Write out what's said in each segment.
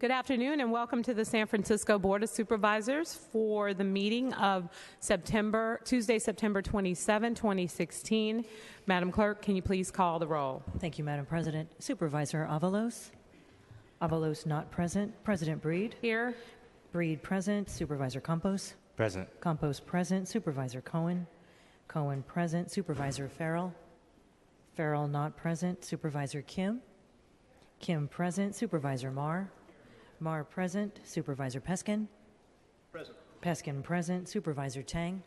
Good afternoon and welcome to the San Francisco Board of Supervisors for the meeting of Tuesday, September 27, 2016. Madam Clerk, can you please call the roll? Thank you, Madam President. Supervisor Avalos? Avalos not present. President Breed? Here. Breed present. Supervisor Campos? Present. Campos present. Supervisor Cohen? Cohen present. Supervisor Farrell? Farrell not present. Supervisor Kim? Kim present. Supervisor Marr? Marr present. Supervisor Peskin? Present. Peskin present. Supervisor Tang?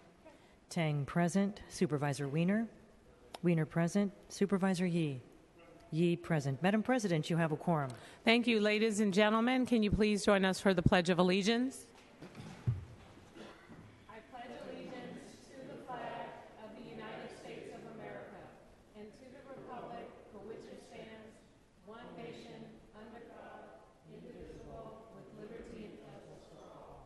Tang present. Supervisor Wiener? Wiener present. Supervisor Yee? Yee present. Madam President, you have a quorum. Thank you, ladies and gentlemen. Can you please join us for the Pledge of Allegiance? I pledge allegiance to the flag of the United States of America and to the republic for which it stands, one nation, under God, indivisible, with liberty and justice for all.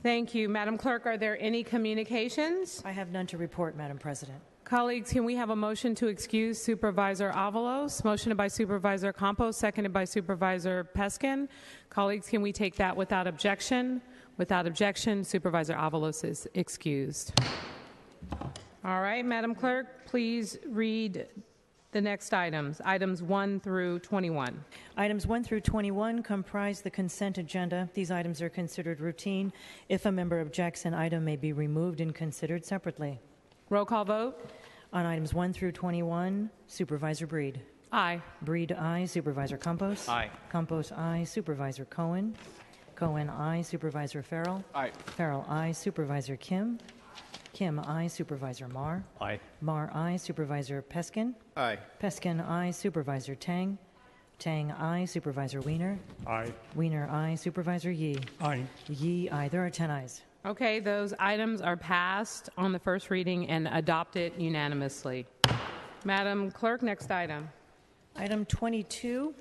Thank you. Madam Clerk, are there any communications? I have none to report, Madam President. Colleagues, can we have a motion to excuse Supervisor Avalos? Motioned by Supervisor Campos, seconded by Supervisor Peskin. Colleagues, can we take that without objection? Without objection, Supervisor Avalos is excused. All right, Madam Clerk, please read the next items 1 through 21. Items 1 through 21 comprise the consent agenda. These items are considered routine. If a member objects, an item may be removed and considered separately. Roll call vote. On items 1 through 21, Supervisor Breed. Aye. Breed, aye. Supervisor Campos. Aye. Campos, aye. Supervisor Cohen. Cohen, aye. Supervisor Farrell. Aye. Farrell, aye. Supervisor Kim. Kim, aye. Supervisor Marr. Aye. Marr, aye. Supervisor Peskin. Aye. Peskin, aye. Supervisor Tang. Tang, aye. Supervisor Wiener. Aye. Wiener, aye. Supervisor Yee. Aye. Yee, aye. There are 10 ayes. Okay, those items are passed on the first reading and adopted unanimously. Madam Clerk, next item. Item 22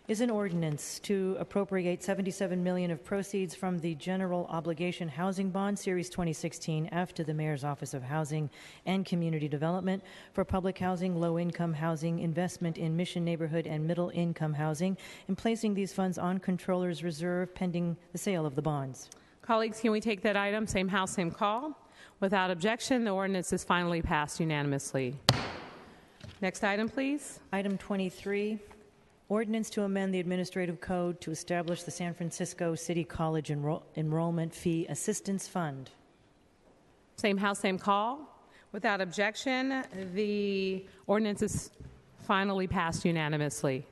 is an ordinance to appropriate $77 million of proceeds from the General Obligation Housing Bond Series 2016F to the Mayor's Office of Housing and Community Development for public housing, low-income housing, investment in mission neighborhood and middle-income housing, and placing these funds on Comptroller's Reserve pending the sale of the bonds. Colleagues, can we take that item? Same house, same call. Without objection, the ordinance is finally passed unanimously. Next item, please. Item 23, ordinance to amend the administrative code to establish the San Francisco City College Enrollment Fee Assistance Fund. Same house, same call. Without objection, the ordinance is finally passed unanimously.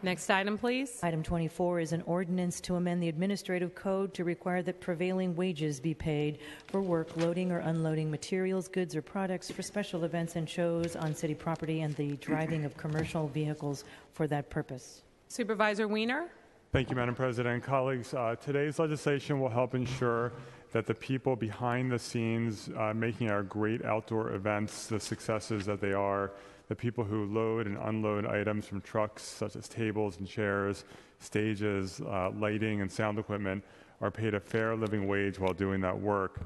Next item, please. Item 24 is an ordinance to amend the administrative code to require that prevailing wages be paid for work loading or unloading materials, goods, or products for special events and shows on city property and the driving of commercial vehicles for that purpose. Supervisor Wiener. Thank you, Madam President. Colleagues, today's legislation will help ensure that the people behind the scenes making our great outdoor events the successes that they are, the people who load and unload items from trucks such as tables and chairs, stages, lighting, and sound equipment are paid a fair living wage while doing that work.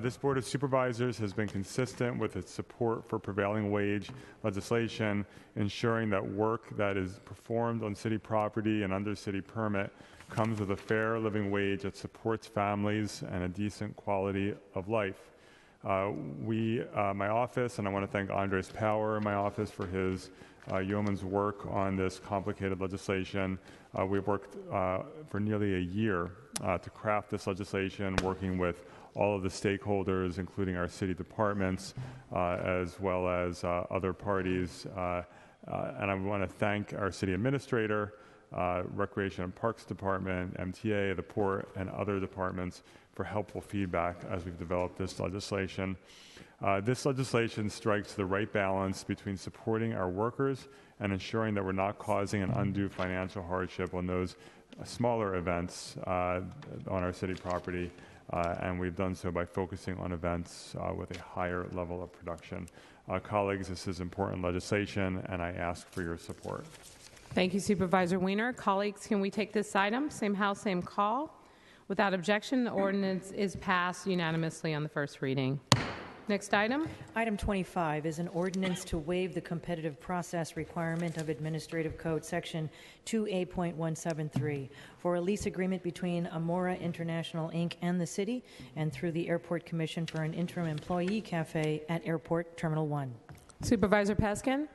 This Board of Supervisors has been consistent with its support for prevailing wage legislation, ensuring that work that is performed on city property and under city permit comes with a fair living wage that supports families and a decent quality of life. My office, and I want to thank Andres Power in my office for his yeoman's work on this complicated legislation. We've worked for nearly a year to craft this legislation, working with all of the stakeholders, including our city departments, as well as other parties. And I want to thank our city administrator, Recreation and Parks Department, MTA, the Port, and other departments for helpful feedback as we've developed this legislation. This legislation strikes the right balance between supporting our workers and ensuring that we're not causing an undue financial hardship on those smaller events on our city property, and we've done so by focusing on events with a higher level of production. Colleagues, this is important legislation, and I ask for your support. Thank you, Supervisor Wiener. Colleagues, can we take this item? Same house, same call. Without objection, the ordinance is passed unanimously on the first reading. Next item. Item 25 is an ordinance to waive the competitive process requirement of Administrative Code Section 2A.173 for a lease agreement between Amora International, Inc. and the city, and through the Airport Commission for an interim employee cafe at Airport Terminal 1. Supervisor Peskin?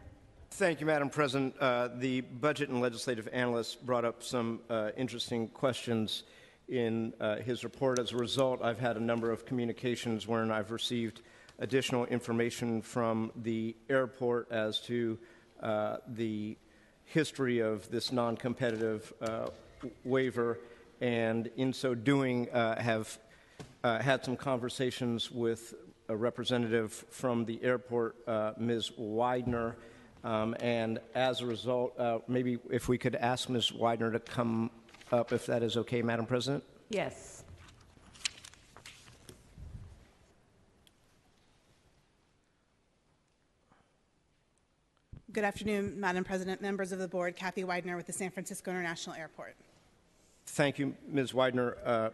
Thank you, Madam President. The Budget and Legislative Analyst brought up some interesting questions in his report. As a result, I've had a number of communications wherein I've received additional information from the airport as to the history of this non-competitive waiver, and in so doing have had some conversations with a representative from the airport, Ms. Widener, and as a result, maybe if we could ask Ms. Widener to come up, if that is okay, Madam President. Yes. Good afternoon, Madam President, members of the board. Kathy Widener with the San Francisco International Airport. Thank you, Ms. Widener.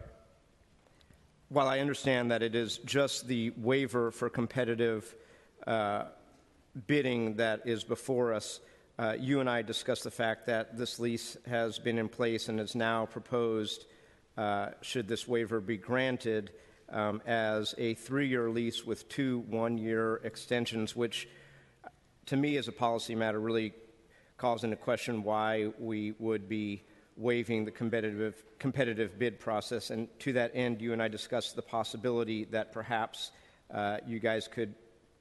While I understand that it is just the waiver for competitive bidding that is before us, you and I discussed the fact that this lease has been in place and is now proposed, should this waiver be granted, as a 3-year lease with 2 one-year extensions, which to me as a policy matter really calls into question why we would be waiving the competitive bid process. And to that end, you and I discussed the possibility that perhaps you guys could,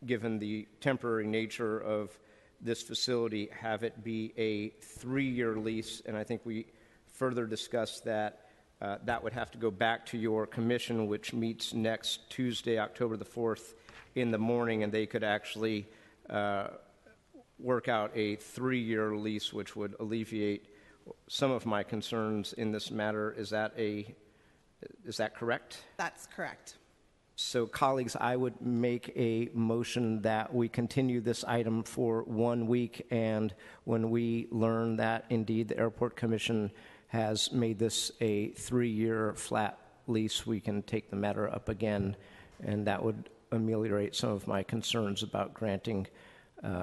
given the temporary nature of this facility, have it be a 3-year lease. And I think we further discussed that that would have to go back to your commission, which meets next Tuesday, October the 4th in the morning, and they could actually work out a 3-year lease, which would alleviate some of my concerns in this matter. Is that correct? That's correct. So, colleagues, I would make a motion that we continue this item for 1 week, and when we learn that indeed the Airport Commission has made this a 3-year flat lease, we can take the matter up again, and that would ameliorate some of my concerns about granting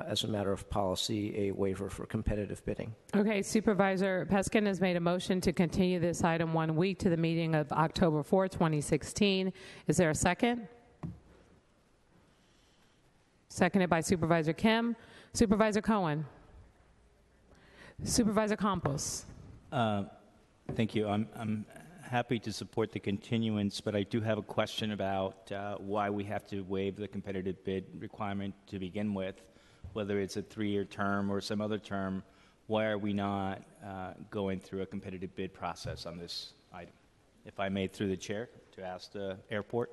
as a matter of policy, a waiver for competitive bidding. Okay, Supervisor Peskin has made a motion to continue this item 1 week to the meeting of October 4th, 2016. Is there a second? Seconded by Supervisor Kim. Supervisor Cohen. Supervisor Campos. Thank you. I'm happy to support the continuance, but I do have a question about why we have to waive the competitive bid requirement to begin with. Whether it's a 3-year term or some other term, why are we not going through a competitive bid process on this item? If I may, through the chair, to ask the airport.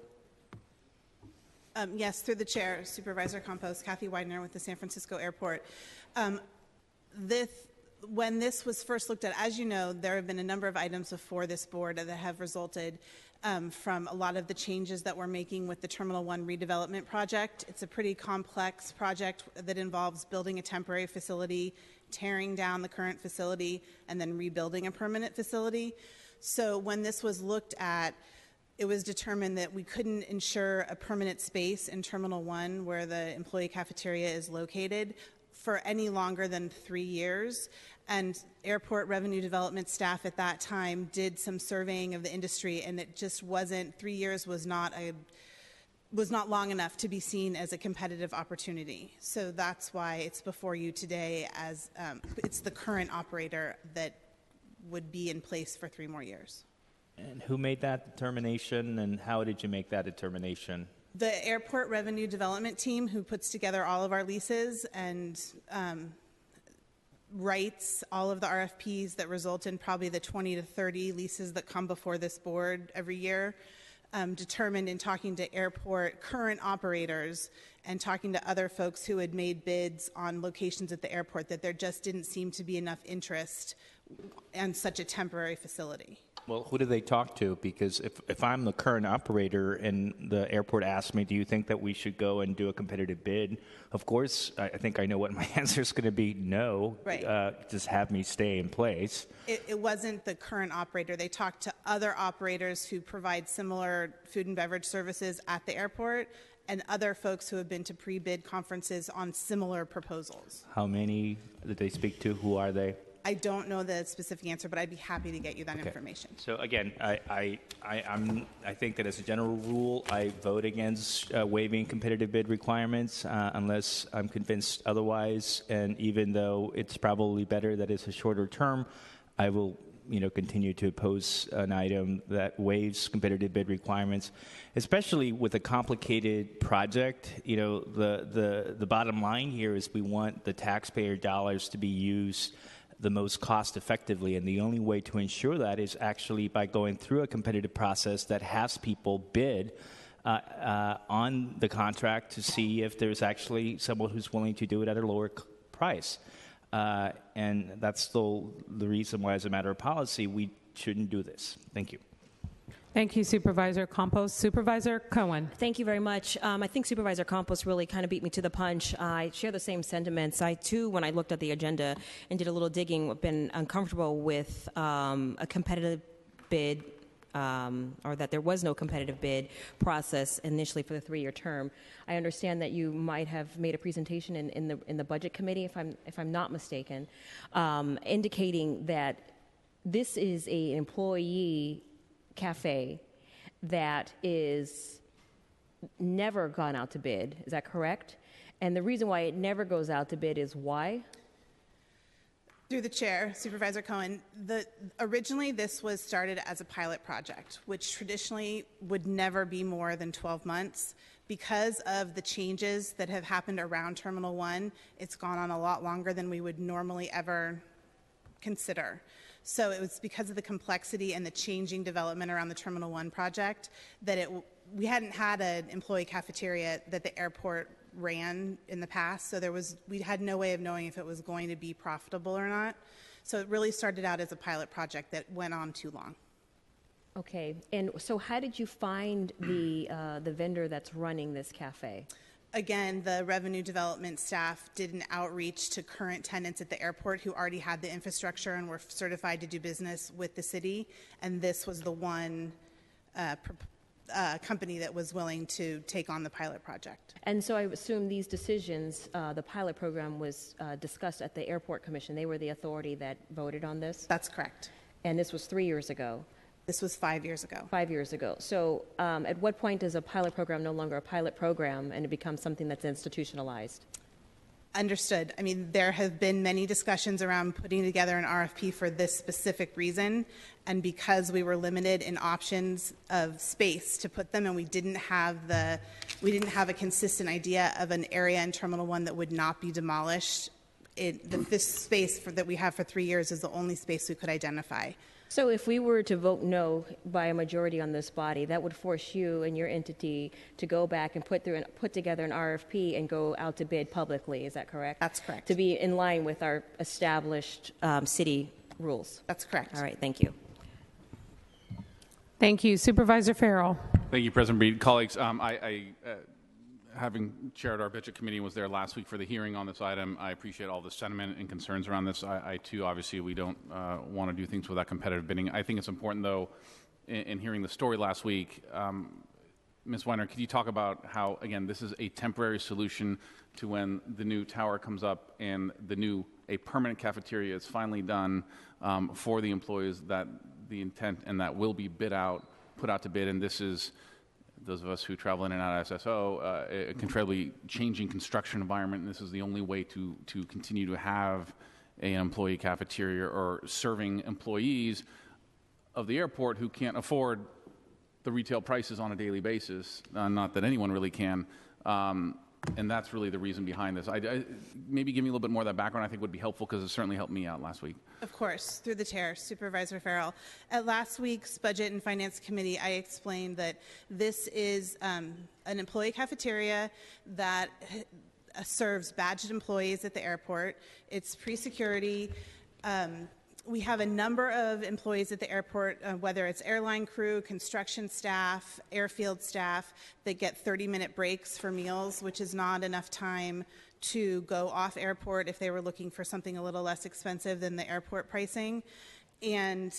Yes, through the chair, Supervisor Campos, Kathy Widener with the San Francisco Airport. When this was first looked at, as you know, there have been a number of items before this board that have resulted from a lot of the changes that we're making with the Terminal 1 redevelopment project. It's a pretty complex project that involves building a temporary facility, tearing down the current facility, and then rebuilding a permanent facility. So when this was looked at, it was determined that we couldn't ensure a permanent space in Terminal 1 where the employee cafeteria is located for any longer than 3 years. And airport revenue development staff at that time did some surveying of the industry, and it just wasn't, 3 years was not long enough to be seen as a competitive opportunity. So that's why it's before you today, as it's the current operator that would be in place for 3 more years. And who made that determination, and how did you make that determination? The airport revenue development team, who puts together all of our leases and writes all of the RFPs that result in probably the 20 to 30 leases that come before this board every year, determined in talking to airport current operators and talking to other folks who had made bids on locations at the airport that there just didn't seem to be enough interest in such a temporary facility. Well, who do they talk to? Because if I'm the current operator and the airport asks me, do you think that we should go and do a competitive bid? Of course, I think I know what my answer is going to be, no. Right. Just have me stay in place. It wasn't the current operator. They talked to other operators who provide similar food and beverage services at the airport, and other folks who have been to pre-bid conferences on similar proposals. How many did they speak to? Who are they? I don't know the specific answer, but I'd be happy to get you that information. So again, I think that as a general rule, I vote against waiving competitive bid requirements unless I'm convinced otherwise. And even though it's probably better that it's a shorter term, I will continue to oppose an item that waives competitive bid requirements, especially with a complicated project. The bottom line here is we want the taxpayer dollars to be used the most cost effectively, and the only way to ensure that is actually by going through a competitive process that has people bid on the contract to see if there's actually someone who's willing to do it at a lower price. And that's still the reason why, as a matter of policy, we shouldn't do this. Thank you. Thank you, Supervisor Campos. Supervisor Cohen. Thank you very much. I think Supervisor Campos really kind of beat me to the punch. I share the same sentiments. I, too, when I looked at the agenda and did a little digging, have been uncomfortable with a competitive bid or that there was no competitive bid process initially for the 3-year term. I understand that you might have made a presentation in the Budget Committee, if I'm not mistaken, indicating that this is an employee cafe that is never gone out to bid. Is that correct? And the reason why it never goes out to bid is why? Through the chair, Supervisor Cohen, originally this was started as a pilot project, which traditionally would never be more than 12 months. Because of the changes that have happened around Terminal 1, it's gone on a lot longer than we would normally ever consider. So it was because of the complexity and the changing development around the Terminal 1 project that we hadn't had an employee cafeteria that the airport ran in the past, so we had no way of knowing if it was going to be profitable or not. So it really started out as a pilot project that went on too long. Okay, and so how did you find the vendor that's running this cafe? Again, the revenue development staff did an outreach to current tenants at the airport who already had the infrastructure and were certified to do business with the city, and this was the one company that was willing to take on the pilot project. And so I assume these decisions, the pilot program was discussed at the Airport Commission. They were the authority that voted on this? That's correct. And this was 3 years ago? This was 5 years ago. 5 years ago. So at what point is a pilot program no longer a pilot program and it becomes something that's institutionalized? Understood. I mean, there have been many discussions around putting together an RFP for this specific reason, and because we were limited in options of space to put them, and we didn't have a consistent idea of an area in Terminal 1 that would not be demolished. This space that we have for 3 years is the only space we could identify. So if we were to vote no by a majority on this body, that would force you and your entity to go back and put together an RFP and go out to bid publicly. Is that correct? That's correct. To be in line with our established city rules. That's correct. All right, thank you. Thank you. Supervisor Farrell. Thank you, President Breed. Colleagues, having chaired our budget committee and was there last week for the hearing on this item, I appreciate all the sentiment and concerns around this. I too, obviously, we don't want to do things without competitive bidding. I think it's important, though, in hearing the story last week, Ms. Weiner, could you talk about how, again, this is a temporary solution to when the new tower comes up and a permanent cafeteria is finally done for the employees, that the intent and that will be put out to bid, and this is, those of us who travel in and out of SSO, a incredibly changing construction environment, and this is the only way to continue to have an employee cafeteria or serving employees of the airport who can't afford the retail prices on a daily basis, not that anyone really can, and that's really the reason behind this. Maybe give me a little bit more of that background, I think would be helpful, because it certainly helped me out last week. Of course, through the chair, Supervisor Farrell. At last week's Budget and Finance Committee, I explained that this is an employee cafeteria that serves badged employees at the airport. It's pre-security. We have a number of employees at the airport, whether it's airline crew, construction staff, airfield staff, that get 30-minute breaks for meals, which is not enough time to go off airport if they were looking for something a little less expensive than the airport pricing. And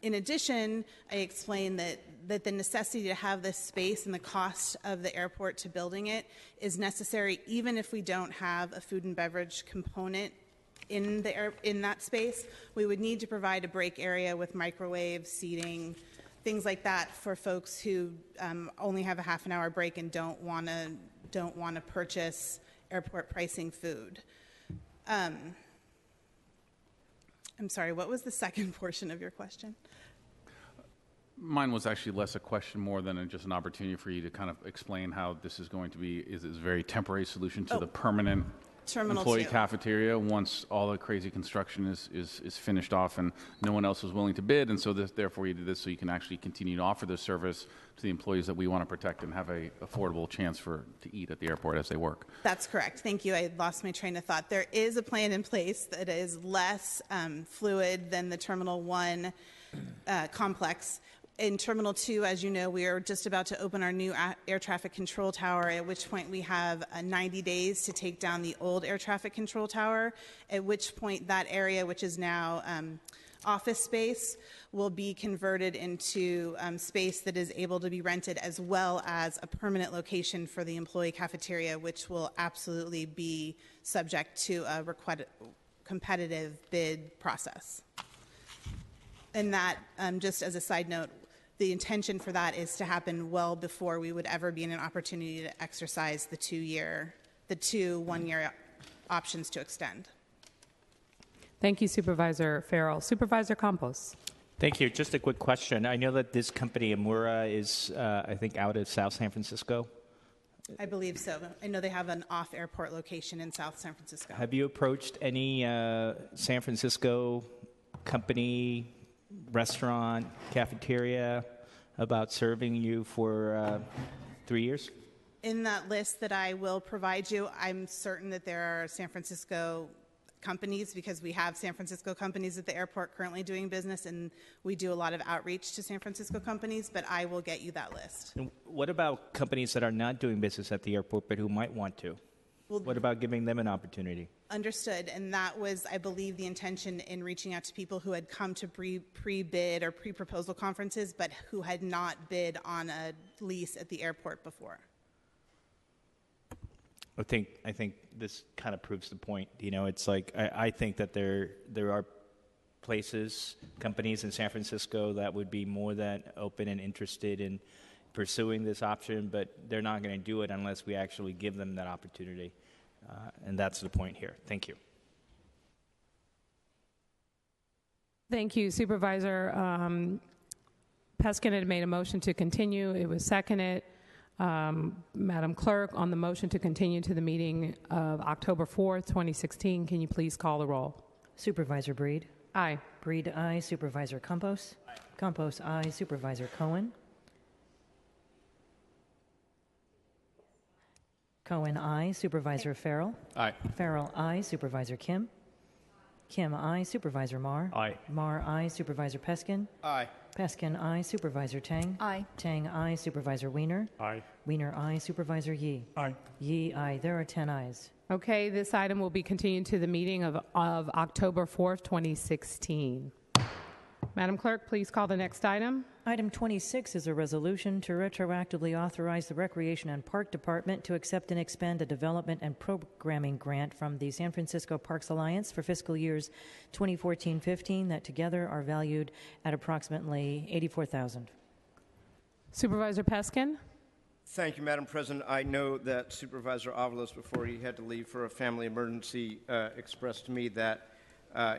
in addition, I explained that that the necessity to have this space and the cost of the airport to building it is necessary, even if we don't have a food and beverage component in that space. We would need to provide a break area with microwave, seating, things like that for folks who only have a half an hour break and don't want to purchase airport pricing food. I'm sorry, what was the second portion of your question? Mine was actually less a question more than just an opportunity for you to kind of explain how this is going to be is a very temporary solution to the permanent Terminal employee 2. cafeteria once all the crazy construction is finished off and no one else was willing to bid, and so therefore you did this so you can actually continue to offer this service to the employees that we want to protect and have a affordable chance to eat at the airport as they work. That's correct. Thank you. I lost my train of thought. There is a plan in place that is less fluid than the Terminal 1 complex. In Terminal 2, as you know, we are just about to open our new air traffic control tower, at which point we have 90 days to take down the old air traffic control tower, at which point that area, which is now office space, will be converted into space that is able to be rented, as well as a permanent location for the employee cafeteria, which will absolutely be subject to a competitive bid process. And that, just as a side note, the intention for that is to happen well before we would ever be in an opportunity to exercise the 2 one-year options to extend. Thank you, Supervisor Farrell. Supervisor Campos. Thank you. Just a quick question. I know that this company, Amura, is, I think, out of South San Francisco. I believe so. I know they have an off-airport location in South San Francisco. Have you approached any San Francisco company, restaurant, cafeteria about serving you for 3 years? In that list that I will provide you, I'm certain that there are San Francisco companies, because we have San Francisco companies at the airport currently doing business, and we do a lot of outreach to San Francisco companies, but I will get you that list. And what about companies that are not doing business at the airport but who might want to? Well, what about giving them an opportunity? Understood, and that was, I believe, the intention in reaching out to people who had come to pre-bid or pre-proposal conferences, but who had not bid on a lease at the airport before. I think this kind of proves the point. You know, it's like I think that there are places, companies in San Francisco that would be more than open and interested in pursuing this option, but they're not going to do it unless we actually give them that opportunity. And that's the point here. Thank you. Thank you, Supervisor. Peskin had made a motion to continue. It was seconded. Madam Clerk, on the motion to continue to the meeting of October 4th, 2016, can you please call the roll? Supervisor Breed. Aye. Breed, aye. Supervisor Campos. Aye. Campos, aye. Supervisor Cohen. Cohen, aye. Supervisor Farrell. Aye. Farrell, aye. Supervisor Kim. Kim, aye. Supervisor Marr. Aye. Marr, aye. Supervisor Peskin. Aye. Peskin, aye. Supervisor Tang. Aye. Tang, aye. Supervisor Wiener. Aye. Wiener, aye. Supervisor Yee. Aye. Yee, aye. There are 10 ayes. Okay, this item will be continued to the meeting of October 4th, 2016. Madam Clerk, please call the next item. Item 26 is a resolution to retroactively authorize the Recreation and Park Department to accept and expend a development and programming grant from the San Francisco Parks Alliance for fiscal years 2014-15 that together are valued at approximately $84,000. Supervisor Peskin. Thank you, Madam President. I know that Supervisor Avalos, before he had to leave for a family emergency, expressed to me that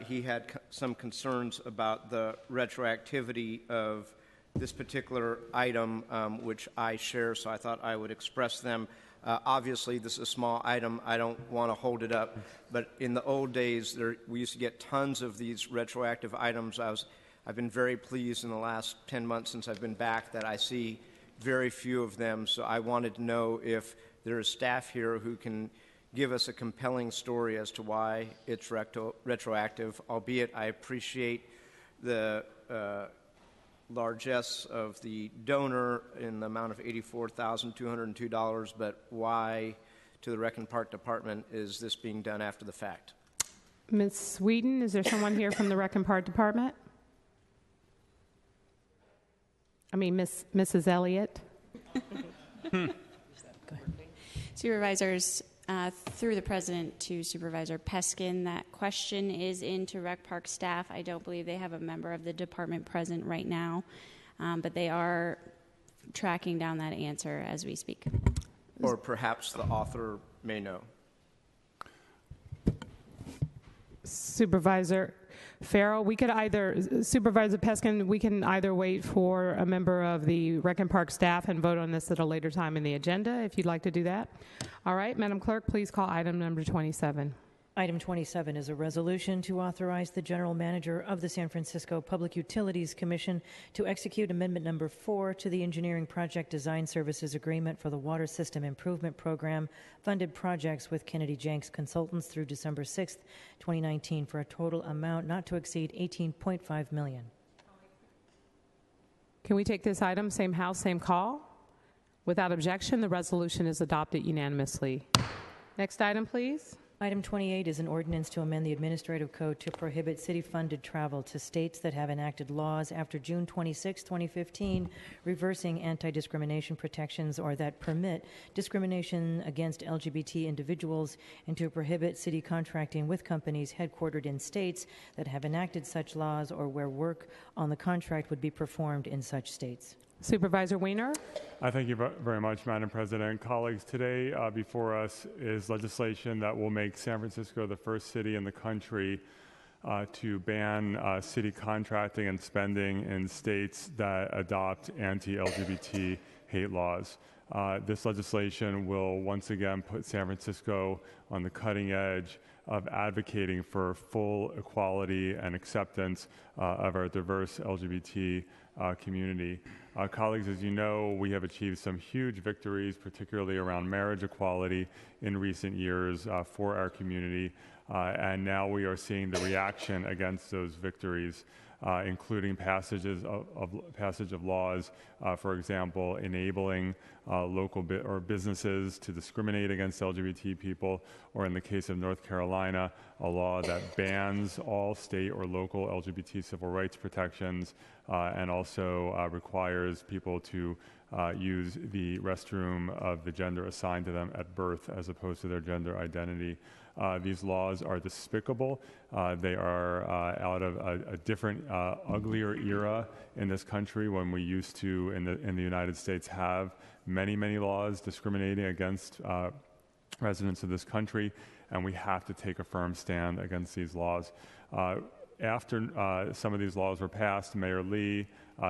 he had some concerns about the retroactivity of this particular item, which I share, so I thought I would express them. Obviously, this is a small item. I don't want to hold it up, but in the old days, we used to get tons of these retroactive items. I've been very pleased in the last 10 months since I've been back that I see very few of them, so I wanted to know if there is staff here who can give us a compelling story as to why it's retroactive, albeit I appreciate the largesse of the donor in the amount of $84,202, but why, to the Rec and Park Department, is this being done after the fact? Ms. Whedon, is there someone here from the Rec and Park Department? Mrs. Elliott. Supervisors, through the President to Supervisor Peskin, that question is into Rec Park staff. I don't believe they have a member of the department present right now, but they are tracking down that answer as we speak. Or perhaps the author may know. Supervisor Farrell, Supervisor Peskin, we can either wait for a member of the Rec and Park staff and vote on this at a later time in the agenda, if you'd like to do that. All right, Madam Clerk, please call item number 27. Item 27 is a resolution to authorize the General Manager of the San Francisco Public Utilities Commission to execute Amendment Number 4 to the Engineering Project Design Services Agreement for the Water System Improvement Program funded projects with Kennedy Jenks Consultants through December 6, 2019, for a total amount not to exceed $18.5 million. Can we take this item, same house, same call? Without objection, the resolution is adopted unanimously. Next item, please. Item 28 is an ordinance to amend the Administrative Code to prohibit city-funded travel to states that have enacted laws after June 26, 2015, reversing anti-discrimination protections or that permit discrimination against LGBT individuals, and to prohibit city contracting with companies headquartered in states that have enacted such laws or where work on the contract would be performed in such states. Supervisor Weiner. I thank you very much, Madam President. Colleagues, today before us is legislation that will make San Francisco the first city in the country to ban city contracting and spending in states that adopt anti-LGBT hate laws. This legislation will once again put San Francisco on the cutting edge of advocating for full equality and acceptance of our diverse LGBT community. Colleagues, as you know, we have achieved some huge victories, particularly around marriage equality in recent years for our community, and now we are seeing the reaction against those victories, including passage of laws, for example, enabling local businesses to discriminate against LGBT people, or in the case of North Carolina, a law that bans all state or local LGBT civil rights protections and also requires people to use the restroom of the gender assigned to them at birth as opposed to their gender identity. These laws are despicable. They are out of a different, uglier era in this country when we used to, in the United States, have many, many laws discriminating against residents of this country, and we have to take a firm stand against these laws. After some of these laws were passed, Mayor Lee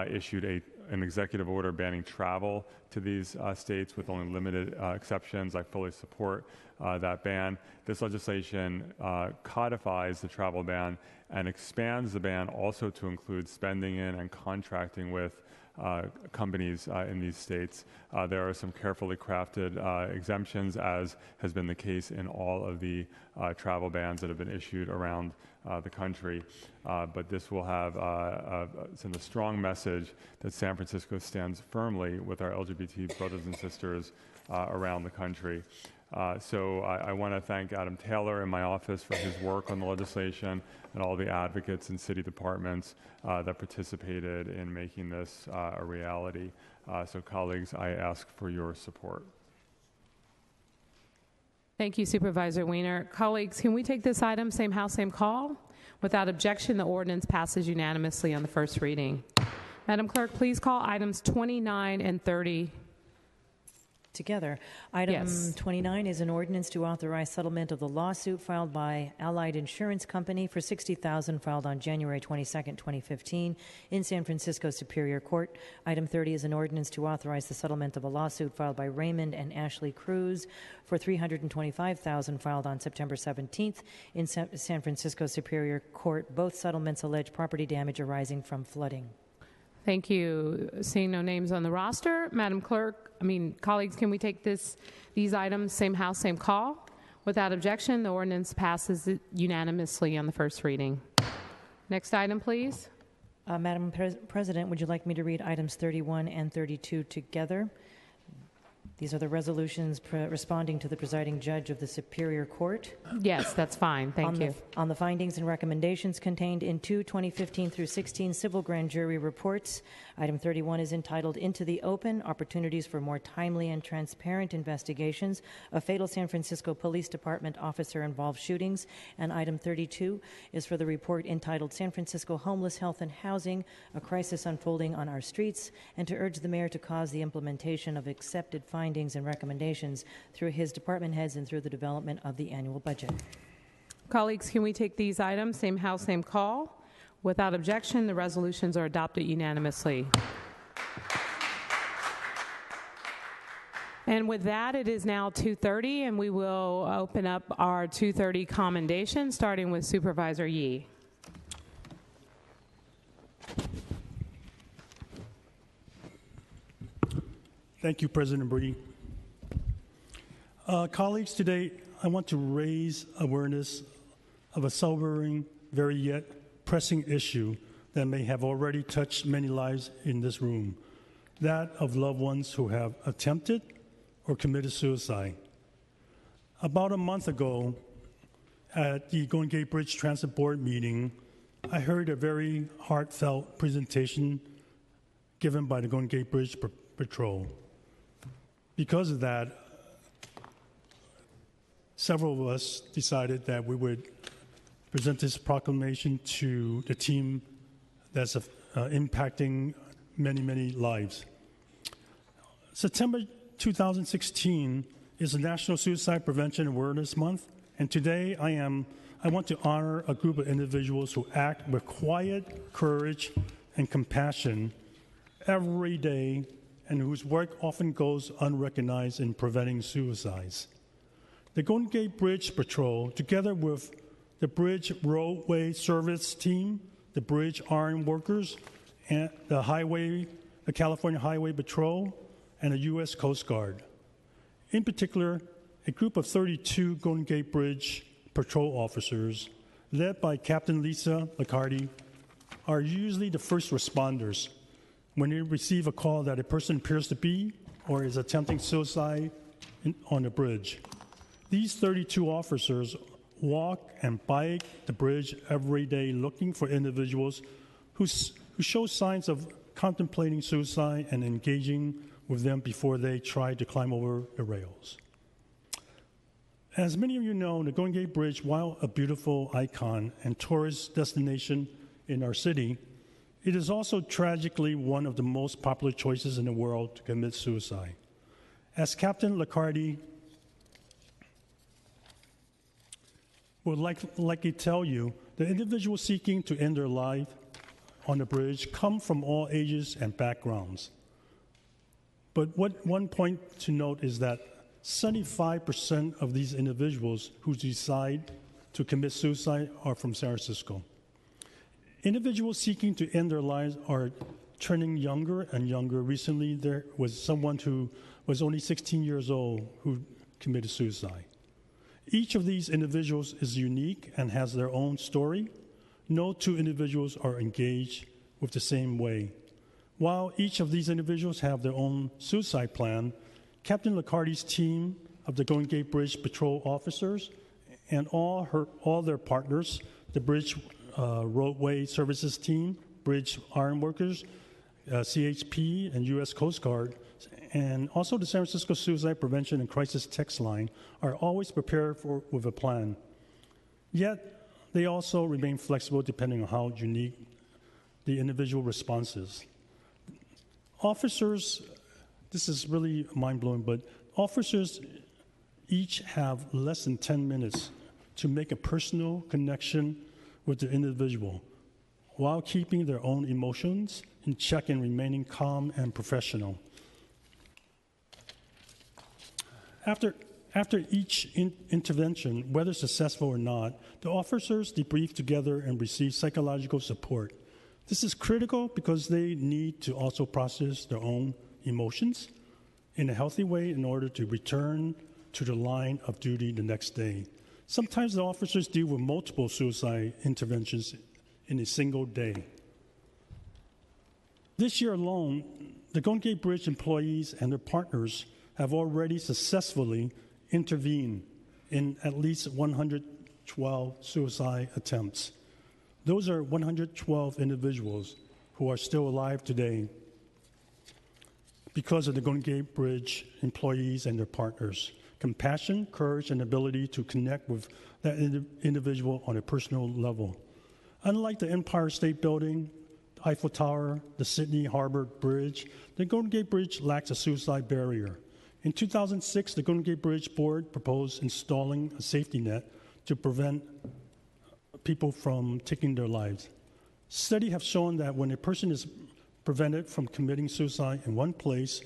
issued an executive order banning travel to these states with only limited exceptions. I fully support that ban. This legislation codifies the travel ban and expands the ban also to include spending in and contracting with companies in these states. There are some carefully crafted exemptions, as has been the case in all of the travel bans that have been issued around the country. But this will send a strong message that San Francisco stands firmly with our LGBT brothers and sisters around the country. So I want to thank Adam Taylor in my office for his work on the legislation and all the advocates and city departments that participated in making this a reality. So colleagues, I ask for your support. Thank you, Supervisor Weiner. Colleagues, can we take this item, same house, same call? Without objection, the ordinance passes unanimously on the first reading. Madam Clerk, please call items 29 and 30. Together. Item Yes. 29 is an ordinance to authorize settlement of the lawsuit filed by Allied Insurance Company for $60,000 filed on January 22, 2015 in San Francisco Superior Court. Item 30 is an ordinance to authorize the settlement of a lawsuit filed by Raymond and Ashley Cruz for $325,000 filed on September 17th in San Francisco Superior Court. Both settlements allege property damage arising from flooding. Thank you. Seeing no names on the roster, colleagues, can we take these items, same house, same call? Without objection, the ordinance passes unanimously on the first reading. Next item, please. Madam President, would you like me to read items 31 and 32 together? These are the resolutions responding to the presiding judge of the Superior Court. Yes, that's fine. Thank you. On the findings and recommendations contained in 2015 through 16 civil grand jury reports. Item 31 is entitled Into the Open, Opportunities for More Timely and Transparent Investigations of Fatal San Francisco Police Department Officer-Involved Shootings. And item 32 is for the report entitled San Francisco Homeless Health and Housing, A Crisis Unfolding on Our Streets, and to urge the mayor to cause the implementation of accepted findings and recommendations through his department heads and through the development of the annual budget. Colleagues, can we take these items, same house, same call? Without objection, the resolutions are adopted unanimously. And with that, it is now 2:30, and we will open up our 2:30 commendation, starting with Supervisor Yee. Thank you, President Brady. Colleagues, today I want to raise awareness of a sobering, very yet pressing issue that may have already touched many lives in this room, that of loved ones who have attempted or committed suicide. About a month ago, at the Golden Gate Bridge Transit Board meeting, I heard a very heartfelt presentation given by the Golden Gate Bridge Patrol. Because of that, several of us decided that we would present this proclamation to the team that's impacting many, many lives. September 2016 is the National Suicide Prevention Awareness Month, and today I want to honor a group of individuals who act with quiet courage and compassion every day and whose work often goes unrecognized in preventing suicides. The Golden Gate Bridge Patrol, together with the Bridge Roadway Service Team, the Bridge Iron Workers, and the California Highway Patrol, and the U.S. Coast Guard. In particular, a group of 32 Golden Gate Bridge Patrol officers, led by Captain Lisa Liccardi, are usually the first responders when they receive a call that a person appears to be or is attempting suicide on the bridge. These 32 officers walk and bike the bridge every day looking for individuals who show signs of contemplating suicide and engaging with them before they try to climb over the rails. As many of you know, the Golden Gate Bridge, while a beautiful icon and tourist destination in our city, it is also tragically one of the most popular choices in the world to commit suicide. As Captain Liccardi would likely tell you, the individuals seeking to end their life on the bridge come from all ages and backgrounds. But one point to note is that 75% of these individuals who decide to commit suicide are from San Francisco. Individuals seeking to end their lives are turning younger and younger. Recently, there was someone who was only 16 years old who committed suicide. Each of these individuals is unique and has their own story. No two individuals are engaged with the same way. While each of these individuals have their own suicide plan, Captain Liccardi's team of the Golden Gate Bridge Patrol officers and all their partners, the Bridge Roadway Services Team, Bridge Iron Workers, CHP, and U.S. Coast Guard, and also the San Francisco Suicide Prevention and Crisis Text Line are always prepared with a plan. Yet, they also remain flexible depending on how unique the individual response is. Officers, this is really mind-blowing, but officers each have less than 10 minutes to make a personal connection with the individual while keeping their own emotions in check and remaining calm and professional. After each intervention, whether successful or not, the officers debrief together and receive psychological support. This is critical because they need to also process their own emotions in a healthy way in order to return to the line of duty the next day. Sometimes the officers deal with multiple suicide interventions in a single day. This year alone, the Golden Gate Bridge employees and their partners have already successfully intervened in at least 112 suicide attempts. Those are 112 individuals who are still alive today because of the Golden Gate Bridge employees and their partners. Compassion, courage, and ability to connect with that individual on a personal level. Unlike the Empire State Building, Eiffel Tower, the Sydney Harbor Bridge, the Golden Gate Bridge lacks a suicide barrier. In 2006, the Golden Gate Bridge Board proposed installing a safety net to prevent people from taking their lives. Studies have shown that when a person is prevented from committing suicide in one place,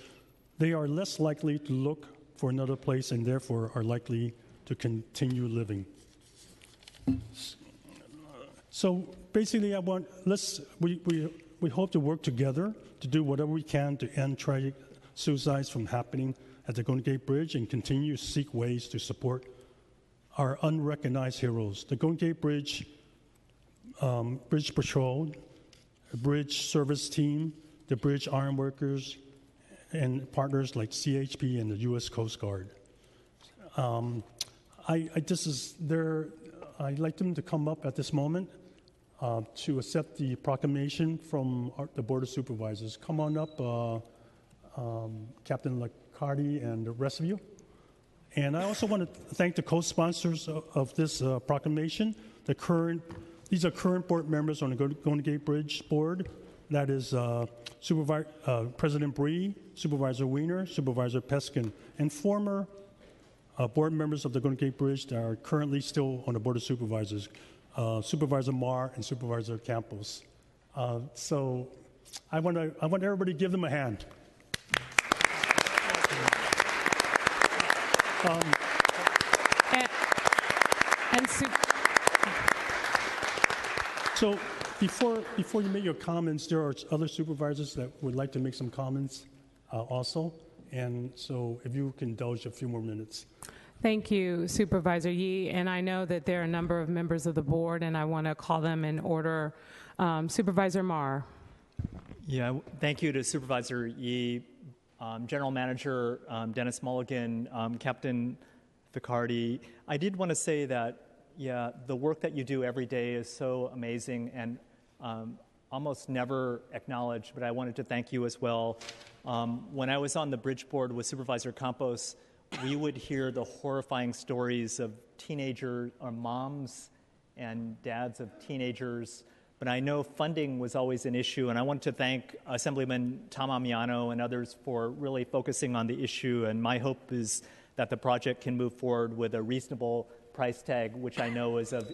they are less likely to look for another place and therefore are likely to continue living. So basically, we hope to work together to do whatever we can to end tragic suicides from happening at the Golden Gate Bridge and continue to seek ways to support our unrecognized heroes. The Golden Gate Bridge Bridge Patrol, the Bridge Service Team, the Bridge Iron Workers, and partners like CHP and the U.S. Coast Guard. I'd like them to come up at this moment to accept the proclamation from the Board of Supervisors. Come on up, Captain Lacardi and the rest of you. And I also want to thank the co-sponsors of this proclamation. These are current board members on the Golden Gate Bridge Board. That is President Bree, Supervisor Wiener, Supervisor Peskin, and former board members of the Golden Gate Bridge that are currently still on the Board of Supervisors, Supervisor Marr and Supervisor Campos. So I want everybody to give them a hand. So before you make your comments, there are other supervisors that would like to make some comments also. And so if you can indulge a few more minutes. Thank you, Supervisor Yee. And I know that there are a number of members of the board, and I want to call them in order. Supervisor Marr. Yeah, thank you to Supervisor Yee, General Manager Dennis Mulligan, Captain Vicardi. I did want to say that, the work that you do every day is so amazing and almost never acknowledged, but I wanted to thank you as well. When I was on the bridge board with Supervisor Campos, we would hear the horrifying stories of teenagers or moms and dads of teenagers, but I know funding was always an issue, and I want to thank Assemblyman Tom Amiano and others for really focusing on the issue, and my hope is that the project can move forward with a reasonable price tag, which I know is of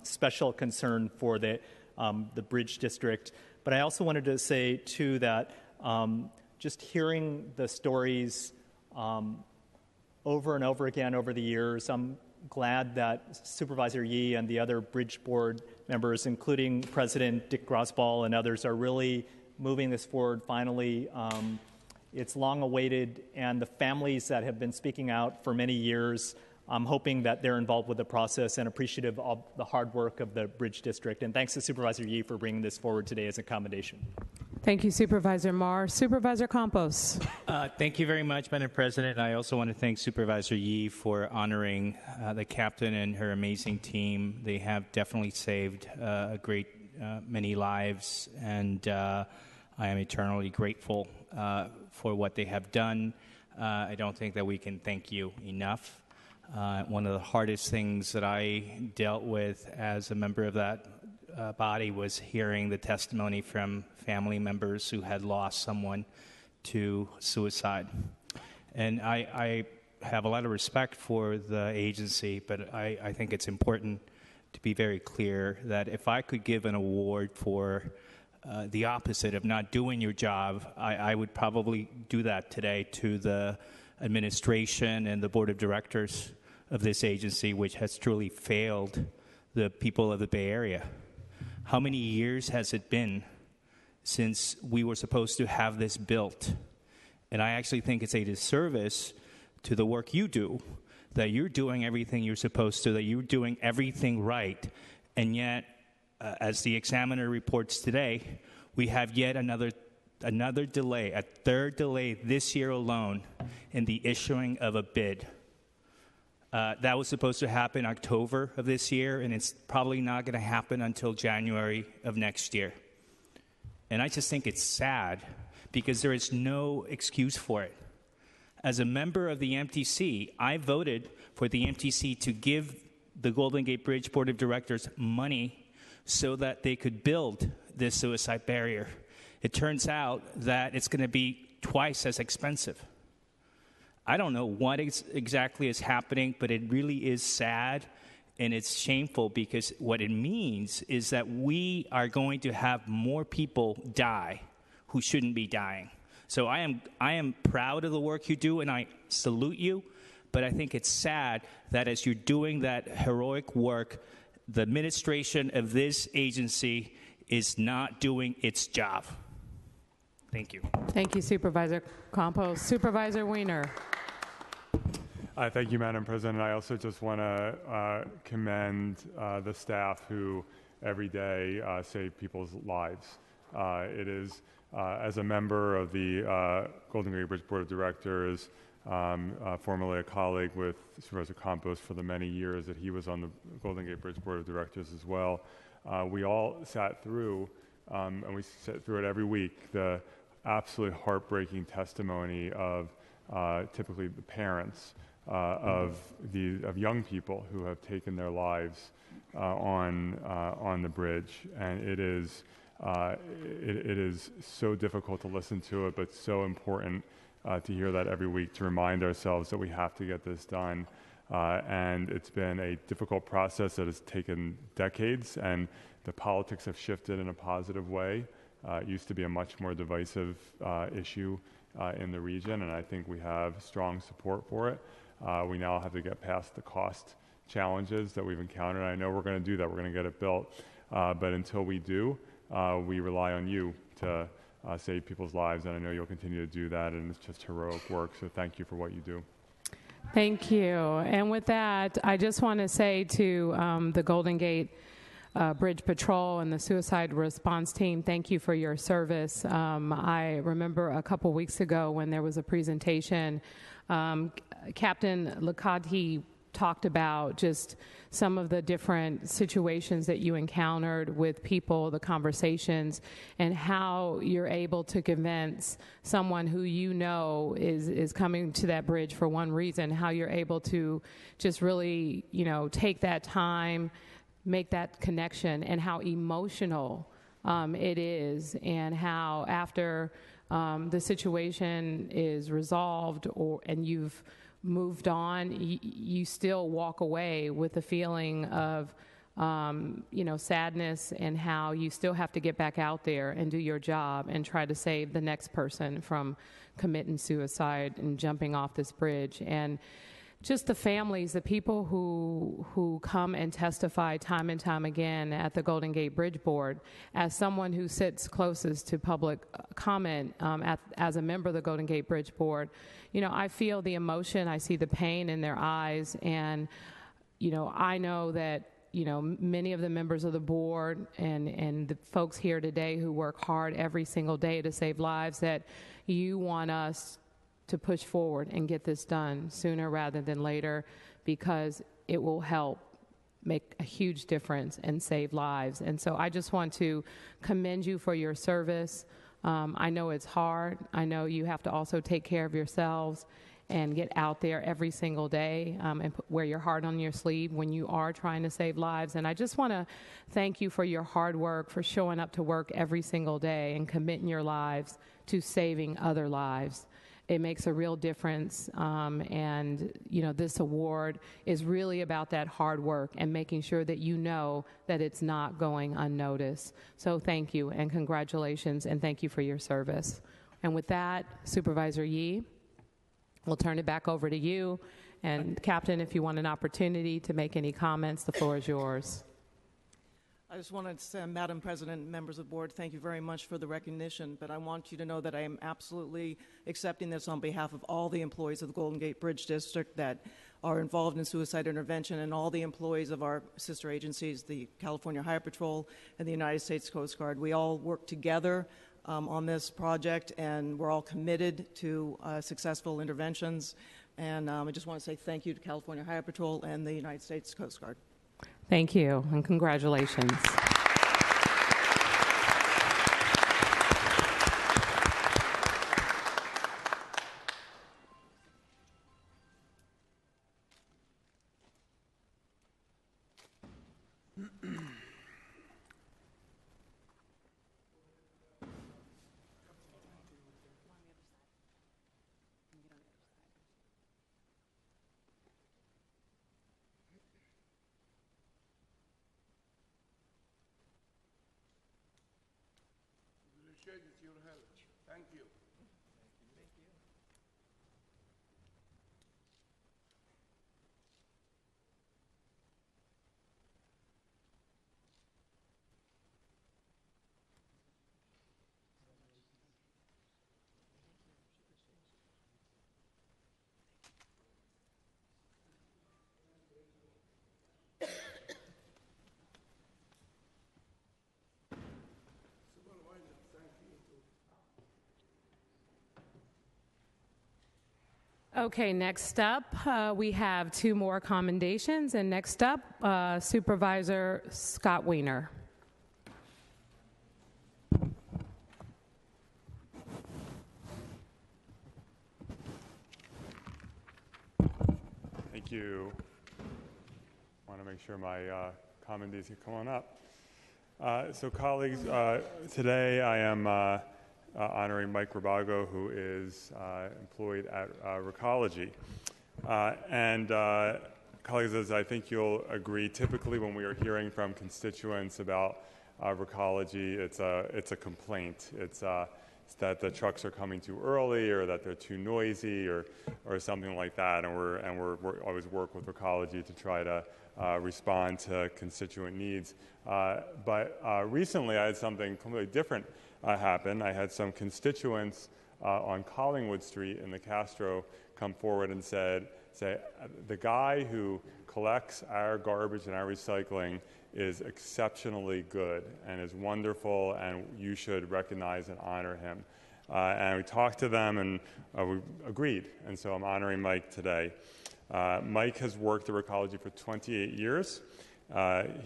special concern for the Bridge District. But I also wanted to say, too, that just hearing the stories over and over again over the years, I'm glad that Supervisor Yee and the other Bridge Board members, including President Dick Grosball and others, are really moving this forward finally. It's long awaited, and the families that have been speaking out for many years, I'm hoping that they're involved with the process and appreciative of the hard work of the Bridge District. And thanks to Supervisor Yee for bringing this forward today as a accommodation. Thank you, Supervisor Marr. Supervisor Campos. Thank you very much, Madam President. I also want to thank Supervisor Yee for honoring the captain and her amazing team. They have definitely saved a great many lives, and I am eternally grateful for what they have done. I don't think that we can thank you enough. One of the hardest things that I dealt with as a member of that body was hearing the testimony from family members who had lost someone to suicide. And I have a lot of respect for the agency, but I think it's important to be very clear that if I could give an award for the opposite of not doing your job, I would probably do that today to the administration and the board of directors of this agency, which has truly failed the people of the Bay Area. How many years has it been since we were supposed to have this built? And I actually think it's a disservice to the work you do, that you're doing everything you're supposed to, that you're doing everything right, and yet, as the examiner reports today, we have yet another delay, a third delay this year alone, in the issuing of a bid. That was supposed to happen October of this year, and it's probably not going to happen until January of next year. And I just think it's sad because there is no excuse for it. As a member of the MTC, I voted for the MTC to give the Golden Gate Bridge Board of Directors money so that they could build this suicide barrier. It turns out that it's going to be twice as expensive. I don't know what exactly is happening, but it really is sad and it's shameful because what it means is that we are going to have more people die who shouldn't be dying. So I am proud of the work you do, and I salute you, but I think it's sad that as you're doing that heroic work, the administration of this agency is not doing its job. Thank you. Thank you, Supervisor Campos. Supervisor Weiner. Thank you, Madam President. I also just want to commend the staff who every day save people's lives. It is, as a member of the Golden Gate Bridge Board of Directors, formerly a colleague with Supervisor Campos for the many years that he was on the Golden Gate Bridge Board of Directors as well. We all sat through, and we sit through it every week, the absolutely heartbreaking testimony of typically the parents of young people who have taken their lives on the bridge, and it is so difficult to listen to it, but so important to hear that every week, to remind ourselves that we have to get this done. And it's been a difficult process that has taken decades, and the politics have shifted in a positive way. It used to be a much more divisive issue in the region, and I think we have strong support for it. We now have to get past the cost challenges that we've encountered. I know we're going to do that. We're going to get it built. But until we do, we rely on you to save people's lives, and I know you'll continue to do that, and it's just heroic work. So thank you for what you do. Thank you. And with that, I just want to say to the Golden Gate Bridge Patrol and the Suicide Response Team, thank you for your service. I remember a couple weeks ago when there was a presentation, Captain Lakati talked about just some of the different situations that you encountered with people, the conversations, and how you're able to convince someone who you know is coming to that bridge for one reason, how you're able to just really, take that time, make that connection, and how emotional it is, and how after the situation is resolved and you've moved on, you still walk away with a feeling of, sadness, and how you still have to get back out there and do your job and try to save the next person from committing suicide and jumping off this bridge. And just the families, the people who come and testify time and time again at the Golden Gate Bridge Board. As someone who sits closest to public comment as a member of the Golden Gate Bridge Board, I feel the emotion, I see the pain in their eyes, and, I know that, many of the members of the board and the folks here today who work hard every single day to save lives, that you want us to push forward and get this done sooner rather than later, because it will help make a huge difference and save lives. And so I just want to commend you for your service. I know it's hard. I know you have to also take care of yourselves and get out there every single day and wear your heart on your sleeve when you are trying to save lives. And I just want to thank you for your hard work, for showing up to work every single day and committing your lives to saving other lives. It makes a real difference, and this award is really about that hard work and making sure that you know that it's not going unnoticed. So thank you and congratulations, and thank you for your service. And with that, Supervisor Yee, we'll turn it back over to you. And Captain, if you want an opportunity to make any comments, the floor is yours. I just wanted to say, Madam President, members of the board, thank you very much for the recognition, but I want you to know that I am absolutely accepting this on behalf of all the employees of the Golden Gate Bridge District that are involved in suicide intervention, and all the employees of our sister agencies, the California Highway Patrol and the United States Coast Guard. We all work together on this project, and we're all committed to successful interventions. And I just want to say thank you to California Highway Patrol and the United States Coast Guard. Thank you, and congratulations. Thank you. Okay, next up, we have two more commendations. And next up, Supervisor Scott Weiner. Thank you. I want to make sure my commendees can come on up. So colleagues, today I am honoring Mike Rabago, who is employed at Recology. Colleagues, as I think you'll agree, typically when we are hearing from constituents about Recology, it's a complaint. It's that the trucks are coming too early, or that they're too noisy, or something like that. And we're always work with Recology to try to respond to constituent needs. But recently, I had something completely different happen. I had some constituents on Collingwood Street in the Castro come forward and say, the guy who collects our garbage and our recycling is exceptionally good and is wonderful, and you should recognize and honor him. And we talked to them, and we agreed. And so I'm honoring Mike today. Mike has worked at Recology for 28 years.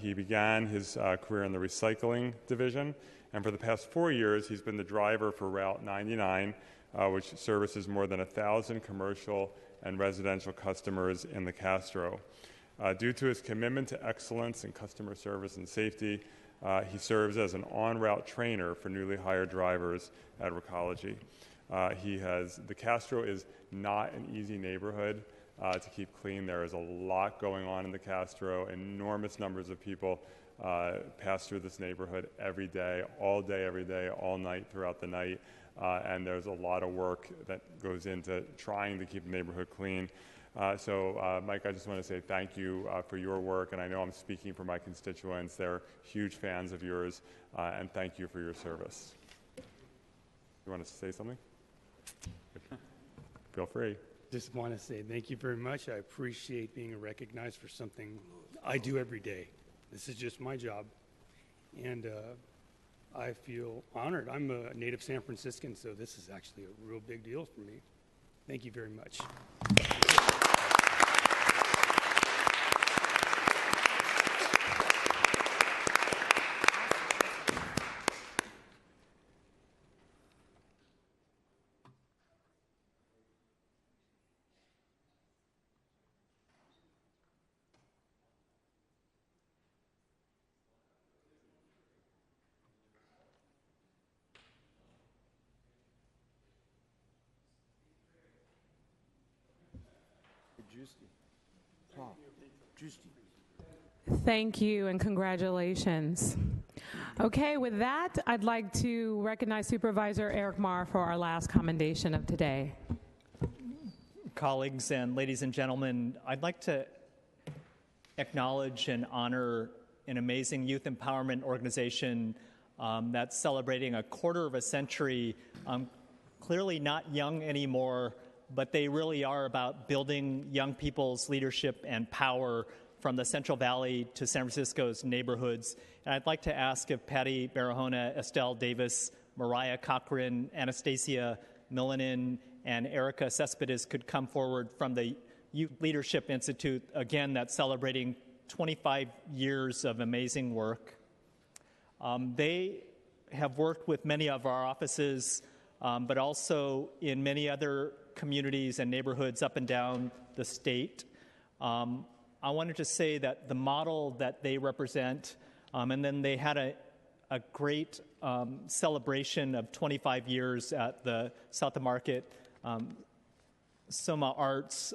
He began his career in the recycling division, and for the past 4 years, he's been the driver for Route 99, which services more than 1,000 commercial and residential customers in the Castro. Due to his commitment to excellence in customer service and safety, he serves as an on-route trainer for newly hired drivers at Recology. The Castro is not an easy neighborhood to keep clean. There is a lot going on in the Castro. Enormous numbers of people pass through this neighborhood every day, every day, all night, throughout the night. And there's a lot of work that goes into trying to keep the neighborhood clean. So, Mike, I just want to say thank you for your work, and I know I'm speaking for my constituents. They're huge fans of yours, and thank you for your service. You want to say something? Feel free. Just want to say thank you very much. I appreciate being recognized for something I do every day. This is just my job, and I feel honored. I'm a native San Franciscan, so this is actually a real big deal for me. Thank you very much. Thank you and congratulations. Okay, with that, I'd like to recognize Supervisor Eric Marr for our last commendation of today. Colleagues and ladies and gentlemen, I'd like to acknowledge and honor an amazing youth empowerment organization that's celebrating a quarter of a century, clearly not young anymore, but they really are about building young people's leadership and power from the Central Valley to San Francisco's neighborhoods. And I'd like to ask if Patty Barahona, Estelle Davis, Mariah Cochran, Anastasia Milanin, and Erica Cespedes could come forward from the Youth Leadership Institute, again, that's celebrating 25 years of amazing work. They have worked with many of our offices, but also in many other communities and neighborhoods up and down the state. I wanted to say that the model that they represent, and then they had a great celebration of 25 years at the South of Market Soma Arts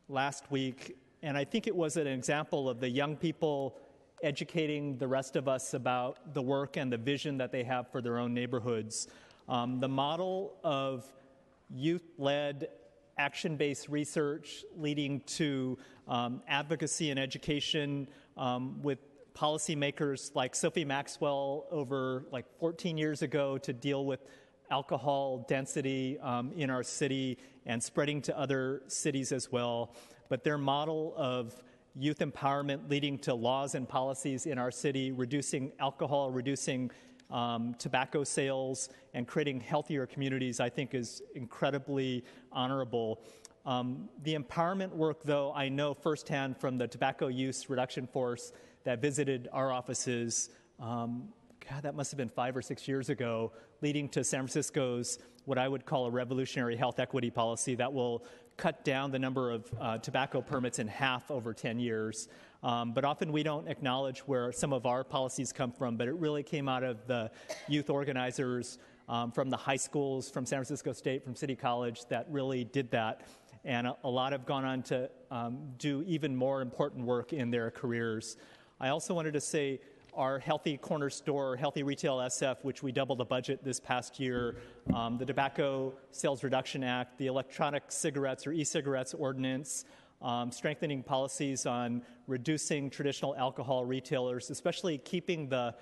last week, and I think it was an example of the young people educating the rest of us about the work and the vision that they have for their own neighborhoods. The model of youth-led, action-based research leading to advocacy and education with policymakers like Sophie Maxwell over like 14 years ago to deal with alcohol density in our city and spreading to other cities as well. But their model of youth empowerment leading to laws and policies in our city, reducing alcohol, reducing tobacco sales, and creating healthier communities, I think is incredibly honorable. The empowerment work, though, I know firsthand from the Tobacco Use Reduction Force that visited our offices, God, that must have been 5 or 6 years ago, leading to San Francisco's what I would call a revolutionary health equity policy that will cut down the number of tobacco permits in half over 10 years. But often we don't acknowledge where some of our policies come from, but it really came out of the youth organizers from the high schools, from San Francisco State, from City College that really did that. And a lot have gone on to do even more important work in their careers. I also wanted to say our Healthy Corner Store, Healthy Retail SF, which we doubled the budget this past year, the Tobacco Sales Reduction Act, the Electronic Cigarettes or e-cigarettes ordinance, strengthening policies on reducing traditional alcohol retailers, especially keeping the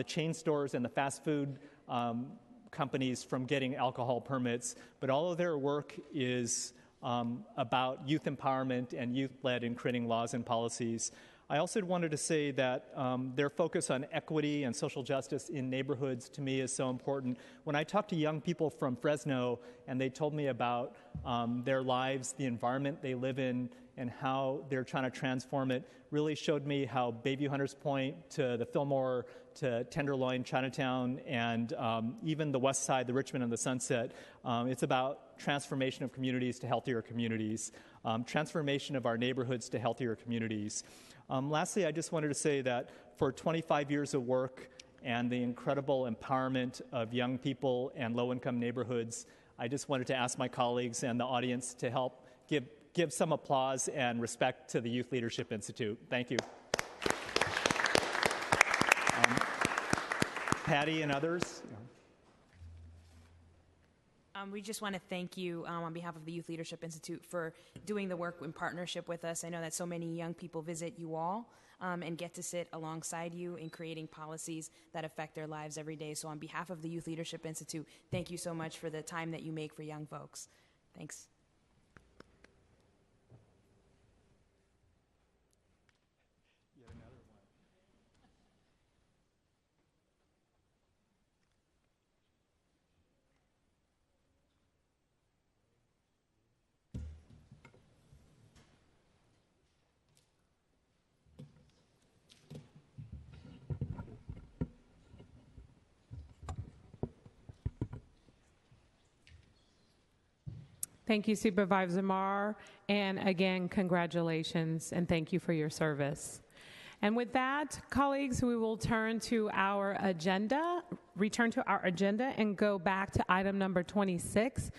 chain stores and the fast food companies from getting alcohol permits. But all of their work is about youth empowerment and youth-led in creating laws and policies. I also wanted to say that their focus on equity and social justice in neighborhoods to me is so important. When I talked to young people from Fresno and they told me about their lives, the environment they live in, and how they're trying to transform it, really showed me how Bayview Hunters Point to the Fillmore to Tenderloin, Chinatown, and even the West Side, the Richmond and the Sunset, it's about transformation of communities to healthier communities, transformation of our neighborhoods to healthier communities. Lastly, I just wanted to say that for 25 years of work and the incredible empowerment of young people and low-income neighborhoods, I just wanted to ask my colleagues and the audience to help give some applause and respect to the Youth Leadership Institute. Thank you. Patty and others? We just want to thank you on behalf of the Youth Leadership Institute for doing the work in partnership with us. I know that so many young people visit you all and get to sit alongside you in creating policies that affect their lives every day. So on behalf of the Youth Leadership Institute, thank you so much for the time that you make for young folks. Thanks. Thank you, Supervisor Marr. And again, congratulations and thank you for your service. And with that, colleagues, we will return to our agenda and go back to item number 26.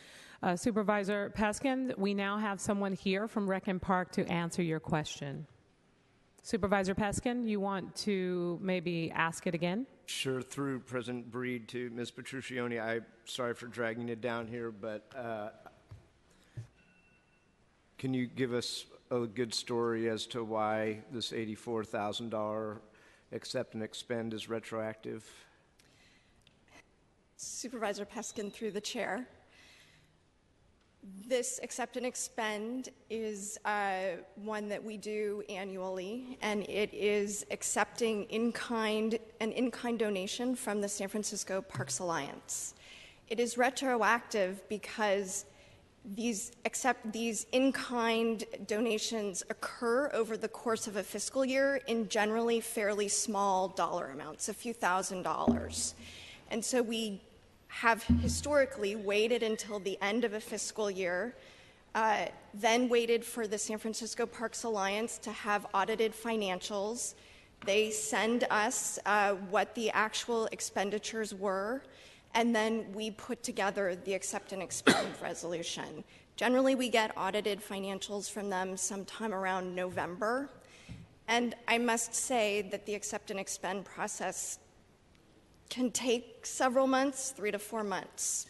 Supervisor Peskin, we now have someone here from Rec and Park to answer your question. Supervisor Peskin, you want to maybe ask it again? Sure. Through President Breed to Ms. Petruccioni, I'm sorry for dragging it down here, but can you give us a good story as to why this $84,000 accept and expend is retroactive? Supervisor Peskin, through the chair. This accept and expend is one that we do annually, and it is accepting an in-kind donation from the San Francisco Parks Alliance. It is retroactive because these in-kind donations occur over the course of a fiscal year in generally fairly small dollar amounts, a few $1,000s. And so we have historically waited until the end of a fiscal year, then waited for the San Francisco Parks Alliance to have audited financials. They send us what the actual expenditures were, and then we put together the accept and expend resolution. Generally, we get audited financials from them sometime around November. And I must say that the accept and expend process can take several months, 3 to 4 months.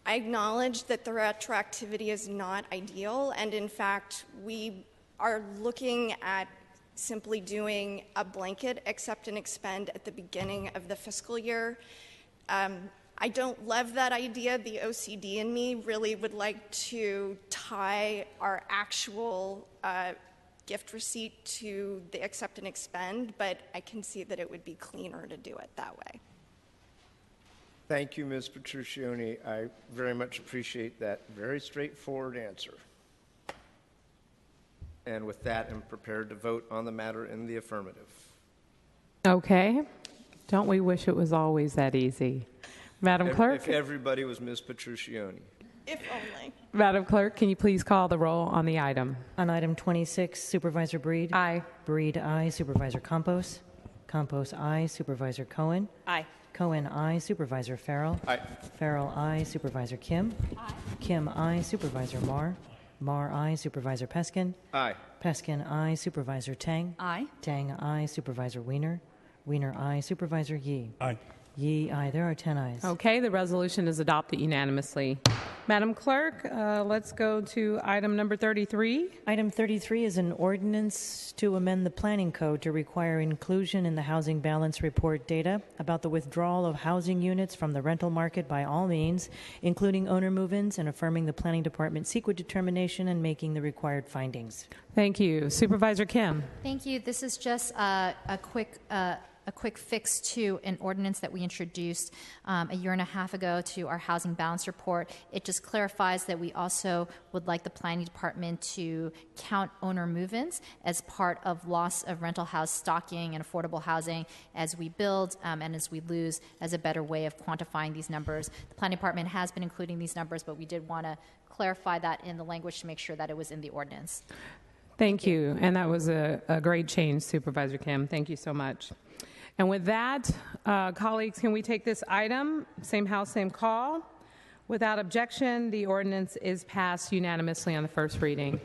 I acknowledge that the retroactivity is not ideal, and in fact, we are looking at simply doing a blanket accept and expend at the beginning of the fiscal year. I don't love that idea. The OCD in me really would like to tie our actual gift receipt to the accept and expend, but I can see that it would be cleaner to do it that way. Thank you, Ms. Petruccioni. I very much appreciate that very straightforward answer. And with that, I'm prepared to vote on the matter in the affirmative. Okay. Don't we wish it was always that easy? Madam Clerk? If everybody was Ms. Petruccioni. If only. Madam Clerk, can you please call the roll on the item? On item 26, Supervisor Breed? Aye. Breed, aye. Supervisor Campos? Campos, aye. Supervisor Cohen? Aye. Cohen, aye. Supervisor Farrell? Aye. Farrell, aye. Supervisor Kim? Aye. Kim, aye. Supervisor Marr? Marr, aye. Supervisor Peskin? Aye. Peskin, aye. Supervisor Tang? Aye. Tang, aye. Supervisor Wiener? Wiener, aye. Supervisor Yee? Aye. Yee, aye. There are 10 ayes. Okay, the resolution is adopted unanimously. Madam Clerk, let's go to item number 33. Item 33 is an ordinance to amend the planning code to require inclusion in the housing balance report data about the withdrawal of housing units from the rental market by all means, including owner move-ins, and affirming the planning department CEQA determination and making the required findings. Thank you. Supervisor Kim. Thank you. This is just a quick fix to an ordinance that we introduced a year and a half ago to our housing balance report. It just clarifies that we also would like the planning department to count owner move-ins as part of loss of rental house stocking and affordable housing as we build and as we lose, as a better way of quantifying these numbers. The planning department has been including these numbers, but we did want to clarify that in the language to make sure that it was in the ordinance. Thank you. And that was a great change, Supervisor Kim. Thank you so much. And with that, colleagues, can we take this item, same house, same call? Without objection, the ordinance is passed unanimously on the first reading.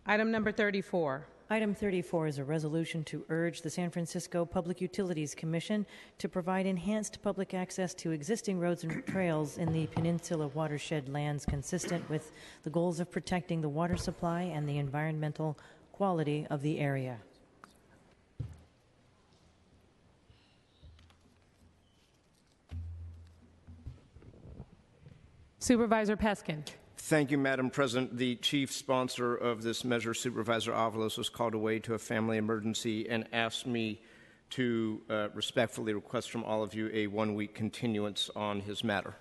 Item number 34. Item 34 is a resolution to urge the San Francisco Public Utilities Commission to provide enhanced public access to existing roads and trails in the Peninsula watershed lands consistent with the goals of protecting the water supply and the environmental quality of the area. Supervisor Peskin. Thank you, Madam President. The chief sponsor of this measure, Supervisor Avalos, was called away to a family emergency and asked me to respectfully request from all of you a one-week continuance on his matter.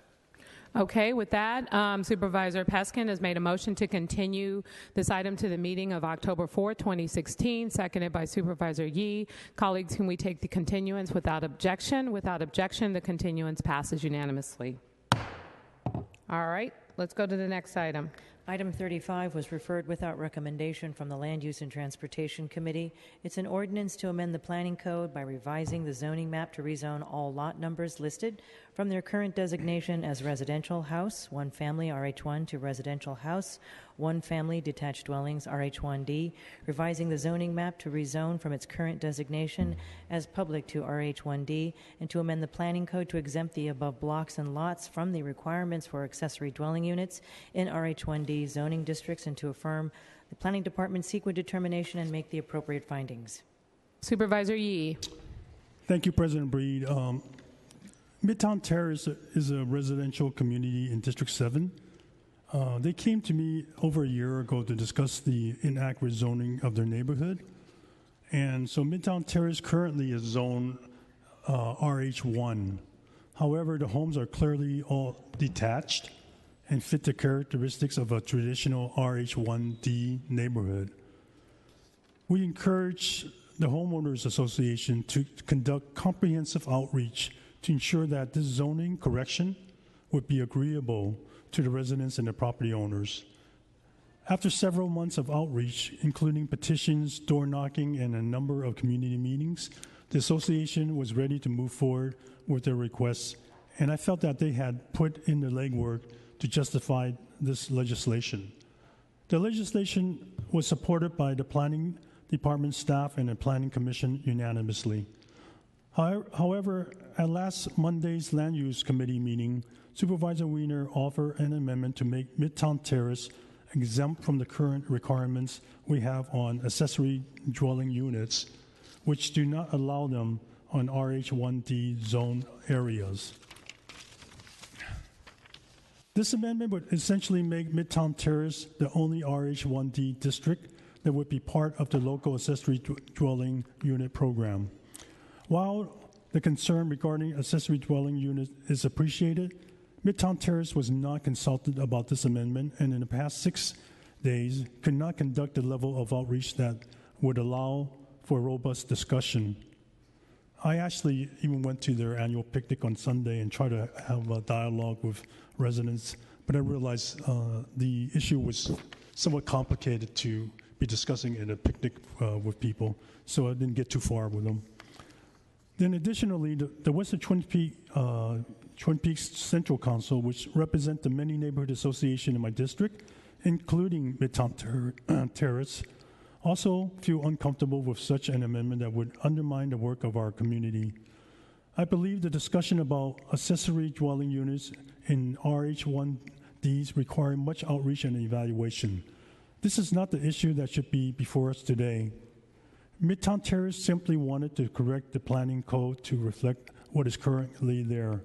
Okay, with that, Supervisor Peskin has made a motion to continue this item to the meeting of October 4th, 2016, seconded by Supervisor Yee. Colleagues, can we take the continuance without objection? Without objection, the continuance passes unanimously. All right, let's go to the next item. Item 35 was referred without recommendation from the Land Use and Transportation Committee. It's an ordinance to amend the planning code by revising the zoning map to rezone all lot numbers listed from their current designation as residential house, one family RH1 to residential house, one family detached dwellings RH1D, revising the zoning map to rezone from its current designation as public to RH1D, and to amend the planning code to exempt the above blocks and lots from the requirements for accessory dwelling units in RH1D zoning districts, and to affirm the planning department's CEQA determination and make the appropriate findings. Supervisor Yee. Thank you, President Breed. Midtown Terrace is a residential community in District 7. They came to me over a year ago to discuss the inaccurate zoning of their neighborhood. And so Midtown Terrace currently is zoned RH1. However, the homes are clearly all detached and fit the characteristics of a traditional RH1D neighborhood. We encourage the Homeowners Association to conduct comprehensive outreach to ensure that this zoning correction would be agreeable to the residents and the property owners. After several months of outreach, including petitions, door knocking, and a number of community meetings, the association was ready to move forward with their requests, and I felt that they had put in the legwork to justify this legislation. The legislation was supported by the Planning Department staff and the Planning Commission unanimously. However, at last Monday's Land Use Committee meeting, Supervisor Wiener offered an amendment to make Midtown Terrace exempt from the current requirements we have on accessory dwelling units, which do not allow them on RH1D zone areas. This amendment would essentially make Midtown Terrace the only RH1D district that would be part of the local accessory dwelling unit program. While the concern regarding accessory dwelling units is appreciated, Midtown Terrace was not consulted about this amendment, and in the past 6 days could not conduct the level of outreach that would allow for robust discussion. I actually even went to their annual picnic on Sunday and tried to have a dialogue with residents, but I realized the issue was somewhat complicated to be discussing in a picnic with people, so I didn't get too far with them. Then additionally, the Western Twin Peaks Central Council, which represent the many neighborhood associations in my district, including Midtown Terrace, also feel uncomfortable with such an amendment that would undermine the work of our community. I believe the discussion about accessory dwelling units in RH1Ds require much outreach and evaluation. This is not the issue that should be before us today. Midtown Terrace simply wanted to correct the planning code to reflect what is currently there.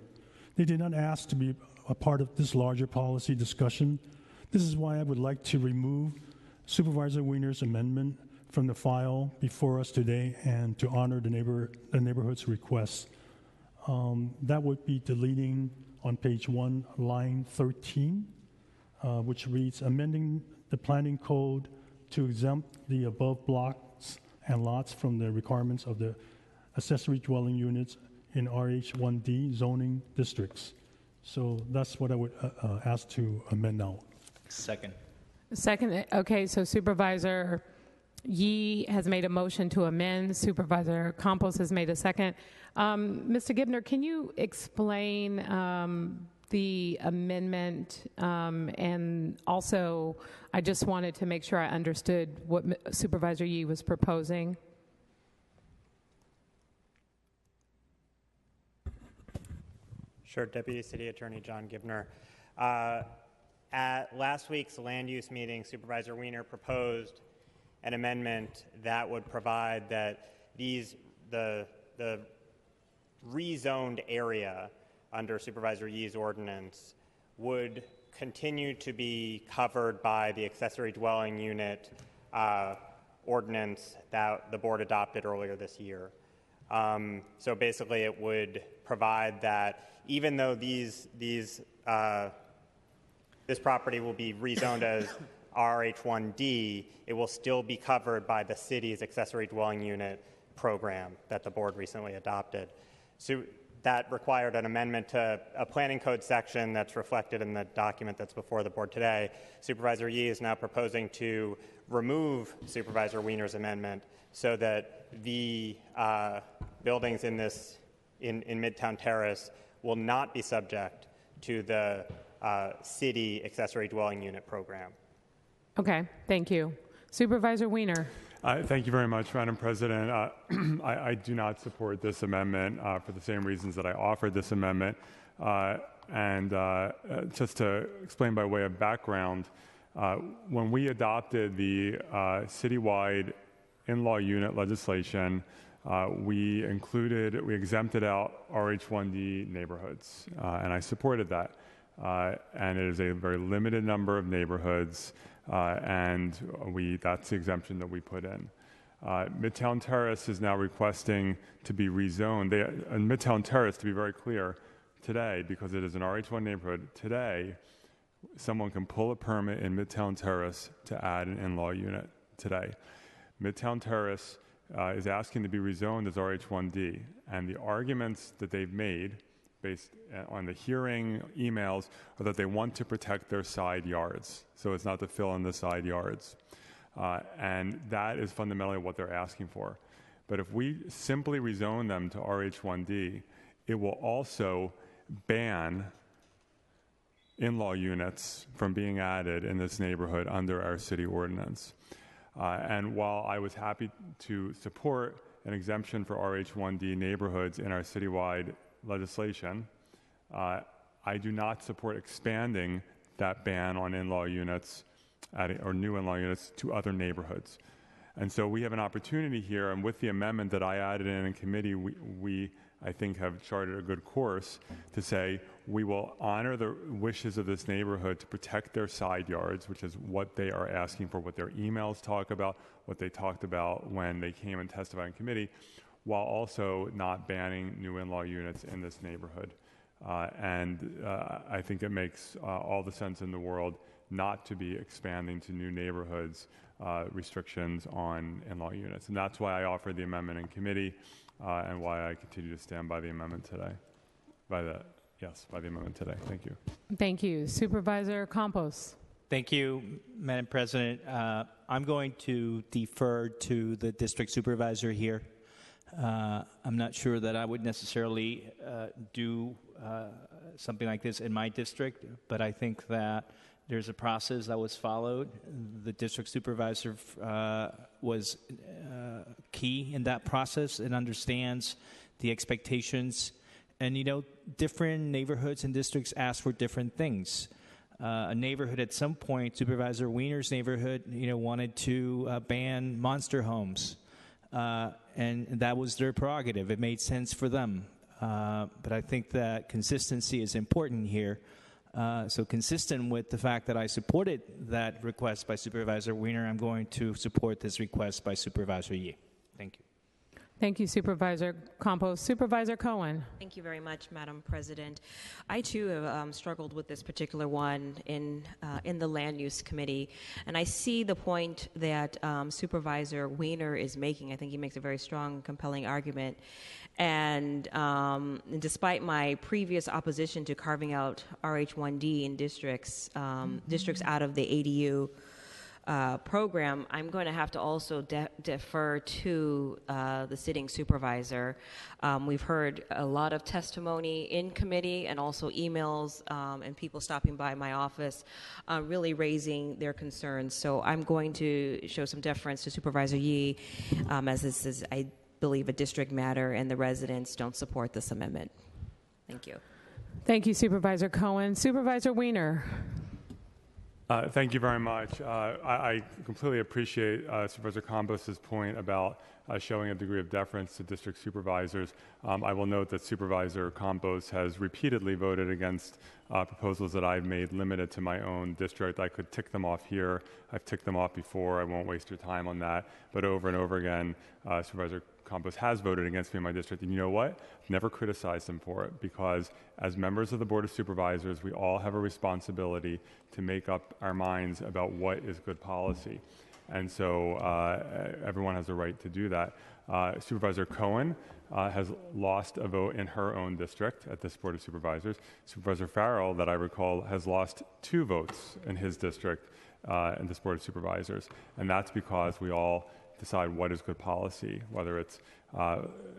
They did not ask to be a part of this larger policy discussion. This is why I would like to remove Supervisor Wiener's amendment from the file before us today and to honor the neighborhood's request. That would be deleting on page 1, line 13, which reads, amending the planning code to exempt the above blocks and lots from the requirements of the accessory dwelling units in RH1D zoning districts. So that's what I would ask to amend now. Second. Second, okay, so Supervisor Yee has made a motion to amend. Supervisor Campos has made a second. Mr. Gibner, can you explain the amendment? And also, I just wanted to make sure I understood what Supervisor Yee was proposing. Sure, Deputy City Attorney John Gibner. At last week's land use meeting, Supervisor Wiener proposed an amendment that would provide that the rezoned area under Supervisor Yee's ordinance would continue to be covered by the accessory dwelling unit ordinance that the board adopted earlier this year. So basically it would provide that even though this property will be rezoned as RH1D, it will still be covered by the city's accessory dwelling unit program that the board recently adopted. So that required an amendment to a planning code section that's reflected in the document that's before the board today. Supervisor Yee is now proposing to remove Supervisor Wiener's amendment so that the buildings in Midtown Terrace will not be subject to the city accessory dwelling unit program. Okay, thank you. Supervisor Wiener. Thank you very much, Madam President. I do not support this amendment for the same reasons that I offered this amendment. And just to explain by way of background, when we adopted the citywide in-law unit legislation, we exempted out RH1D neighborhoods, and I supported that. and it is a very limited number of neighborhoods, and that's the exemption that we put in. Midtown Terrace is now requesting to be rezoned. And Midtown Terrace, to be very clear, today, because it is an RH1 neighborhood, today, someone can pull a permit in Midtown Terrace to add an in-law unit today. Midtown Terrace is asking to be rezoned as RH1D, and the arguments that they've made based on the hearing emails are that they want to protect their side yards, so it's not to fill in the side yards. And that is fundamentally what they're asking for. But if we simply rezone them to RH1D, it will also ban in-law units from being added in this neighborhood under our city ordinance. And while I was happy to support an exemption for RH1D neighborhoods in our citywide legislation, I do not support expanding that ban on in-law units or new in-law units to other neighborhoods. And so we have an opportunity here, and with the amendment that I added in committee, we I think, have charted a good course to say we will honor the wishes of this neighborhood to protect their side yards, which is what they are asking for, what their emails talk about, what they talked about when they came and testified in committee, while also not banning new in-law units in this neighborhood. I think it makes all the sense in the world not to be expanding to new neighborhoods restrictions on in-law units. And that's why I offered the amendment in committee and why I continue to stand by the amendment today. By the amendment today. Thank you. Thank you. Supervisor Campos. Thank you, Madam President. I'm going to defer to the district supervisor here. I'm not sure that I would necessarily do something like this in my district, but I think that there's a process that was followed. The district supervisor was key in that process and understands the expectations. And, you know, different neighborhoods and districts ask for different things. A neighborhood at some point, Supervisor Wiener's neighborhood, wanted to ban monster homes. And that was their prerogative. It made sense for them. But I think that consistency is important here. So consistent with the fact that I supported that request by Supervisor Wiener, I'm going to support this request by Supervisor Yee. Thank you. Thank you, Supervisor Campos. Supervisor Cohen. Thank you very much, Madam President. I, too, have struggled with this particular one in the Land Use Committee, and I see the point that Supervisor Wiener is making. I think he makes a very strong, compelling argument. And despite my previous opposition to carving out RH1D in districts out of the ADU program, I'm going to have to also defer to the sitting supervisor. We've heard a lot of testimony in committee and also emails and people stopping by my office really raising their concerns. So I'm going to show some deference to Supervisor Yee as this is, I believe, a district matter and the residents don't support this amendment. Thank you. Thank you, Supervisor Cohen. Supervisor Wiener. Thank you very much. I completely appreciate Supervisor Campos' point about showing a degree of deference to district supervisors. I will note that Supervisor Campos has repeatedly voted against proposals that I've made limited to my own district. I could tick them off here. I've ticked them off before. I won't waste your time on that. But over and over again, Supervisor Campos has voted against me in my district. And you know what? I've never criticized him for it because as members of the Board of Supervisors, we all have a responsibility to make up our minds about what is good policy. And so everyone has a right to do that. Supervisor Cohen has lost a vote in her own district at this Board of Supervisors. Supervisor Farrell, that I recall, has lost 2 votes in his district in this Board of Supervisors. And that's because we all decide what is good policy, whether it's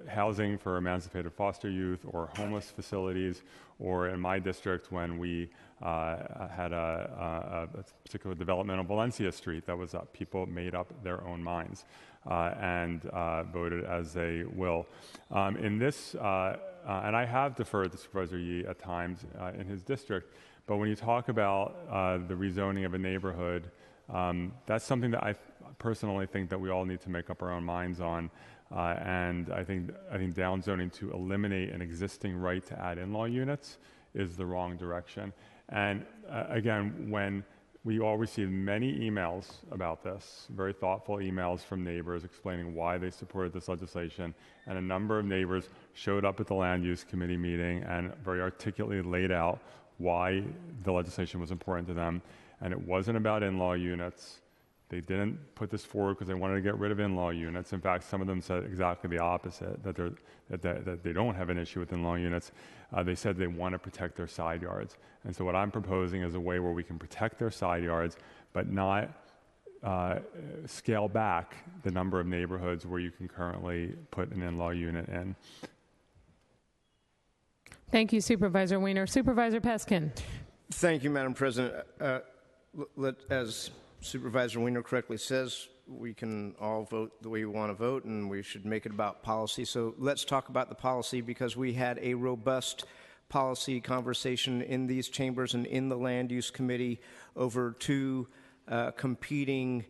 housing for emancipated foster youth or homeless facilities, or in my district when we had a particular development on Valencia Street that was up. People made up their own minds and voted as they will. In this, and I have deferred to Supervisor Yee at times in his district, but when you talk about the rezoning of a neighborhood, that's something that I personally think that we all need to make up our own minds on. And I think downzoning to eliminate an existing right to add in-law units is the wrong direction. And again, when we all received many emails about this, very thoughtful emails from neighbors explaining why they supported this legislation, and a number of neighbors showed up at the Land Use Committee meeting and very articulately laid out why the legislation was important to them. And it wasn't about in-law units. They didn't put this forward because they wanted to get rid of in-law units. In fact, some of them said exactly the opposite, that they don't have an issue with in-law units. They said they want to protect their side yards. And so what I'm proposing is a way where we can protect their side yards, but not scale back the number of neighborhoods where you can currently put an in-law unit in. Thank you, Supervisor Weiner. Supervisor Peskin. Thank you, Madam President. As Supervisor Weiner correctly says, we can all vote the way we want to vote, and we should make it about policy. So let's talk about the policy, because we had a robust policy conversation in these chambers and in the Land Use Committee over two competing,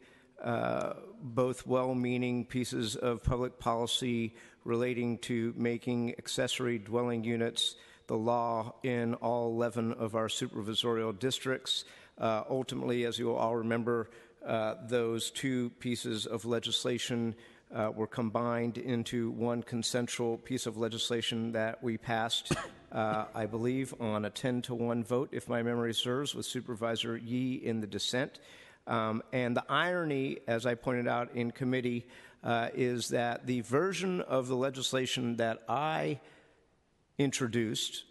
both well-meaning pieces of public policy relating to making accessory dwelling units the law in all 11 of our supervisorial districts. Ultimately, as you all remember, those two pieces of legislation were combined into one consensual piece of legislation that we passed, I believe, on a 10-to-1 vote, if my memory serves, with Supervisor Yee in the dissent. And the irony, as I pointed out in committee, is that the version of the legislation that I introduced,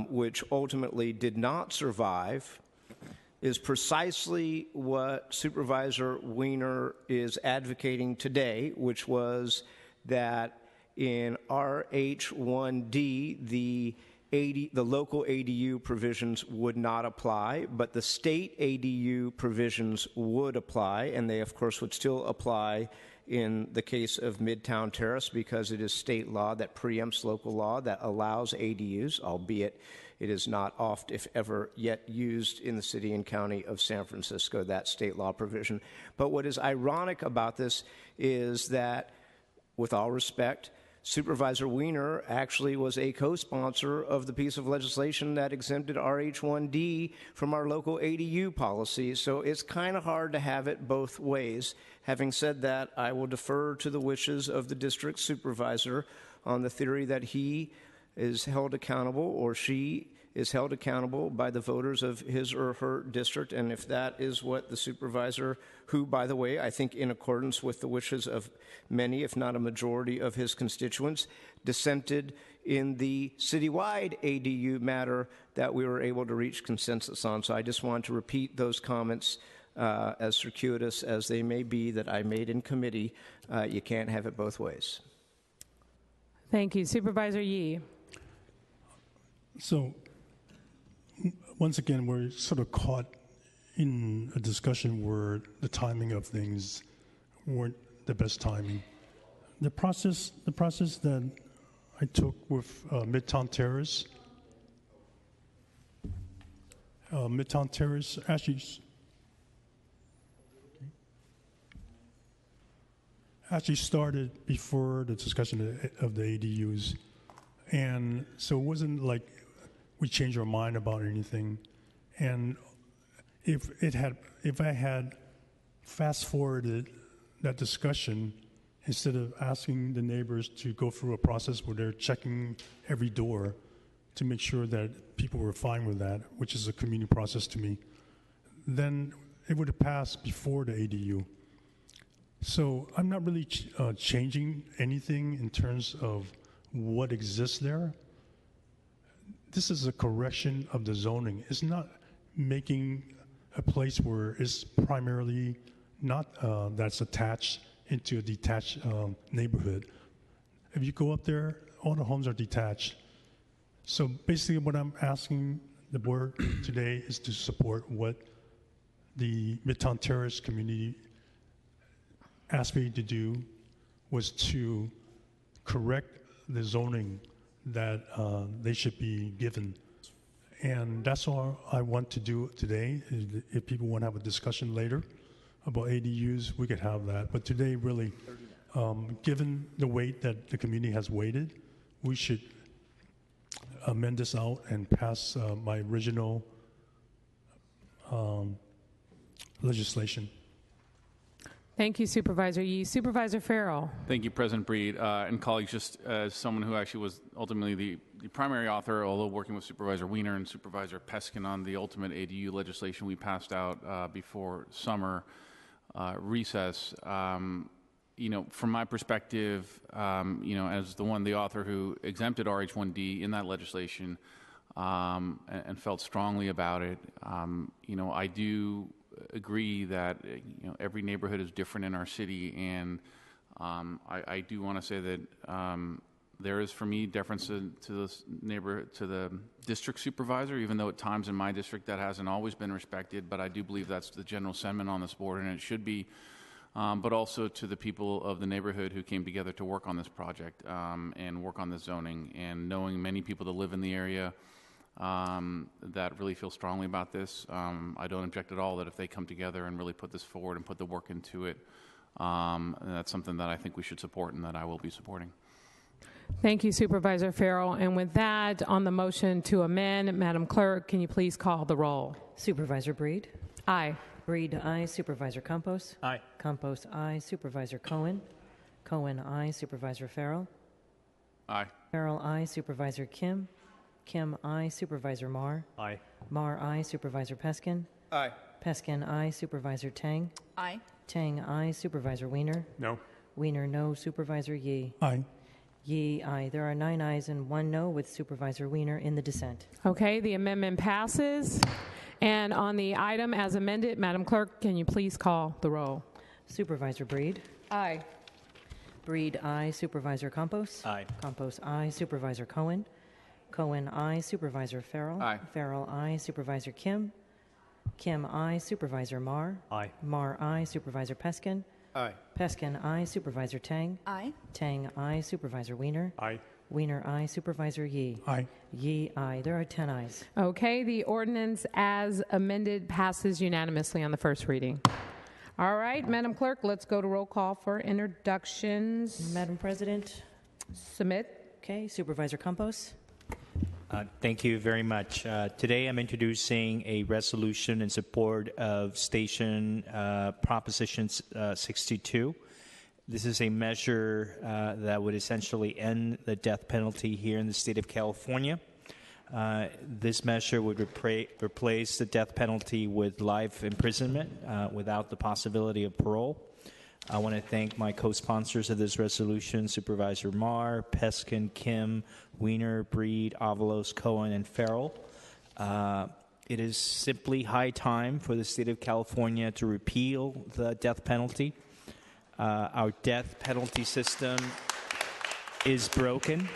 which ultimately did not survive, is precisely what Supervisor Weiner is advocating today, which was that in RH1D, the local ADU provisions would not apply, but the state ADU provisions would apply, and they, of course, would still apply in the case of Midtown Terrace, because it is state law that preempts local law that allows ADUs, albeit it is not oft, if ever, yet used in the city and county of San Francisco, that state law provision. But what is ironic about this is that, with all respect, Supervisor Weiner actually was a co-sponsor of the piece of legislation that exempted RH1D from our local ADU policy. So it's kind of hard to have it both ways. Having said that, I will defer to the wishes of the district supervisor on the theory that he is held accountable, or she is held accountable by the voters of his or her district. And if that is what the supervisor, who, by the way, I think in accordance with the wishes of many, if not a majority of his constituents, dissented in the citywide ADU matter that we were able to reach consensus on. So I just wanted to repeat those comments, as circuitous as they may be, that I made in committee. You can't have it both ways. Thank you. Supervisor Yee. So, once again, we're sort of caught in a discussion where the timing of things weren't the best timing. The process that I took with Midtown Terrace actually started before the discussion of the ADUs. And so it wasn't like we changed our mind about anything. And if I had fast forwarded that discussion, instead of asking the neighbors to go through a process where they're checking every door to make sure that people were fine with that, which is a community process to me, then it would have passed before the ADU. So I'm not really changing anything in terms of what exists there. This is a correction of the zoning. It's not making a place where it's primarily not that's attached into a detached neighborhood. If you go up there, all the homes are detached. So basically what I'm asking the board today is to support what the Midtown Terrace community asked me to do, was to correct the zoning that they should be given. And that's all I want to do today. If people want to have a discussion later about ADUs, we could have that. But today, really, given the weight that the community has weighted, we should amend this out and pass my original legislation. Thank you, Supervisor Yee. Supervisor Farrell. Thank you, President Breed. And colleagues, just as someone who actually was ultimately the primary author, although working with Supervisor Wiener and Supervisor Peskin on the ultimate ADU legislation we passed out before summer recess, from my perspective, as the author who exempted RH1D in that legislation and felt strongly about it, I do agree that every neighborhood is different in our city, and I do want to say that there is, for me, deference to the district supervisor, even though at times in my district that hasn't always been respected. But I do believe that's the general sentiment on this board, and it should be. But also to the people of the neighborhood who came together to work on this project and work on the zoning, and knowing many people that live in the area that really feel strongly about this. I don't object at all that if they come together and really put this forward and put the work into it, that's something that I think we should support and that I will be supporting. Thank you, Supervisor Farrell. And with that, on the motion to amend, Madam Clerk, can you please call the roll? Supervisor Breed? Aye. Breed, aye. Supervisor Campos? Aye. Campos, aye. Supervisor Cohen? Cohen, aye. Supervisor Farrell? Aye. Farrell, aye. Supervisor Kim? Kim, aye. Supervisor Marr? Aye. Marr, aye. Supervisor Peskin? Aye. Peskin, aye. Supervisor Tang? Aye. Tang, aye. Supervisor Wiener? No. Wiener, no. Supervisor Yee? Aye. Yee, aye. There are 9 ayes and 1 no, with Supervisor Wiener in the dissent. Okay, the amendment passes. And on the item as amended, Madam Clerk, can you please call the roll? Supervisor Breed? Aye. Breed, aye. Supervisor Campos? Aye. Campos, aye. Supervisor Cohen? Cohen, aye. Supervisor Farrell? Aye. Farrell, aye. Supervisor Kim? Kim, aye. Supervisor Marr? Aye. Marr, aye. Supervisor Peskin? Aye. Peskin, aye. Supervisor Tang? Aye. Tang, aye. Supervisor Wiener? Aye. Wiener, aye. Supervisor Yee? Aye. Yee, aye. There are 10 ayes. Okay, the ordinance as amended passes unanimously on the first reading. All right, Madam Clerk, let's go to roll call for introductions. Madam President? Submit. Okay. Supervisor Campos? Thank you very much. Today I'm introducing a resolution in support of Station Proposition 62. This is a measure that would essentially end the death penalty here in the state of California. This measure would replace the death penalty with life imprisonment without the possibility of parole. I want to thank my co-sponsors of this resolution, Supervisor Marr, Peskin, Kim, Wiener, Breed, Avalos, Cohen, and Farrell. It is simply high time for the state of California to repeal the death penalty. Our death penalty system is broken.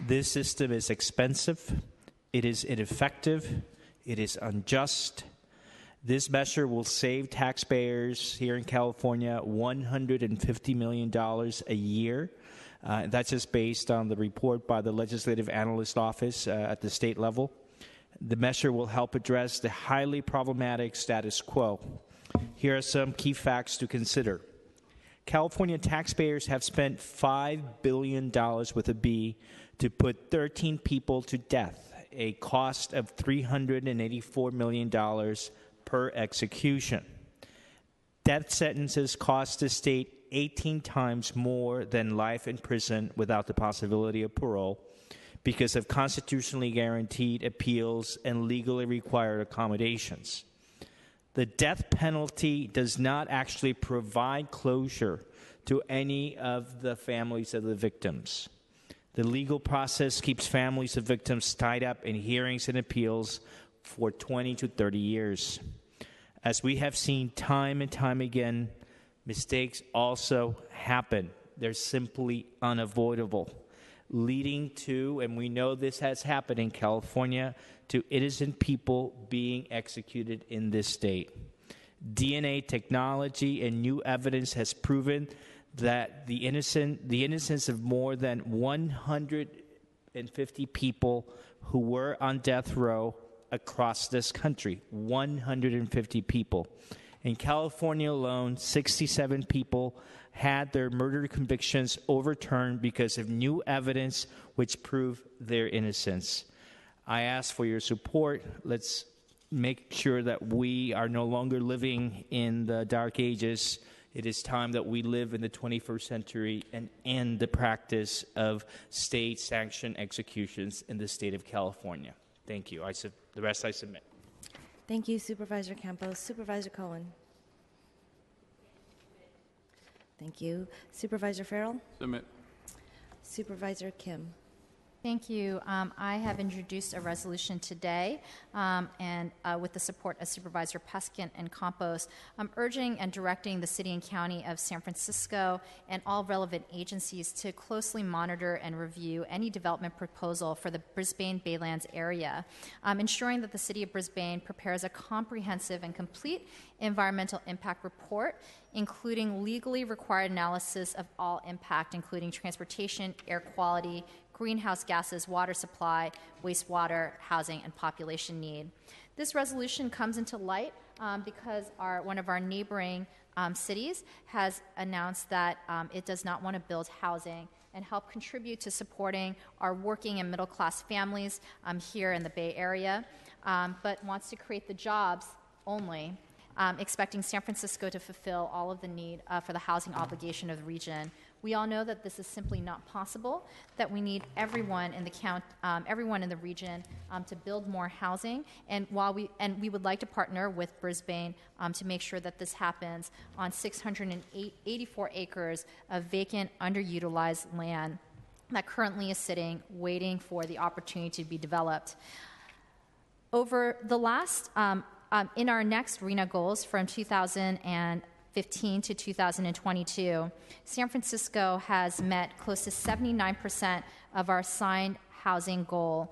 This system is expensive. It is ineffective. It is unjust. This measure will save taxpayers here in California $150 million a year. That's just based on the report by the Legislative Analyst Office at the state level. The measure will help address the highly problematic status quo. Here are some key facts to consider. California taxpayers have spent $5 billion with a B to put 13 people to death, a cost of $384 million per execution. Death sentences cost the state 18 times more than life in prison without the possibility of parole because of constitutionally guaranteed appeals and legally required accommodations. The death penalty does not actually provide closure to any of the families of the victims. The legal process keeps families of victims tied up in hearings and appeals for 20 to 30 years. As we have seen time and time again, mistakes also happen. They're simply unavoidable, leading to, and we know this has happened in California, to innocent people being executed in this state. DNA technology and new evidence has proven that the innocence of more than 150 people who were on death row across this country. 150 people. In California alone, 67 people had their murder convictions overturned because of new evidence which proved their innocence. I ask for your support. Let's make sure that we are no longer living in the dark ages. It is time that we live in the 21st century and end the practice of state-sanctioned executions in the state of California. Thank you. The rest I submit. Thank you, Supervisor Campos. Supervisor Cohen. Thank you. Supervisor Farrell. Submit. Supervisor Kim. Thank you. I have introduced a resolution today, and with the support of Supervisor Peskin and Campos, urging and directing the City and County of San Francisco and all relevant agencies to closely monitor and review any development proposal for the Brisbane Baylands area, ensuring that the City of Brisbane prepares a comprehensive and complete environmental impact report, including legally required analysis of all impact, including transportation, air quality, greenhouse gases, water supply, wastewater, housing, and population need. This resolution comes into light because one of our neighboring cities has announced that it does not want to build housing and help contribute to supporting our working and middle-class families here in the Bay Area, but wants to create the jobs only, expecting San Francisco to fulfill all of the need for the housing obligation of the region. We all know that this is simply not possible, that we need everyone in the region to build more housing, and we would like to partner with Brisbane to make sure that this happens on 684 acres of vacant, underutilized land that currently is sitting, waiting for the opportunity to be developed. Over the last, in our next RENA goals from 2015 to 2022, San Francisco has met close to 79% of our assigned housing goal,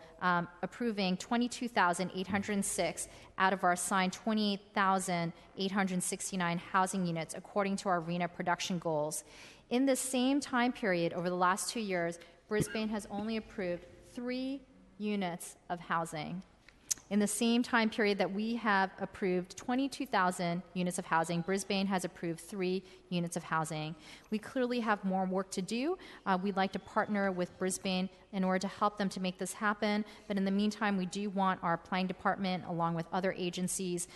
approving 22,806 out of our assigned 28,869 housing units, according to our RENA production goals. In the same time period, over the last 2 years, Brisbane has only approved 3 units of housing. In the same time period that we have approved 22,000 units of housing, Brisbane has approved 3 units of housing. We clearly have more work to do. We'd like to partner with Brisbane in order to help them to make this happen. But in the meantime, we do want our planning department, along with other agencies,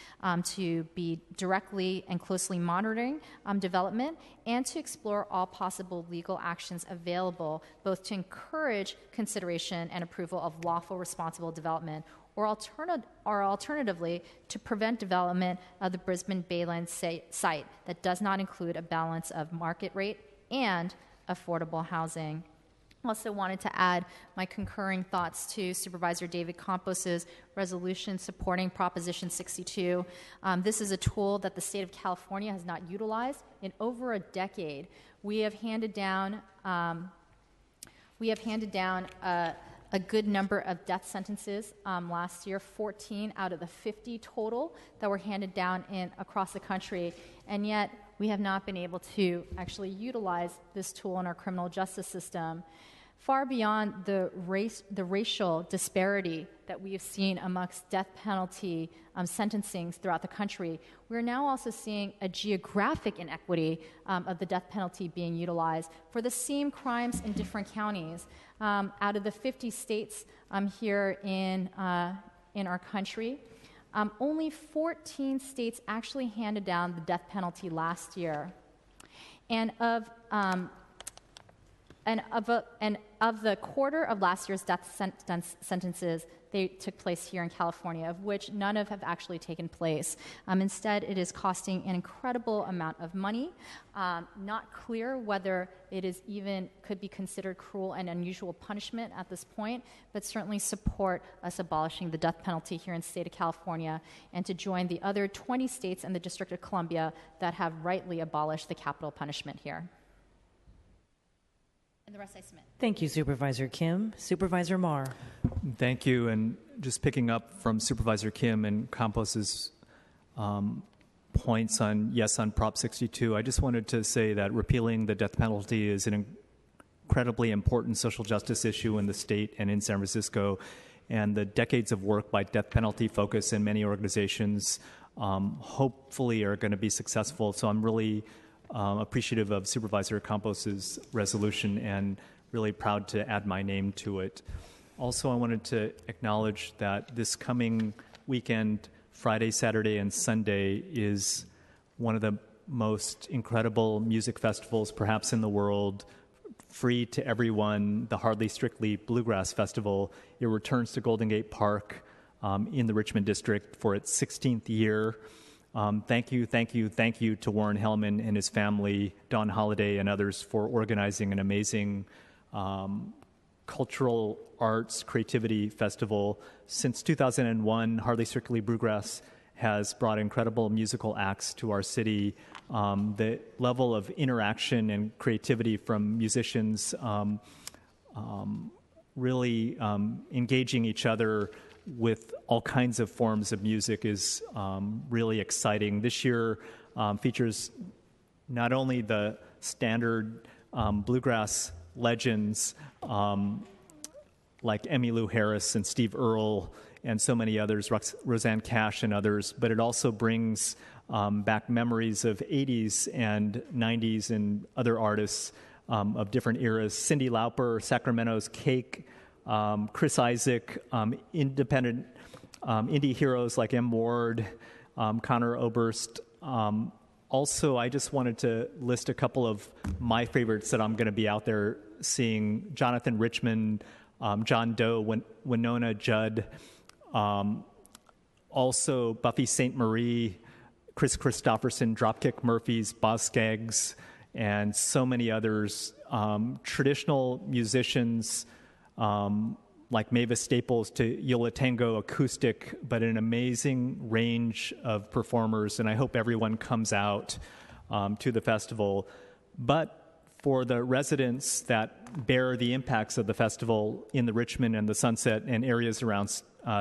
to be directly and closely monitoring development and to explore all possible legal actions available, both to encourage consideration and approval of lawful, responsible development, or alternatively, to prevent development of the Brisbane Baylands site that does not include a balance of market rate and affordable housing. Also wanted to add my concurring thoughts to Supervisor David Campos's resolution supporting Proposition 62. This is a tool that the state of California has not utilized in over a decade. We have handed down a good number of death sentences last year, 14 out of the 50 total that were handed down across the country, and yet we have not been able to actually utilize this tool in our criminal justice system. Far beyond the racial disparity that we have seen amongst death penalty sentencings throughout the country, we're now also seeing a geographic inequity of the death penalty being utilized for the same crimes in different counties. Out of the 50 states here in our country, only 14 states actually handed down the death penalty last year. And of the quarter of last year's death sentences, they took place here in California, of which none have actually taken place. Instead, it is costing an incredible amount of money. Not clear whether it is even could be considered cruel and unusual punishment at this point, but certainly support us abolishing the death penalty here in the state of California and to join the other 20 states and the District of Columbia that have rightly abolished the capital punishment here. And the rest I submit. Thank you, Supervisor Kim. Supervisor Marr. Thank you. And just picking up from Supervisor Kim and Campos's points on Prop 62, I just wanted to say that repealing the death penalty is an incredibly important social justice issue in the state and in San Francisco. And the decades of work by death penalty focus in many organizations hopefully are going to be successful. So I'm really appreciative of Supervisor Campos's resolution and really proud to add my name to it. Also, I wanted to acknowledge that this coming weekend, Friday, Saturday, and Sunday is one of the most incredible music festivals perhaps in the world, free to everyone, the Hardly Strictly Bluegrass Festival. It returns to Golden Gate Park in the Richmond District for its 16th year. Thank you to Warren Hellman and his family, Don Holliday and others for organizing an amazing cultural arts creativity festival. Since 2001, Hardly Strictly Bluegrass has brought incredible musical acts to our city. The level of interaction and creativity from musicians really engaging each other with all kinds of forms of music is really exciting. This year features not only the standard bluegrass legends like Emmylou Harris and Steve Earle and so many others, Roseanne Cash and others, but it also brings back memories of 80s and 90s and other artists of different eras. Cyndi Lauper, Sacramento's Cake, Chris Isaak, independent indie heroes like M. Ward, Connor Oberst. Also, I just wanted to list a couple of my favorites that I'm going to be out there seeing. Jonathan Richman, John Doe, Winona Judd, also Buffy St. Marie, Chris Christopherson, Dropkick Murphys, Boz Scaggs, and so many others. Traditional musicians like Mavis Staples to Yola Tango acoustic, but an amazing range of performers, and I hope everyone comes out to the festival. But for the residents that bear the impacts of the festival in the Richmond and the Sunset and areas around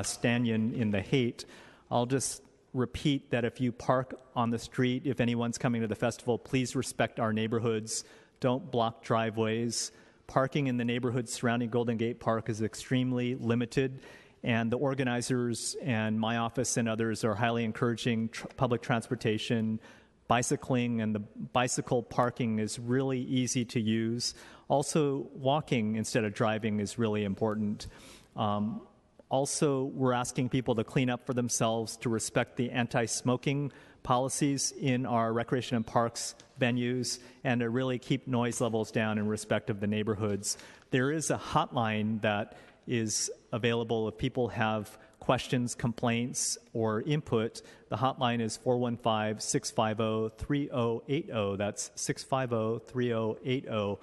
Stanyon in the Haight, I'll just repeat that if you park on the street, if anyone's coming to the festival, please respect our neighborhoods. Don't block driveways. Parking in the neighborhoods surrounding Golden Gate Park is extremely limited, and the organizers and my office and others are highly encouraging public transportation, bicycling, and the bicycle parking is really easy to use. Also, walking instead of driving is really important. Also, we're asking people to clean up for themselves, to respect the anti-smoking policies in our recreation and parks venues, and to really keep noise levels down in respect of the neighborhoods. There is a hotline that is available if people have questions, complaints, or input. The hotline is 415-650-3080. That's 650-3080.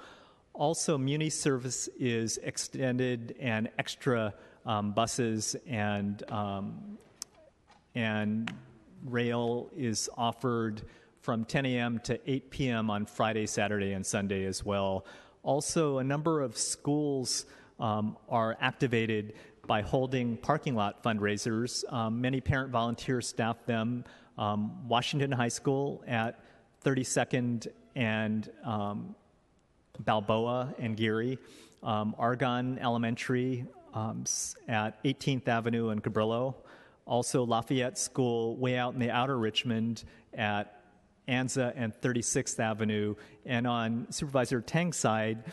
Also, Muni service is extended and extra buses and rail is offered from 10 a.m. to 8 p.m. on Friday, Saturday, and Sunday as well. Also, a number of schools are activated by holding parking lot fundraisers. Many parent volunteers staff them. Washington High School at 32nd and Balboa and Geary. Argonne Elementary at 18th Avenue and Cabrillo. Also Lafayette School way out in the outer Richmond at Anza and 36th Avenue. And on Supervisor Tang's side,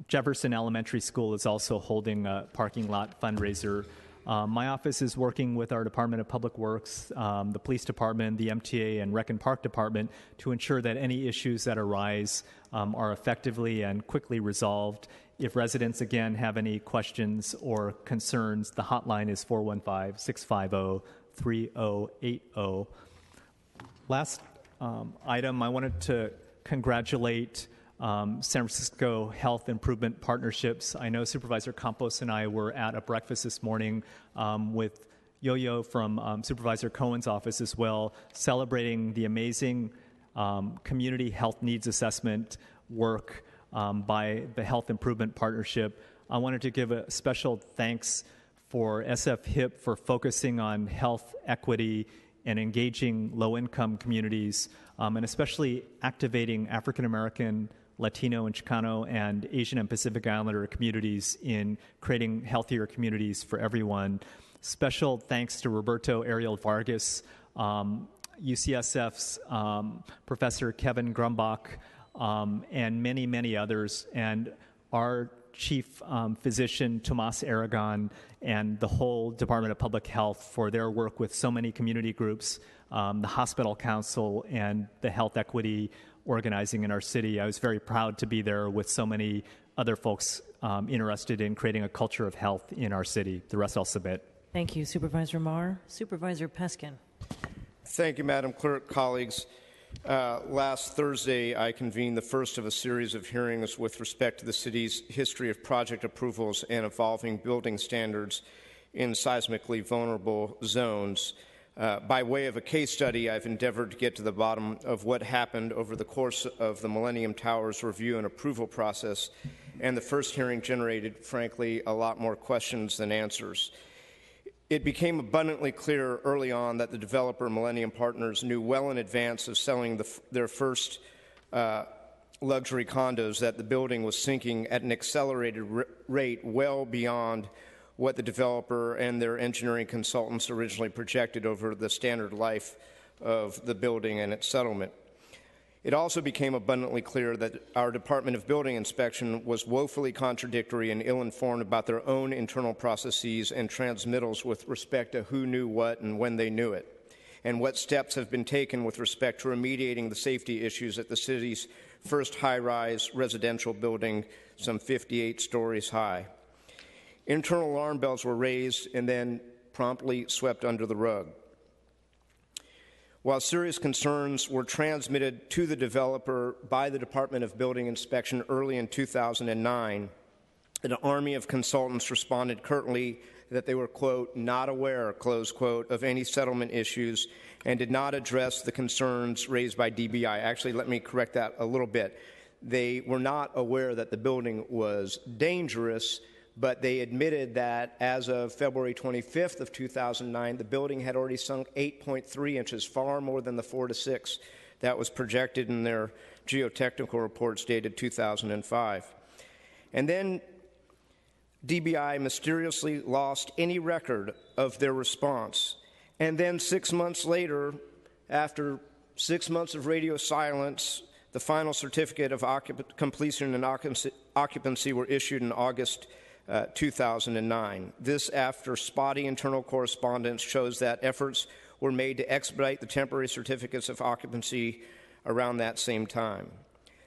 Jefferson Elementary School is also holding a parking lot fundraiser. My office is working with our Department of Public Works, the Police Department, the MTA, and Rec and Park Department to ensure that any issues that arise are effectively and quickly resolved. If residents, again, have any questions or concerns, the hotline is 415-650-3080. Last item, I wanted to congratulate San Francisco Health Improvement Partnerships. I know Supervisor Campos and I were at a breakfast this morning with Yo-Yo from Supervisor Cohen's office as well, celebrating the amazing community health needs assessment work by the Health Improvement Partnership. I wanted to give a special thanks for SF HIP for focusing on health equity and engaging low-income communities, and especially activating African American, Latino and Chicano, and Asian and Pacific Islander communities in creating healthier communities for everyone. Special thanks to Roberto Ariel Vargas, UCSF's Professor Kevin Grumbach, and many, many others. And our Chief Physician Tomas Aragon and the whole Department of Public Health for their work with so many community groups, the Hospital Council, and the Health Equity organizing in our city. I was very proud to be there with so many other folks interested in creating a culture of health in our city. The rest I'll submit. Thank you, Supervisor Marr. Supervisor Peskin. Thank you, Madam Clerk, colleagues. Last Thursday, I convened the first of a series of hearings with respect to the city's history of project approvals and evolving building standards in seismically vulnerable zones. By way of a case study, I've endeavored to get to the bottom of what happened over the course of the Millennium Towers review and approval process, and the first hearing generated, frankly, a lot more questions than answers. It became abundantly clear early on that the developer, Millennium Partners, knew well in advance of selling their first luxury condos that the building was sinking at an accelerated rate well beyond what the developer and their engineering consultants originally projected over the standard life of the building and its settlement. It also became abundantly clear that our Department of Building Inspection was woefully contradictory and ill-informed about their own internal processes and transmittals with respect to who knew what and when they knew it, and what steps have been taken with respect to remediating the safety issues at the city's first high-rise residential building, some 58 stories high. Internal alarm bells were raised and then promptly swept under the rug. While serious concerns were transmitted to the developer by the Department of Building Inspection early in 2009, an army of consultants responded curtly that they were, quote, not aware, close quote, of any settlement issues and did not address the concerns raised by DBI. Actually, let me correct that a little bit. They were not aware that the building was dangerous, but they admitted that as of February 25th of 2009, the building had already sunk 8.3 inches, far more than the 4 to 6 that was projected in their geotechnical reports dated 2005. And then DBI mysteriously lost any record of their response. And then 6 months later, after 6 months of radio silence, the final certificate of completion and occupancy were issued in August 2009. This after spotty internal correspondence shows that efforts were made to expedite the temporary certificates of occupancy around that same time.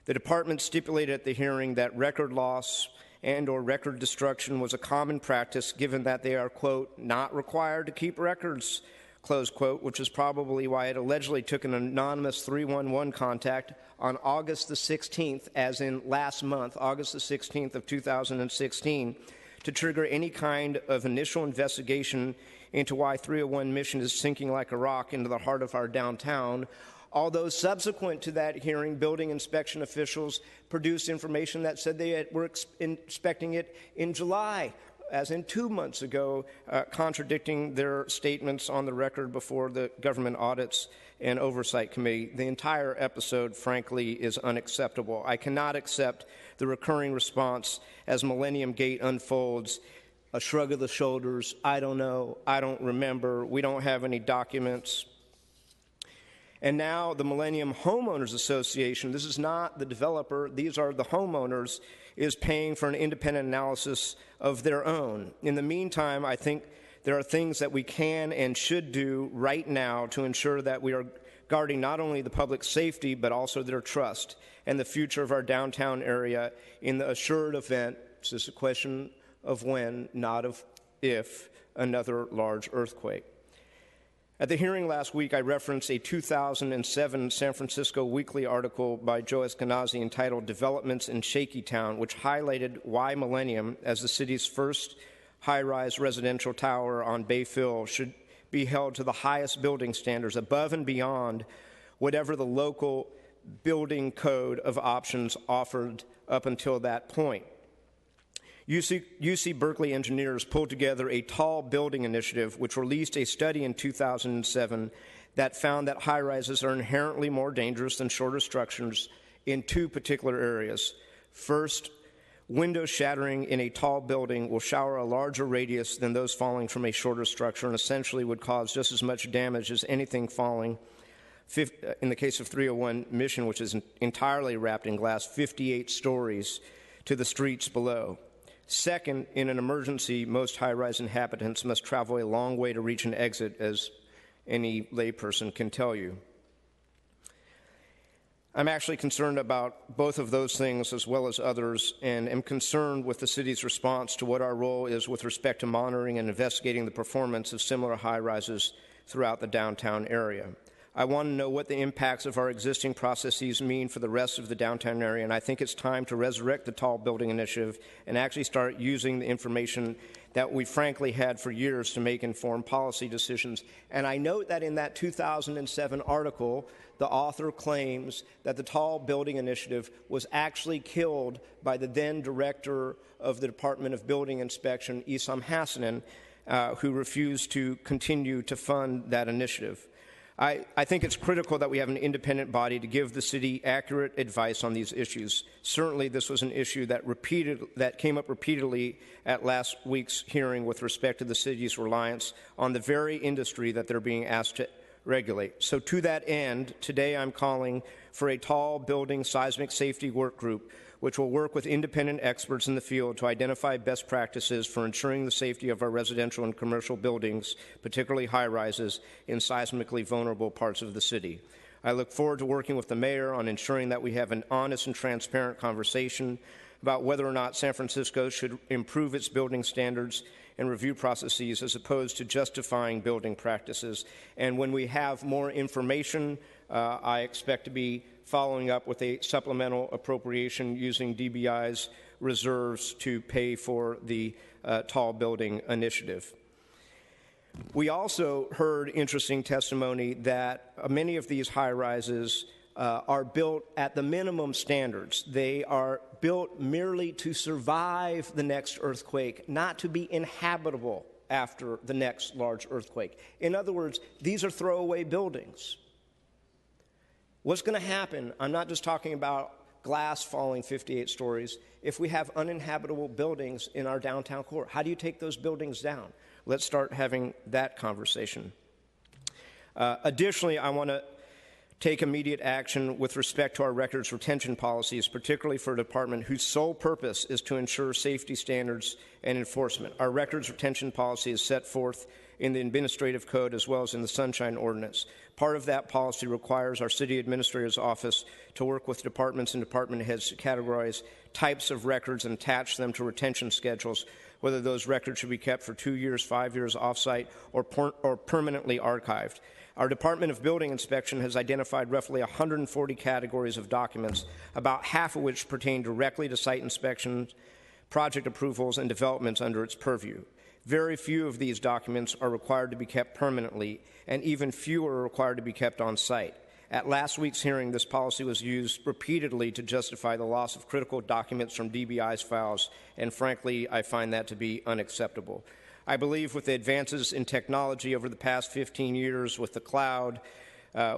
The department stipulated at the hearing that record loss and or record destruction was a common practice given that they are, quote, not required to keep records, close quote, which is probably why it allegedly took an anonymous 311 contact on August the 16th, as in last month, August the 16th of 2016, to trigger any kind of initial investigation into why 301 Mission is sinking like a rock into the heart of our downtown, although subsequent to that hearing, building inspection officials produced information that said they were inspecting it in July, as in 2 months ago, contradicting their statements on the record before the Government Audits and Oversight Committee. The entire episode, frankly, is unacceptable. I cannot accept the recurring response as Millennium Gate unfolds, a shrug of the shoulders, I don't know, I don't remember, we don't have any documents. And now the Millennium Homeowners Association, this is not the developer, these are the homeowners, is paying for an independent analysis of their own. In the meantime, I think there are things that we can and should do right now to ensure that we are guarding not only the public's safety, but also their trust and the future of our downtown area in the assured event, this is a question of when, not of if, another large earthquake. At the hearing last week, I referenced a 2007 San Francisco Weekly article by Joe Eskenazi entitled Developments in Shaky Town, which highlighted why Millennium, as the city's first high-rise residential tower on Bayfield, should be held to the highest building standards above and beyond whatever the local building code of options offered up until that point. UC Berkeley engineers pulled together a tall building initiative which released a study in 2007 that found that high-rises are inherently more dangerous than shorter structures in two particular areas. First, window shattering in a tall building will shower a larger radius than those falling from a shorter structure and essentially would cause just as much damage as anything falling, in the case of 301 Mission, which is entirely wrapped in glass, 58 stories to the streets below. Second, in an emergency, most high-rise inhabitants must travel a long way to reach an exit, as any layperson can tell you. I'm actually concerned about both of those things as well as others, and am concerned with the city's response to what our role is with respect to monitoring and investigating the performance of similar high-rises throughout the downtown area. I want to know what the impacts of our existing processes mean for the rest of the downtown area, and I think it's time to resurrect the Tall Building Initiative and actually start using the information that we frankly had for years to make informed policy decisions. And I note that in that 2007 article, the author claims that the Tall Building Initiative was actually killed by the then director of the Department of Building Inspection, Isam Hassanin, who refused to continue to fund that initiative. I think it's critical that we have an independent body to give the city accurate advice on these issues. Certainly, this was an issue that came up repeatedly at last week's hearing with respect to the city's reliance on the very industry that they're being asked to regulate. So to that end, today I'm calling for a tall building seismic safety work group which will work with independent experts in the field to identify best practices for ensuring the safety of our residential and commercial buildings, particularly high-rises, in seismically vulnerable parts of the city. I look forward to working with the mayor on ensuring that we have an honest and transparent conversation about whether or not San Francisco should improve its building standards and review processes as opposed to justifying building practices. And when we have more information, I expect to be following up with a supplemental appropriation using DBI's reserves to pay for the Tall Building Initiative. We also heard interesting testimony that many of these high-rises are built at the minimum standards. They are built merely to survive the next earthquake, not to be inhabitable after the next large earthquake. In other words, these are throwaway buildings. What's going to happen, I'm not just talking about glass falling 58 stories, if we have uninhabitable buildings in our downtown core? How do you take those buildings down? Let's start having that conversation. Additionally, I want to take immediate action with respect to our records retention policies, particularly for a department whose sole purpose is to ensure safety standards and enforcement. Our records retention policy is set forth in the administrative code as well as in the Sunshine Ordinance. Part of that policy requires our city administrator's office to work with departments and department heads to categorize types of records and attach them to retention schedules, whether those records should be kept for 2 years, 5 years off-site, or permanently archived. Our Department of Building Inspection has identified roughly 140 categories of documents, about half of which pertain directly to site inspections, project approvals, and developments under its purview. Very few of these documents are required to be kept permanently, and even fewer are required to be kept on site. At last week's hearing, this policy was used repeatedly to justify the loss of critical documents from DBI's files, and frankly, I find that to be unacceptable. I believe with the advances in technology over the past 15 years, with the cloud,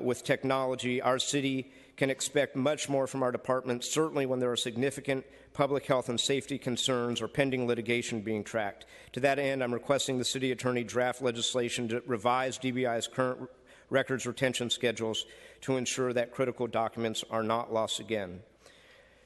with technology, our city can expect much more from our department, certainly when there are significant public health and safety concerns or pending litigation being tracked. To that end, I'm requesting the city attorney draft legislation to revise DBI's current records retention schedules to ensure that critical documents are not lost again.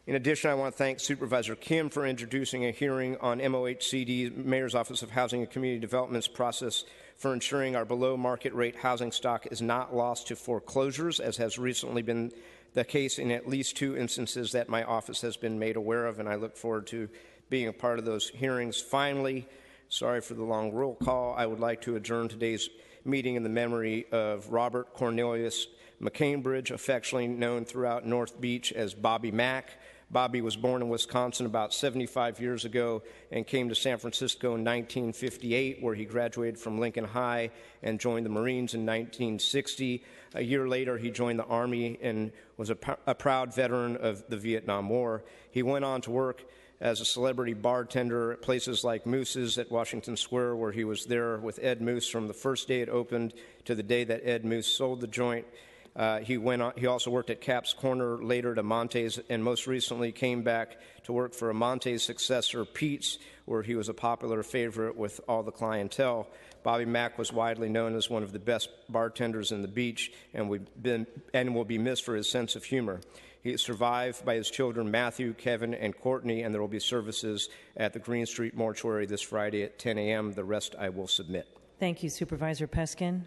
In addition, I want to thank Supervisor Kim for introducing a hearing on MOHCD, Mayor's Office of Housing and Community Development's process for ensuring our below-market rate housing stock is not lost to foreclosures, as has recently been the case in at least 2 instances that my office has been made aware of, and I look forward to being a part of those hearings. Finally, sorry for the long roll call, I would like to adjourn today's meeting in the memory of Robert Cornelius McCambridge, affectionately known throughout North Beach as Bobby Mack. Bobby was born in Wisconsin about 75 years ago and came to San Francisco in 1958, where he graduated from Lincoln High and joined the Marines in 1960. A year later, he joined the Army and was a proud veteran of the Vietnam War. He went on to work as a celebrity bartender at places like Moose's at Washington Square, where he was there with Ed Moose from the first day it opened to the day that Ed Moose sold the joint. He also worked at Cap's Corner, later to Monte's, and most recently came back to work for Monte's successor, Pete's, where he was a popular favorite with all the clientele. Bobby Mack was widely known as one of the best bartenders in the beach, and will be missed for his sense of humor. He is survived by his children, Matthew, Kevin, and Courtney, and there will be services at the Green Street Mortuary this Friday at 10 a.m. The rest I will submit. Thank you, Supervisor Peskin.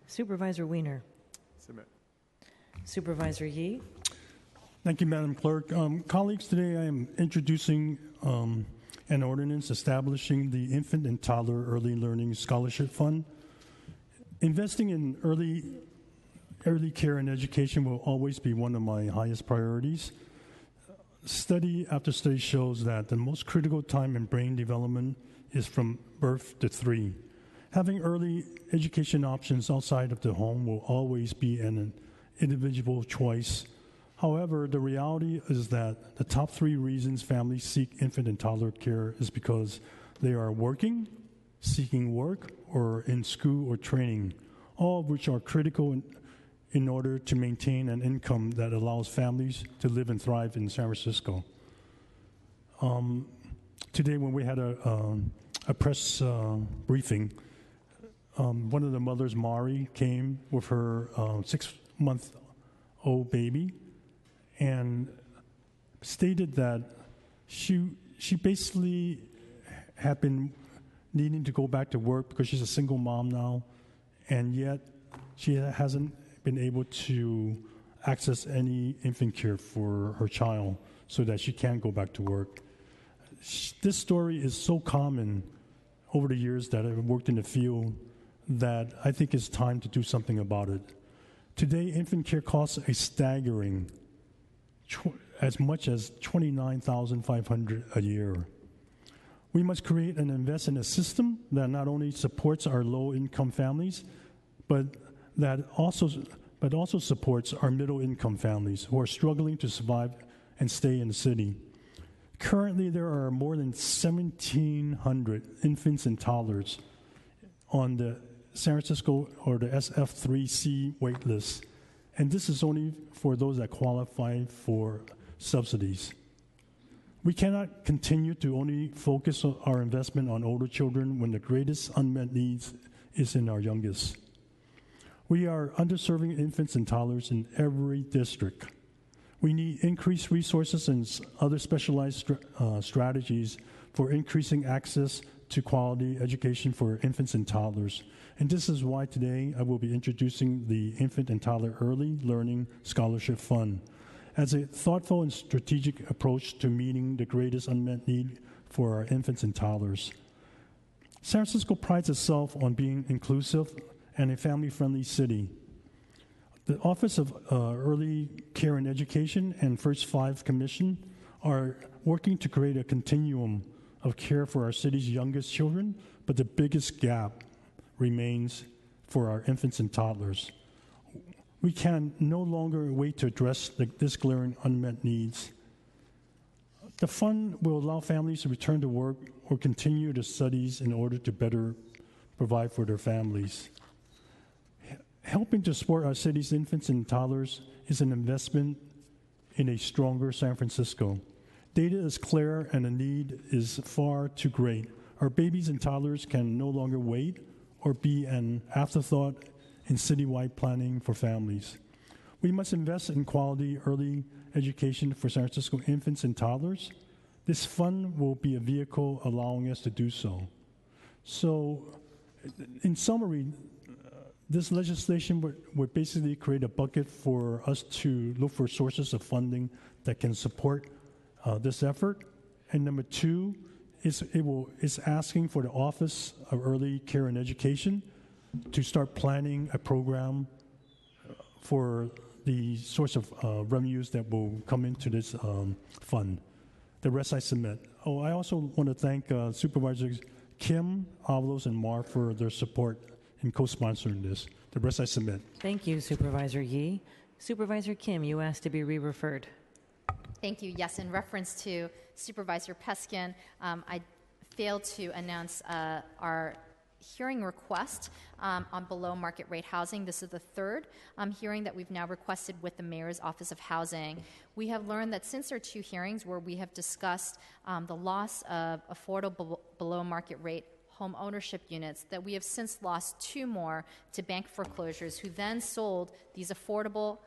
Supervisor Wiener. Submit. Supervisor Yee. Thank you, Madam Clerk. Colleagues, today I am introducing an ordinance establishing the Infant and Toddler Early Learning Scholarship Fund. Investing in early care and education will always be one of my highest priorities. Study after study shows that the most critical time in brain development is from birth to 3. Having early education options outside of the home will always be an individual choice. However, the reality is that the top 3 reasons families seek infant and toddler care is because they are working, seeking work, or in school or training, all of which are critical in order to maintain an income that allows families to live and thrive in San Francisco. Today, when we had a press briefing, one of the mothers, Mari, came with her 6-month-old baby and stated that she basically had been needing to go back to work because she's a single mom now, and yet she hasn't been able to access any infant care for her child so that she can go back to work. This story is so common over the years that I've worked in the field that I think it's time to do something about it. Today, infant care costs a staggering as much as $29,500 a year. We must create and invest in a system that not only supports our low-income families, but also supports our middle-income families who are struggling to survive and stay in the city. Currently, there are more than 1,700 infants and toddlers on the San Francisco or the SF3C wait list, and this is only for those that qualify for subsidies. We cannot continue to only focus our investment on older children when the greatest unmet needs is in our youngest. We are underserving infants and toddlers in every district. We need increased resources and other specialized strategies for increasing access to quality education for infants and toddlers. And this is why today I will be introducing the Infant and Toddler Early Learning Scholarship Fund as a thoughtful and strategic approach to meeting the greatest unmet need for our infants and toddlers. San Francisco prides itself on being inclusive and a family-friendly city. The Office of Early Care and Education and First 5 Commission are working to create a continuum of care for our city's youngest children, but the biggest gap remains for our infants and toddlers. We can no longer wait to address this glaring unmet needs. The fund will allow families to return to work or continue their studies in order to better provide for their families. Helping to support our city's infants and toddlers is an investment in a stronger San Francisco. Data is clear and the need is far too great. Our babies and toddlers can no longer wait or be an afterthought in citywide planning for families. We must invest in quality early education for San Francisco infants and toddlers. This fund will be a vehicle allowing us to do so. So, in summary, this legislation would basically create a bucket for us to look for sources of funding that can support this effort. And number 2, it's asking for the Office of Early Care and Education to start planning a program for the source of revenues that will come into this fund. The rest I submit. Oh, I also want to thank Supervisors Kim, Avalos, and Mar for their support in co-sponsoring this. The rest I submit. Thank you, Supervisor Yee. Supervisor Kim, you asked to be re-referred. Thank you. Yes, in reference to Supervisor Peskin, I failed to announce our hearing request on below market rate housing. This is the third hearing that we've now requested with the Mayor's Office of Housing. We have learned that since our 2 hearings where we have discussed the loss of affordable below market rate home ownership units, that we have since lost 2 more to bank foreclosures who then sold these affordable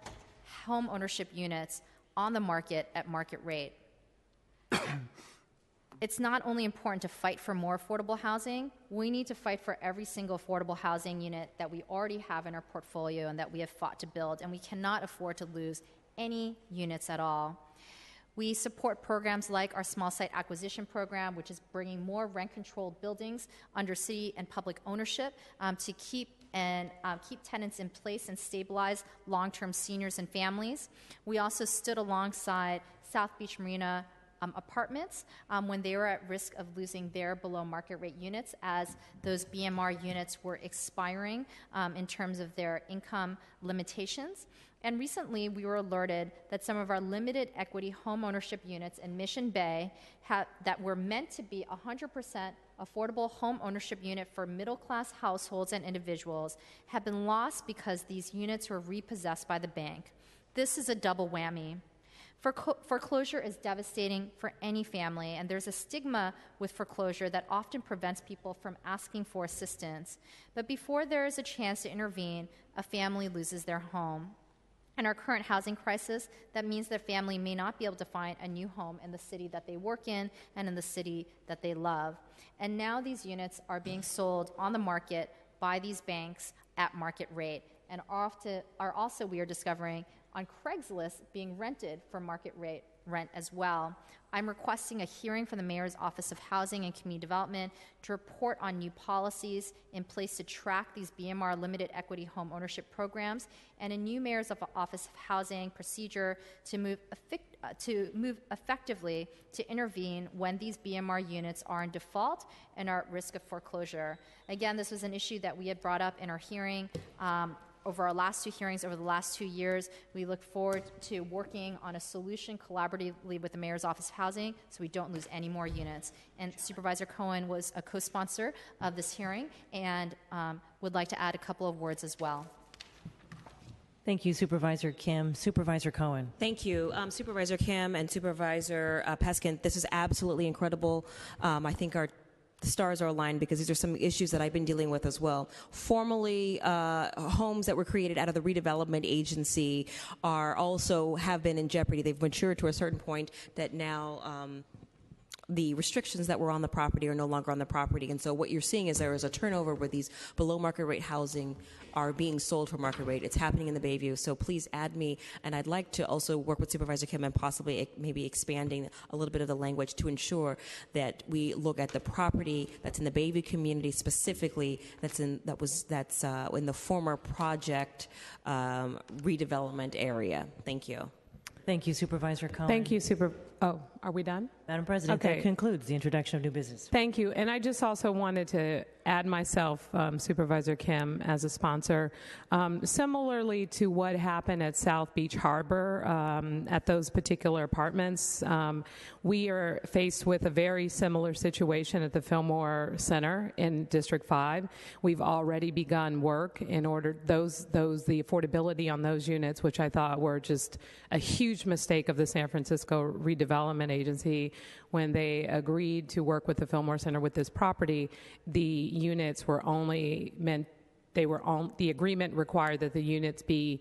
home ownership units on the market at market rate. It's not only important to fight for more affordable housing, we need to fight for every single affordable housing unit that we already have in our portfolio and that we have fought to build, and we cannot afford to lose any units at all. We support programs like our small site acquisition program, which is bringing more rent-controlled buildings under city and public ownership to keep tenants in place and stabilize long-term seniors and families. We also stood alongside South Beach Marina apartments when they were at risk of losing their below market rate units as those BMR units were expiring in terms of their income limitations. And recently, we were alerted that some of our limited equity home ownership units in Mission Bay that were meant to be 100% affordable home ownership unit for middle-class households and individuals have been lost because these units were repossessed by the bank. This is a double whammy. Foreclosure is devastating for any family, and there's a stigma with foreclosure that often prevents people from asking for assistance. But before there is a chance to intervene, a family loses their home. In our current housing crisis, that means their family may not be able to find a new home in the city that they work in and in the city that they love. And now these units are being sold on the market by these banks at market rate, and are also, we are discovering, on Craigslist being rented for market rate rent as well. I'm requesting a hearing from the Mayor's Office of Housing and Community Development to report on new policies in place to track these BMR limited equity home ownership programs, and a new Mayor's Office of Housing procedure to move effectively to intervene when these BMR units are in default and are at risk of foreclosure. Again, this was an issue that we had brought up in our hearing over our last 2 hearings over the last 2 years. We look forward to working on a solution collaboratively with the Mayor's Office of Housing so we don't lose any more units. And Supervisor Cohen was a co-sponsor of this hearing and would like to add a couple of words as well. Thank you, Supervisor Kim. Supervisor Cohen. Thank you. Supervisor Kim and Supervisor Peskin, this is absolutely incredible. I think the stars are aligned because these are some issues that I've been dealing with as well. Formerly, homes that were created out of the redevelopment agency have been in jeopardy. They've matured to a certain point that now the restrictions that were on the property are no longer on the property. And so what you're seeing is there is a turnover where these below market rate housing are being sold for market rate. It's happening in the Bayview. So please add me. And I'd like to also work with Supervisor Kim and possibly maybe expanding a little bit of the language to ensure that we look at the property that's in the Bayview community specifically that's in the former project redevelopment area. Thank you. Thank you, Supervisor Cohen. Thank you, Oh, are we done? Madam President, that concludes the introduction of new business. Thank you. And I just also wanted to add myself, Supervisor Kim, as a sponsor. Similarly to what happened at South Beach Harbor at those particular apartments, we are faced with a very similar situation at the Fillmore Center in District 5. We've already begun work in order the affordability on those units, which I thought were just a huge mistake of the San Francisco Redevelopment Agency when they agreed to work with the Fillmore Center with this property. The units were only meant, the agreement required that the units be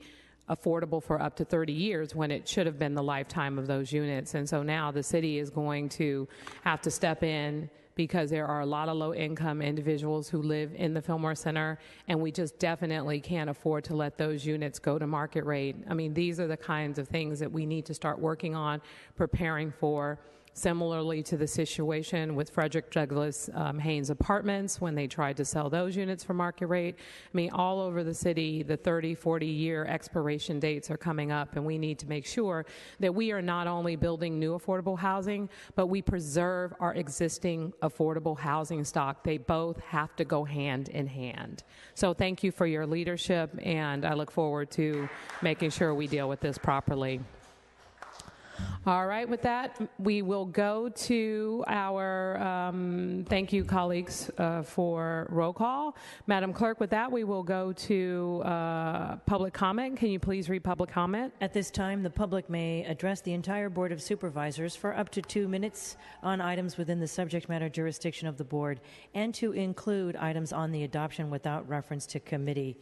affordable for up to 30 years when it should have been the lifetime of those units. And so now the city is going to have to step in because there are a lot of low-income individuals who live in the Fillmore Center, and we just definitely can't afford to let those units go to market rate. I mean, these are the kinds of things that we need to start working on, preparing for. Similarly to the situation with Frederick Douglass Haynes Apartments when they tried to sell those units for market rate. I mean, all over the city, the 30, 40-year expiration dates are coming up, and we need to make sure that we are not only building new affordable housing, but we preserve our existing affordable housing stock. They both have to go hand in hand. So thank you for your leadership, and I look forward to making sure we deal with this properly. All right, with that, we will go to our, thank you, colleagues, for roll call. Madam Clerk, with that, we will go to public comment. Can you please read public comment? At this time, the public may address the entire Board of Supervisors for up to 2 minutes on items within the subject matter jurisdiction of the Board, and to include items on the adoption without reference to committee,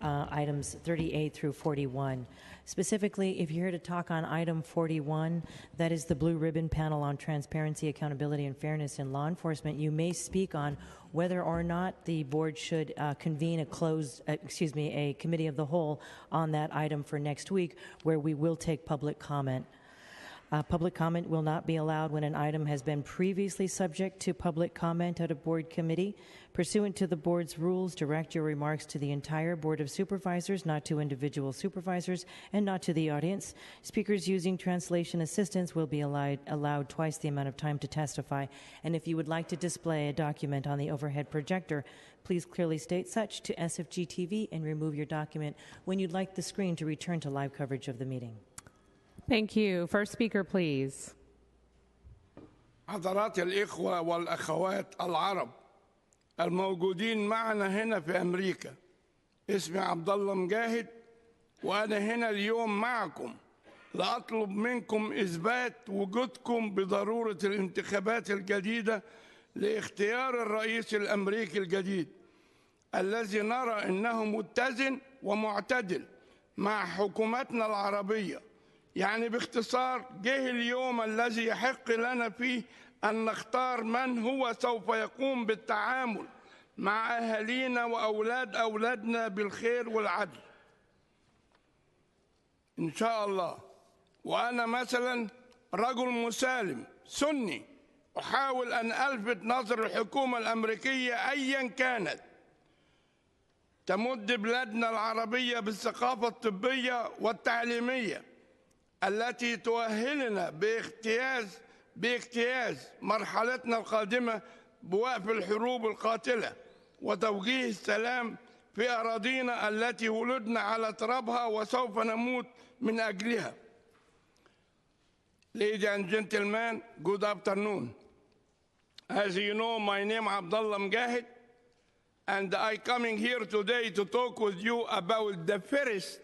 items 38 through 41. Specifically, if you're here to talk on item 41, that is the Blue Ribbon Panel on Transparency, Accountability, and Fairness in Law Enforcement, you may speak on whether or not the board should convene a committee of the whole on that item for next week, where we will take public comment. Public comment will not be allowed when an item has been previously subject to public comment at a board committee. Pursuant to the board's rules, direct your remarks to the entire Board of Supervisors, not to individual supervisors, and not to the audience. Speakers using translation assistance will be allowed twice the amount of time to testify. And if you would like to display a document on the overhead projector, please clearly state such to SFG TV and remove your document when you'd like the screen to return to live coverage of the meeting. Thank you. First speaker, please. حضرات الإخوة والأخوات العرب الموجودين معنا هنا في أمريكا، اسمي عبد الله مجاهد، وأنا هنا اليوم معكم لأطلب منكم إثبات وجودكم بضرورة الانتخابات الجديدة لاختيار الرئيس الأمريكي الجديد الذي نرى أنه متزن ومعتدل مع حكومتنا العربية. يعني باختصار جه اليوم الذي يحق لنا فيه أن نختار من هو سوف يقوم بالتعامل مع أهالينا وأولاد أولادنا بالخير والعدل إن شاء الله. وأنا مثلا رجل مسالم سني أحاول أن ألفت نظر الحكومة الأمريكية أيا كانت تمد بلادنا العربية بالثقافة الطبية والتعليمية التي تؤهلنا باجتياز مرحلتنا القادمة بوقف الحروب القاتلة وتوجيه السلام في أراضينا التي ولدنا على ترابها وسوف نموت من أجلها. Ladies and gentlemen, good afternoon. As you know, my name is Abdullah Mujahid, and I coming here today to talk with you about the first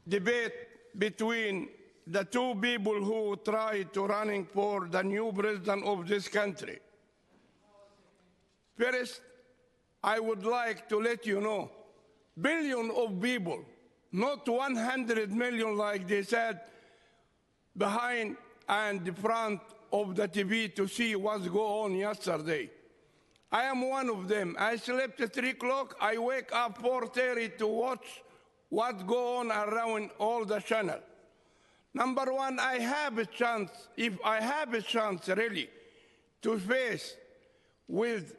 debate between the two people who tried to running for the new president of this country. First, I would like to let you know, billions of people, not 100 million like they said, behind and the front of the TV to see what's going on yesterday. I am one of them. I slept at 3 o'clock. I wake up 4:30 to watch what's going on around all the channel. Number one, I have a chance, if I have a chance really, to face with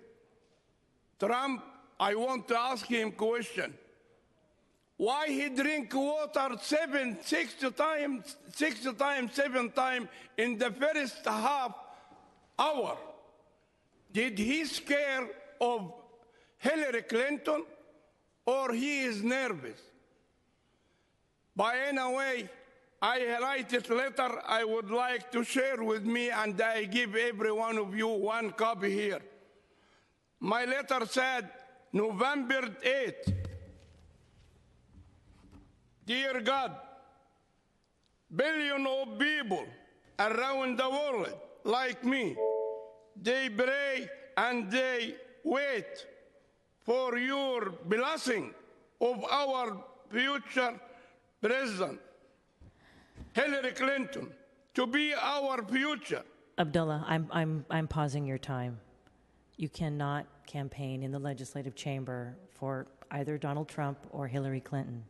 Trump, I want to ask him a question. Why he drink water 7 times in the first half hour? Did he scare of Hillary Clinton or he is nervous? By any way, I write this letter I would like to share with me, and I give every one of you one copy here. My letter said, November 8th, Dear God, billions of people around the world like me, they pray and they wait for your blessing of our future president, Hillary Clinton, to be our future. Abdullah, I'm pausing your time. You cannot campaign in the legislative chamber for either Donald Trump or Hillary Clinton.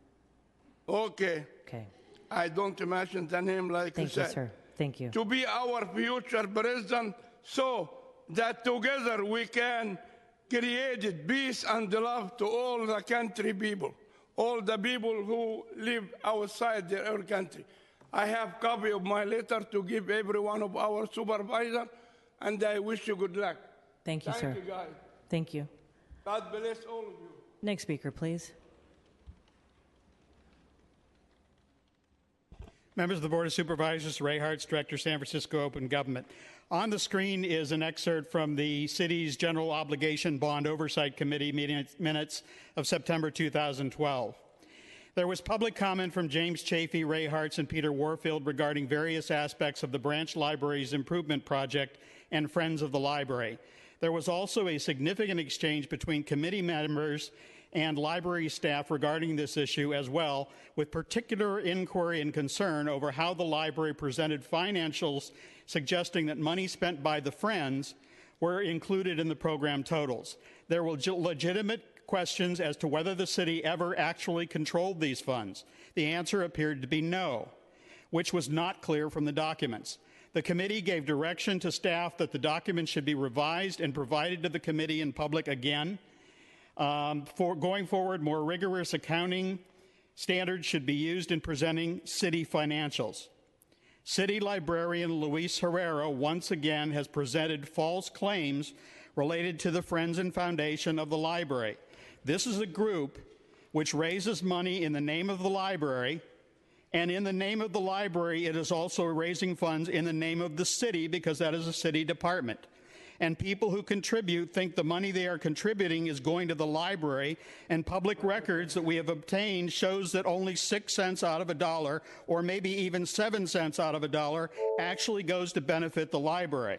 Okay. Okay. I don't mention the name like you said. Thank you, sir. Thank you. To be our future president so that together we can create peace and love to all the country people, all the people who live outside their country. I have a copy of my letter to give every one of our supervisors, and I wish you good luck. Thank you, sir. Thank you, guys. Thank you. God bless all of you. Next speaker, please. Members of the Board of Supervisors, Ray Hartz, Director, San Francisco Open Government. On the screen is an excerpt from the city's General Obligation Bond Oversight Committee meeting minutes of September 2012. There was public comment from James Chafee, Ray Hartz, and Peter Warfield regarding various aspects of the Branch Library's improvement project and Friends of the Library. There was also a significant exchange between committee members and library staff regarding this issue as well, with particular inquiry and concern over how the library presented financials suggesting that money spent by the Friends were included in the program totals. There were legitimate questions as to whether the city ever actually controlled these funds. The answer appeared to be no, which was not clear from the documents. The committee gave direction to staff that the documents should be revised and provided to the committee and public again. For going forward, more rigorous accounting standards should be used in presenting city financials. City librarian Luis Herrera once again has presented false claims related to the Friends and Foundation of the library. This is a group which raises money in the name of the library, and in the name of the library, it is also raising funds in the name of the city because that is a city department. And people who contribute think the money they are contributing is going to the library, and public records that we have obtained shows that only 6 cents out of a dollar, or maybe even 7 cents out of a dollar, actually goes to benefit the library.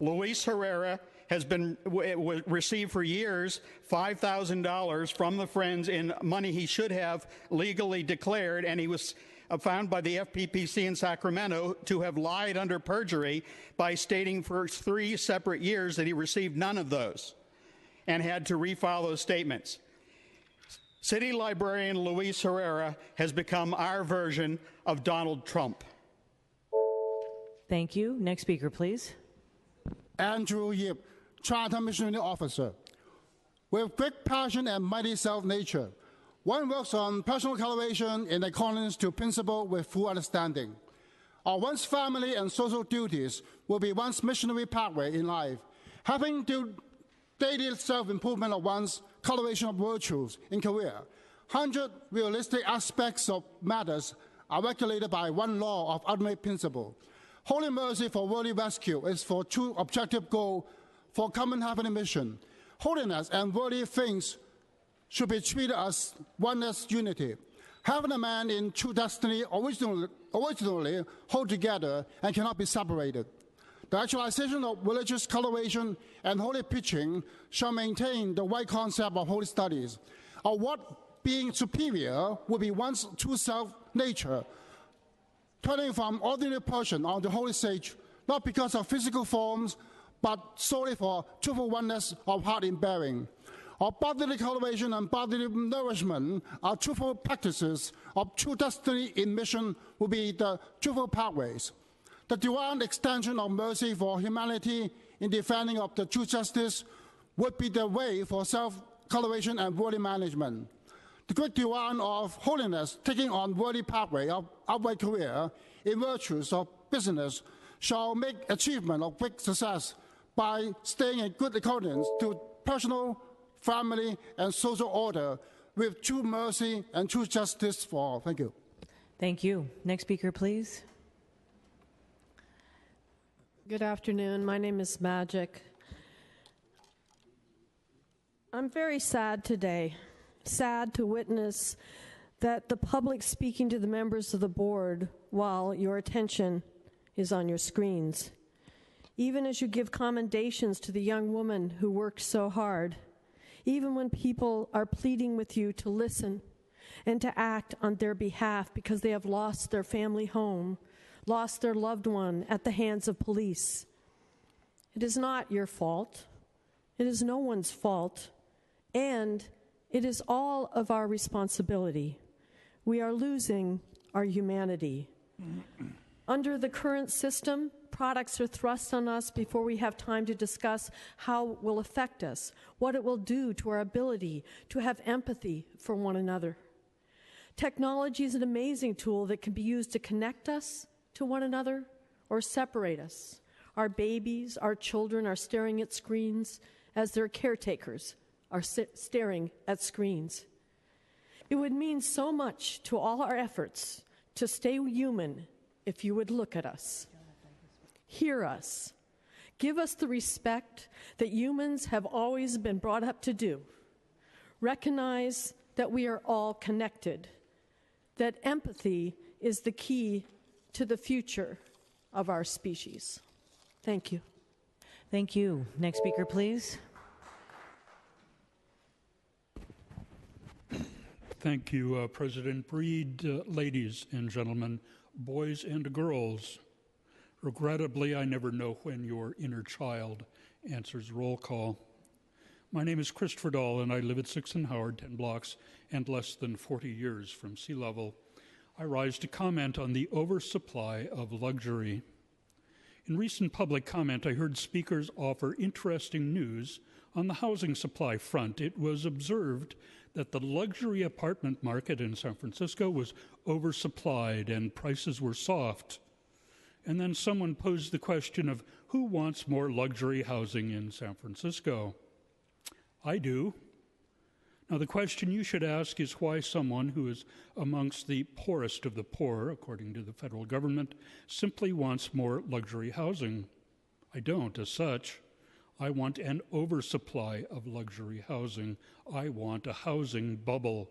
Luis Herrera has been received for years $5,000 from the Friends in money he should have legally declared, and he was found by the FPPC in Sacramento to have lied under perjury by stating for 3 separate years that he received none of those and had to refile those statements. City librarian Luis Herrera has become our version of Donald Trump. Thank you. Next speaker, please. Andrew Yip, Charter Missionary Officer. With great passion and mighty self-nature, one works on personal cultivation in accordance to principle with full understanding. Our one's family and social duties will be one's missionary pathway in life. Having to daily self-improvement of one's cultivation of virtues in career, 100 realistic aspects of matters are regulated by one law of ultimate principle. Holy mercy for worldly rescue is for true objective goal for common heavenly mission. Holiness and worldly things should be treated as oneness unity. Heaven and man in true destiny originally hold together and cannot be separated. The actualization of religious cultivation and holy preaching shall maintain the right concept of holy studies, of what being superior will be one's true self-nature, turning from ordinary person on the holy stage, not because of physical forms, but solely for truthful oneness of heart in bearing. Our bodily cultivation and bodily nourishment are truthful practices of true destiny in mission will be the truthful pathways. The divine extension of mercy for humanity in defending of the true justice would be the way for self-cultivation and worldly management. The great divine of holiness taking on worldly pathway of upright career in virtues of business shall make achievement of great success by staying in good accordance to personal, family, and social order with true mercy and true justice for all. Thank you. Thank you. Next speaker, please. Good afternoon. My name is Magic. I'm very sad today. Sad to witness that the public speaking to the members of the board while your attention is on your screens. Even as you give commendations to the young woman who worked so hard, even when people are pleading with you to listen and to act on their behalf because they have lost their family home, lost their loved one at the hands of police. It is not your fault. It is no one's fault. And it is all of our responsibility. We are losing our humanity. Under the current system, products are thrust on us before we have time to discuss how it will affect us, what it will do to our ability to have empathy for one another. Technology is an amazing tool that can be used to connect us to one another or separate us. Our babies, our children are staring at screens as their caretakers are staring at screens. It would mean so much to all our efforts to stay human if you would look at us, hear us, give us the respect that humans have always been brought up to do, recognize that we are all connected, that empathy is the key to the future of our species. Thank you. Thank you. Next speaker, please. Thank you, President Breed. Ladies and gentlemen, boys and girls, regrettably, I never know when your inner child answers roll call. My name is Christopher Dahl, and I live at 6th and Howard, 10 blocks and less than 40 years from sea level. I rise to comment on the oversupply of luxury. In recent public comment, I heard speakers offer interesting news on the housing supply front. It was observed that the luxury apartment market in San Francisco was oversupplied and prices were soft. And then someone posed the question of who wants more luxury housing in San Francisco? I do. Now, the question you should ask is why someone who is amongst the poorest of the poor, according to the federal government, simply wants more luxury housing. I don't, as such. I want an oversupply of luxury housing. I want a housing bubble.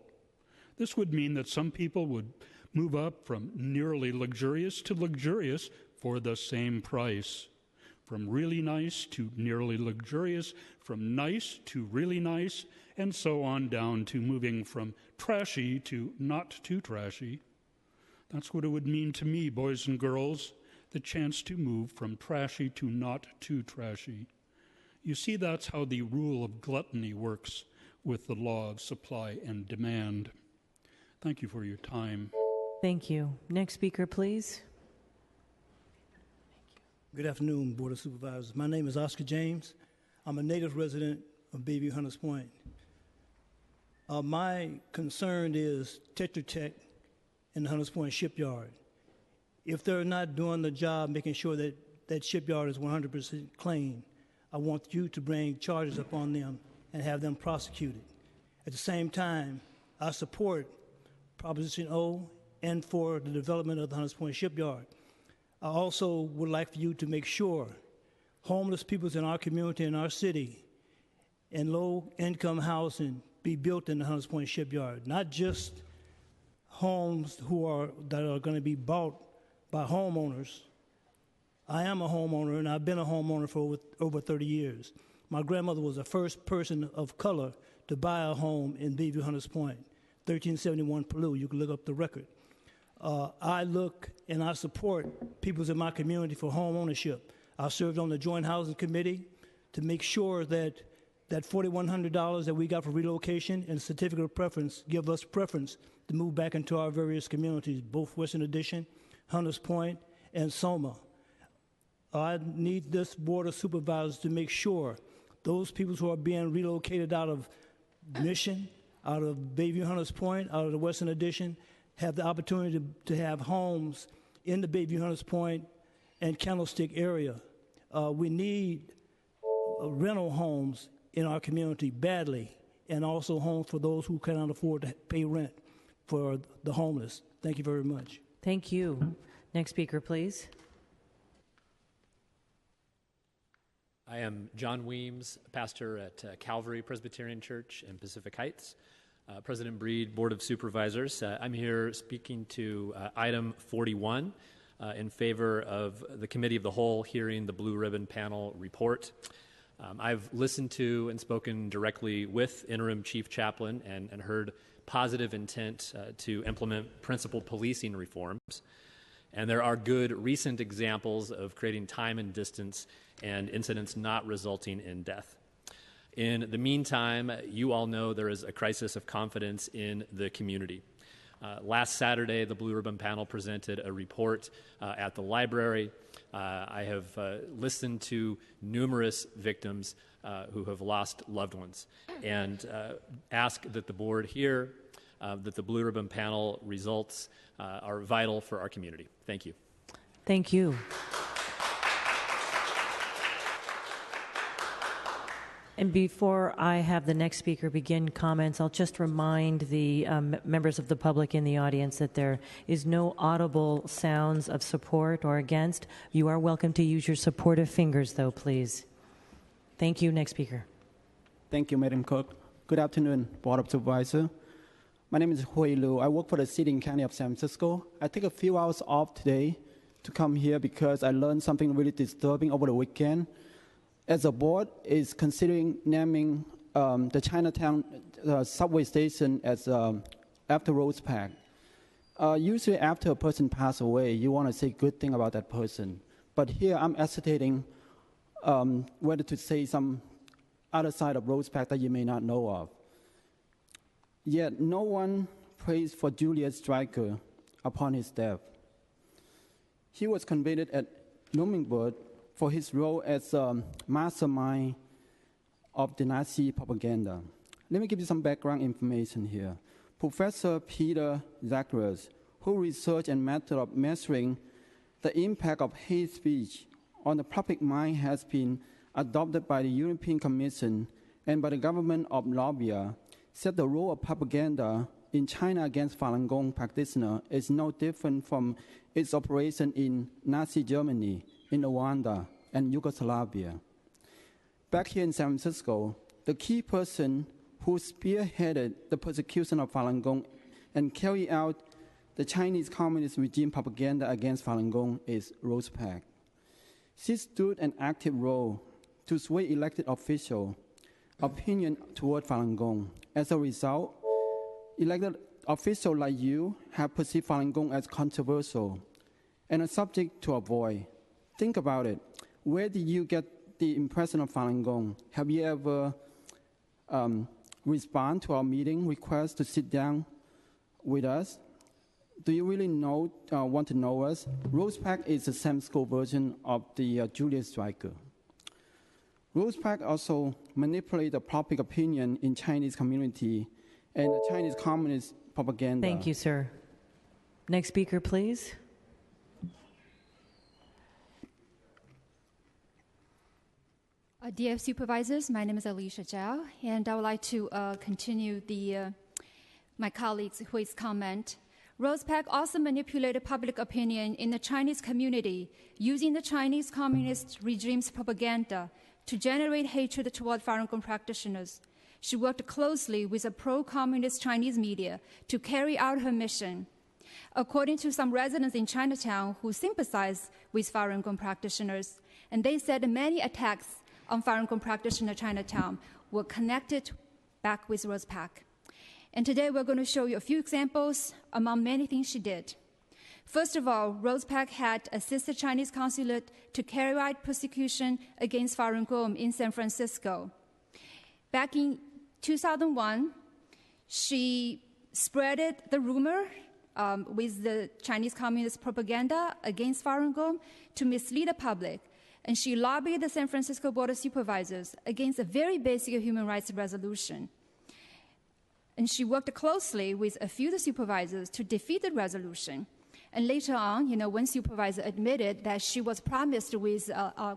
This would mean that some people would move up from nearly luxurious to luxurious for the same price. From really nice to nearly luxurious, from nice to really nice, and so on down to moving from trashy to not too trashy. That's what it would mean to me, boys and girls, the chance to move from trashy to not too trashy. You see, that's how the rule of gluttony works with the law of supply and demand. Thank you for your time. Thank you. Next speaker, please. Good afternoon, Board of Supervisors. My name is Oscar James. I'm a native resident of Bayview Hunters Point. My concern is Tetra Tech and the Hunters Point shipyard. If they're not doing the job making sure that that shipyard is 100% clean, I want you to bring charges upon them and have them prosecuted. At the same time, I support Proposition O and for the development of the Hunters Point shipyard. I also would like for you to make sure homeless people in our community, in our city, and low-income housing be built in the Hunters Point shipyard, not just homes that are going to be bought by homeowners. I am a homeowner, and I've been a homeowner for over 30 years. My grandmother was the first person of color to buy a home in Bayview Hunters Point, 1371 Palouse. You can look up the record. I look and I support people in my community for home ownership. I served on the Joint Housing Committee to make sure that that $4,100 that we got for relocation and certificate of preference give us preference to move back into our various communities, both Western Addition, Hunters Point, and Soma. I need this Board of Supervisors to make sure those people who are being relocated out of Mission, out of Bayview Hunters Point, out of the Western Addition, have the opportunity to have homes in the Bayview Hunters Point and Candlestick area. We need rental homes in our community badly, and also homes for those who cannot afford to pay rent for the homeless. Thank you very much. Thank you. Next speaker, please. I am John Weems, pastor at Calvary Presbyterian Church in Pacific Heights. President Breed, Board of Supervisors, I'm here speaking to item 41 in favor of the Committee of the Whole hearing the Blue Ribbon Panel report. I've listened to and spoken directly with Interim Chief Chaplain and heard positive intent to implement principal policing reforms. And there are good recent examples of creating time and distance and incidents not resulting in death. In the meantime, you all know there is a crisis of confidence in the community. Last Saturday, the Blue Ribbon Panel presented a report at the library. I have listened to numerous victims who have lost loved ones and ask that the board hear that the Blue Ribbon Panel results are vital for our community. Thank you. Thank you. And before I have the next speaker begin comments, I'll just remind the members of the public in the audience that there is no audible sounds of support or against. You are welcome to use your supportive fingers, though, please. Thank you. Next speaker. Thank you, Madam Clerk. Good afternoon, Board of Supervisors. My name is Hui Lu. I work for the City and County of San Francisco. I take a few hours off today to come here because I learned something really disturbing over the weekend. As a board is considering naming the Chinatown subway station as after Rose Park. Usually after a person passes away, you want to say good thing about that person. But here I'm hesitating whether to say some other side of Rose Park that you may not know of. Yet no one prays for Julius Streicher upon his death. He was convicted at Nuremberg for his role as a mastermind of the Nazi propaganda. Let me give you some background information here. Professor Peter Zacharias, who researched and method of measuring the impact of hate speech on the public mind, has been adopted by the European Commission and by the government of Latvia, said the role of propaganda in China against Falun Gong practitioners is no different from its operation in Nazi Germany, in Rwanda, and Yugoslavia. Back here in San Francisco, the key person who spearheaded the persecution of Falun Gong and carried out the Chinese Communist regime propaganda against Falun Gong is Rose Park. She stood an active role to sway elected officials' opinion toward Falun Gong. As a result, elected officials like you have perceived Falun Gong as controversial and a subject to avoid. Think about it. Where did you get the impression of Falun Gong? Have you ever responded to our meeting request to sit down with us? Do you really want to know us? Rose Park is the Sam School version of the Julius Streicher. Rose Park also manipulates the public opinion in Chinese community and the Chinese Communist propaganda. Thank you, sir. Next speaker, please. Dear Supervisors, my name is Alicia Zhao, and I would like to continue my colleague's Hui's comment. Rose Park also manipulated public opinion in the Chinese community using the Chinese Communist regime's propaganda to generate hatred toward Falun Gong practitioners. She worked closely with the pro-communist Chinese media to carry out her mission. According to some residents in Chinatown who sympathize with Falun Gong practitioners, and they said many attacks on Falun Gong practitioner Chinatown were connected back with Rose Park. And today we're going to show you a few examples among many things she did. First of all, Rose Park had assisted Chinese consulate to carry out persecution against Falun Gong in San Francisco. Back in 2001, she spreaded the rumor with the Chinese Communist propaganda against Falun Gong to mislead the public. And she lobbied the San Francisco Board of Supervisors against a very basic human rights resolution. And she worked closely with a few of the supervisors to defeat the resolution. And later on, one supervisor admitted that she was promised with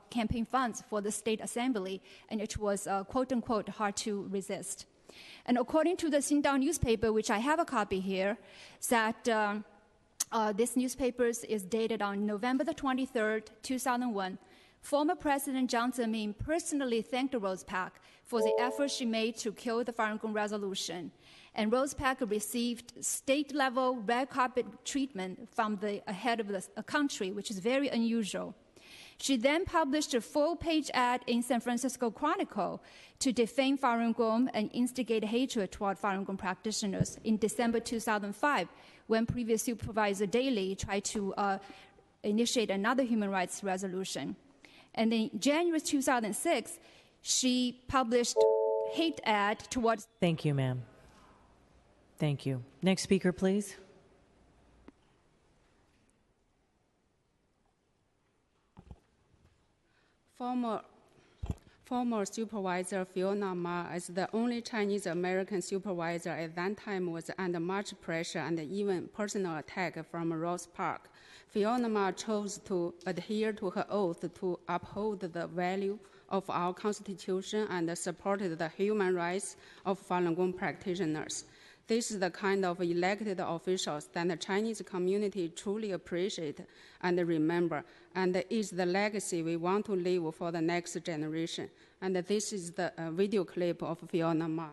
campaign funds for the state assembly, and it was, quote unquote, hard to resist. And according to the Xinjiang newspaper, which I have a copy here, that this newspaper is dated on November the 23rd, 2001. Former President Jiang Zemin personally thanked Rose Park for the effort she made to kill the Falun Gong resolution. And Rose Park received state-level red carpet treatment from the head of the country, which is very unusual. She then published a full-page ad in San Francisco Chronicle to defame Falun Gong and instigate hatred toward Falun Gong practitioners in December 2005, when previous Supervisor Daley tried to initiate another human rights resolution. And in January 2006, she published hate ad towards... Thank you, ma'am. Thank you. Next speaker, please. Former Supervisor Fiona Ma, as the only Chinese American supervisor at that time, was under much pressure and even personal attack from Rose Park. Fiona Ma chose to adhere to her oath to uphold the value of our Constitution and supported the human rights of Falun Gong practitioners. This is the kind of elected officials that the Chinese community truly appreciate and remember, and is the legacy we want to leave for the next generation. And this is the video clip of Fiona Ma.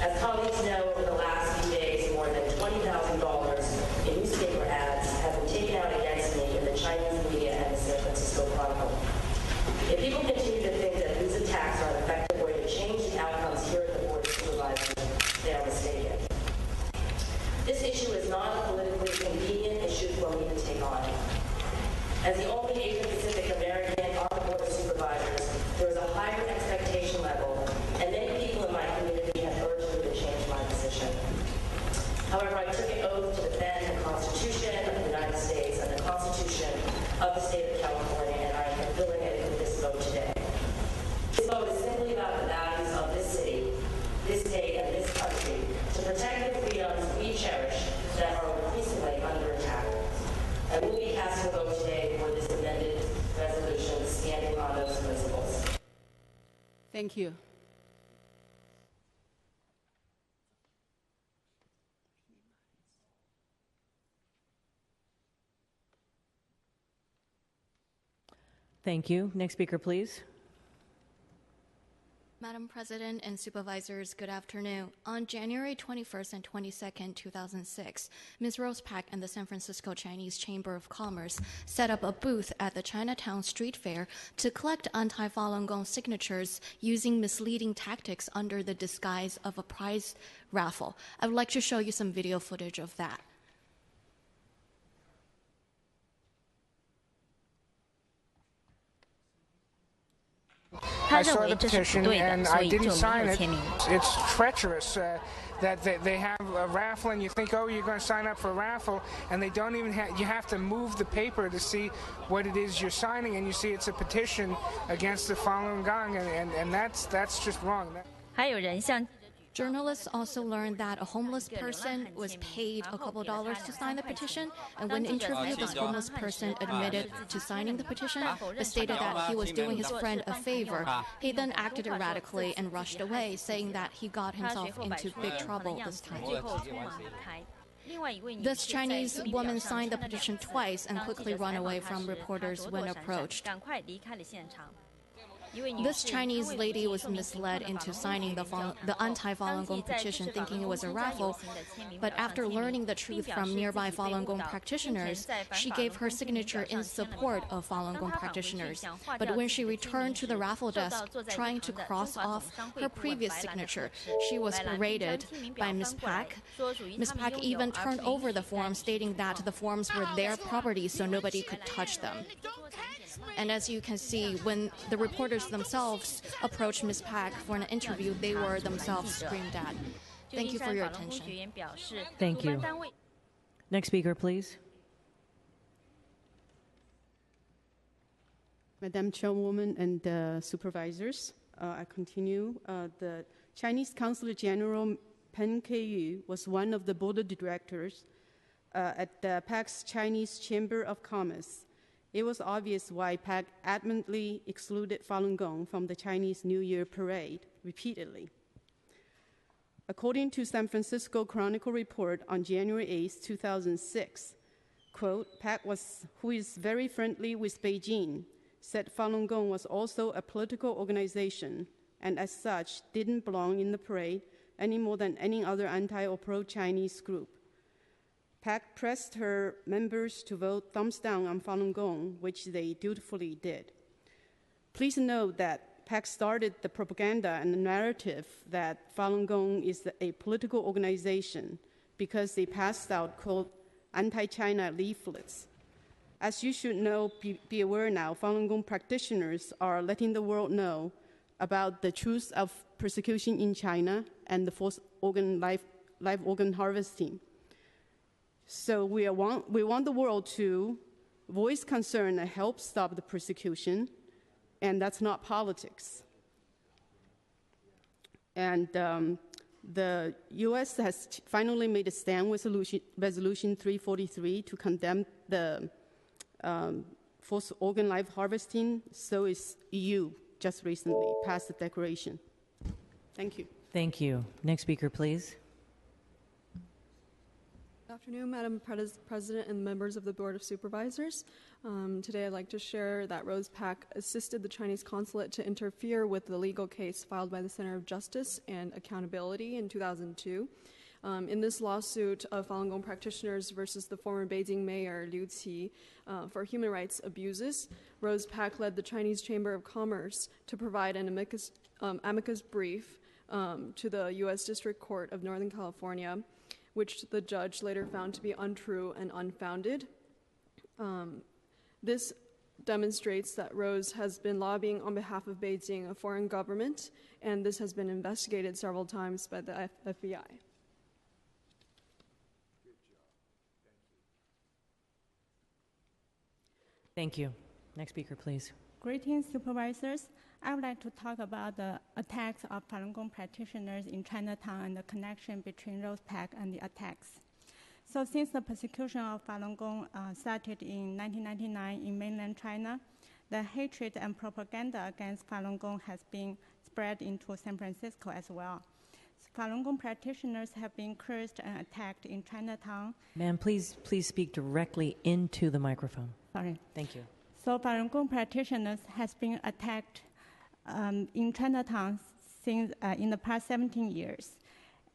As colleagues know, over the last few days, more than $20,000 in newspaper ads have been taken out against me in the Chinese media and the San Francisco Chronicle. If people continue to think that these attacks are an effective way to change the outcomes here at the Board of Supervisors, they are mistaken. This issue is not a politically convenient issue for me to take on. As the only Asian Pacific American on the Board of Supervisors, there is a higher expectation level, and many people in my community have urged me to change my position. However, I took an oath to defend the Constitution of the United States and the Constitution of the State of California, and I am fulfilling it with this vote today. This vote is simply about the values of this city, this state, and this country to protect the freedoms we cherish that are increasingly under attack. I will be casting a vote today for this amended resolution standing on those principles. Thank you. Thank you. Next speaker, please. Madam President and Supervisors, good afternoon. On January 21st and 22nd, 2006, Ms. Rose Pak and the San Francisco Chinese Chamber of Commerce set up a booth at the Chinatown Street Fair to collect anti-Falun Gong signatures using misleading tactics under the disguise of a prize raffle. I would like to show you some video footage of that. I saw the petition and I didn't sign it. It's treacherous that they have a raffle and you think, oh, you're going to sign up for a raffle, and they don't even have, you have to move the paper to see what it is you're signing, and you see it's a petition against the Falun Gong, and that's just wrong. Journalists also learned that a homeless person was paid a couple dollars to sign the petition, and when interviewed, this homeless person admitted to signing the petition, but stated that he was doing his friend a favor. He then acted erratically and rushed away, saying that he got himself into big trouble this time. This Chinese woman signed the petition twice and quickly ran away from reporters when approached. This Chinese lady was misled into signing the anti-Falun Gong petition thinking it was a raffle, but after learning the truth from nearby Falun Gong practitioners, she gave her signature in support of Falun Gong practitioners. But when she returned to the raffle desk trying to cross off her previous signature, she was berated by Ms. Pak. Ms. Pak even turned over the forms, stating that the forms were their property so nobody could touch them. And as you can see, when the reporters themselves approached Ms. Pak for an interview, they were themselves screamed at. Thank you for your attention. Thank you. Next speaker, please. Madam Chairwoman and supervisors, I continue. The Chinese Consul General Pen Keiyu was one of the board of directors at the PAC's Chinese Chamber of Commerce. It was obvious why PAC adamantly excluded Falun Gong from the Chinese New Year parade repeatedly. According to San Francisco Chronicle report on January 8, 2006, quote, PAC who is very friendly with Beijing, said Falun Gong was also a political organization and as such didn't belong in the parade any more than any other anti or pro-Chinese group. PAC pressed her members to vote thumbs down on Falun Gong, which they dutifully did. Please note that PAC started the propaganda and the narrative that Falun Gong is a political organization because they passed out, quote, anti-China leaflets. As you should know, be aware now, Falun Gong practitioners are letting the world know about the truth of persecution in China and the forced live organ harvesting. So we want the world to voice concern and help stop the persecution, and that's not politics. And The U.S. has finally made a stand with Resolution 343 to condemn the forced organ life harvesting. So is EU just recently passed the declaration. Thank you. Thank you. Next speaker, please. Good afternoon, Madam President and members of the Board of Supervisors. Today I'd like to share that Rose Pak assisted the Chinese consulate to interfere with the legal case filed by the Center of Justice and Accountability in 2002. In this lawsuit of Falun Gong practitioners versus the former Beijing mayor Liu Qi for human rights abuses, Rose Pak led the Chinese Chamber of Commerce to provide an amicus brief to the U.S. District Court of Northern California, which the judge later found to be untrue and unfounded. This demonstrates that Rose has been lobbying on behalf of Beijing, a foreign government, and this has been investigated several times by the FBI. Thank you. Next speaker, please. Greetings, supervisors. I would like to talk about the attacks of Falun Gong practitioners in Chinatown and the connection between Rose Pak and the attacks. So since the persecution of Falun Gong started in 1999 in mainland China, the hatred and propaganda against Falun Gong has been spread into San Francisco as well. Falun Gong practitioners have been cursed and attacked in Chinatown. Ma'am, please speak directly into the microphone. Sorry. Thank you. So Falun Gong practitioners has been attacked in Chinatown since in the past 17 years.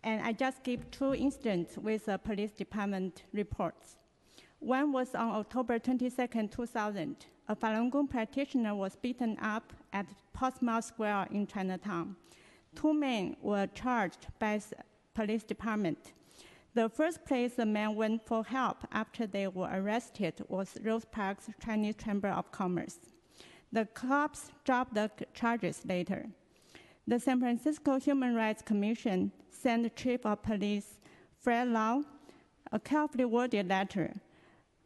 And I just gave 2 incidents with the police department reports. One was on October 22nd, 2000. A Falun Gong practitioner was beaten up at Portsmouth Square in Chinatown. 2 men were charged by the police department. The first place the men went for help after they were arrested was Rose Park's Chinese Chamber of Commerce. The cops dropped the charges later. The San Francisco Human Rights Commission sent the Chief of Police, Fred Lau, a carefully worded letter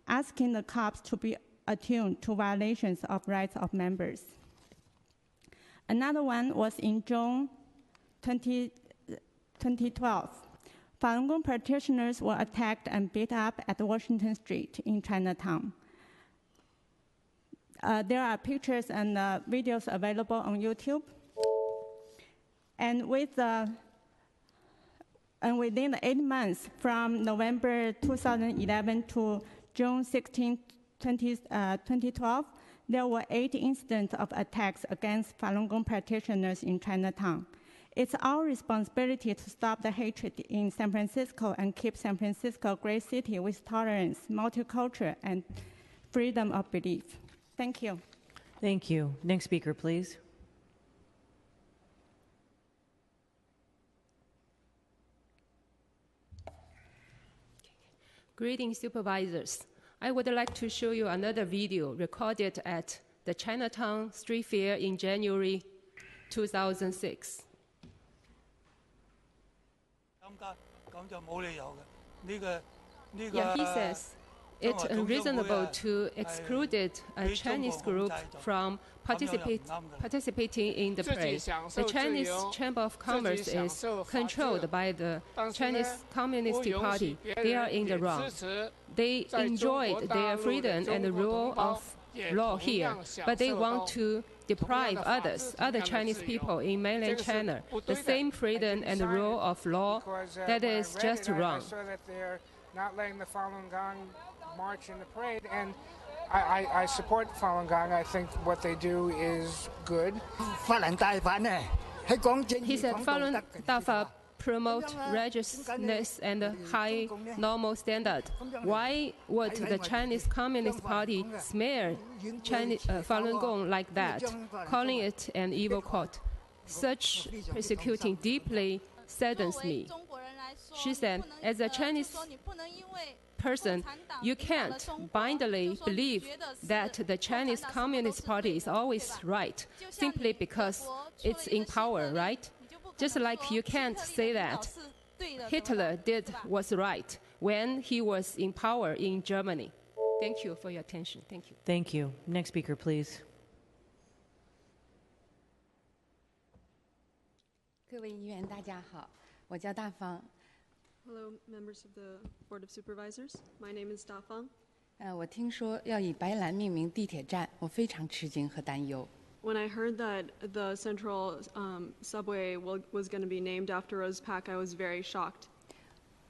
asking the cops to be attuned to violations of rights of members. Another one was in June 2012. Falun Gong practitioners were attacked and beat up at Washington Street in Chinatown. There are pictures and videos available on YouTube. And within the 8 months from November 2011 to June 16, 2012, there were 8 incidents of attacks against Falun Gong practitioners in Chinatown. It's our responsibility to stop the hatred in San Francisco and keep San Francisco a great city with tolerance, multicultural, and freedom of belief. Thank you. Thank you. Next speaker, please. Greetings, supervisors. I would like to show you another video recorded at the Chinatown Street Fair in January 2006. Yeah, he says it's unreasonable to exclude a Chinese group from participating in the parade. The Chinese Chamber of Commerce is controlled by the Chinese Communist Party. They are in the wrong. They enjoyed their freedom and the rule of law here, but they want to deprive other Chinese people in mainland China, the same freedom and the rule of law. That is just wrong. Not letting the Falun Gong march in the parade, and I support Falun Gong. I think what they do is good. He said Falun Dafa promote righteousness and high normal standard. Why would the Chinese Communist Party smear Falun Gong like that, calling it an evil cult? Such persecuting deeply saddens me. She said, as a Chinese person, you can't blindly believe that the Chinese Communist Party is always right, simply because it's in power, right? Just like you can't say that Hitler did was right when he was in power in Germany. Thank you for your attention. Thank you. Thank you. Next speaker, please. 各位议员，大家好。我叫大方。 Hello, members of the Board of Supervisors. My name is Da Fang. 我听说要以白兰命名地铁站，我非常吃惊和担忧。 When I heard that the central subway was going to be named after Rose Pak, I was very shocked.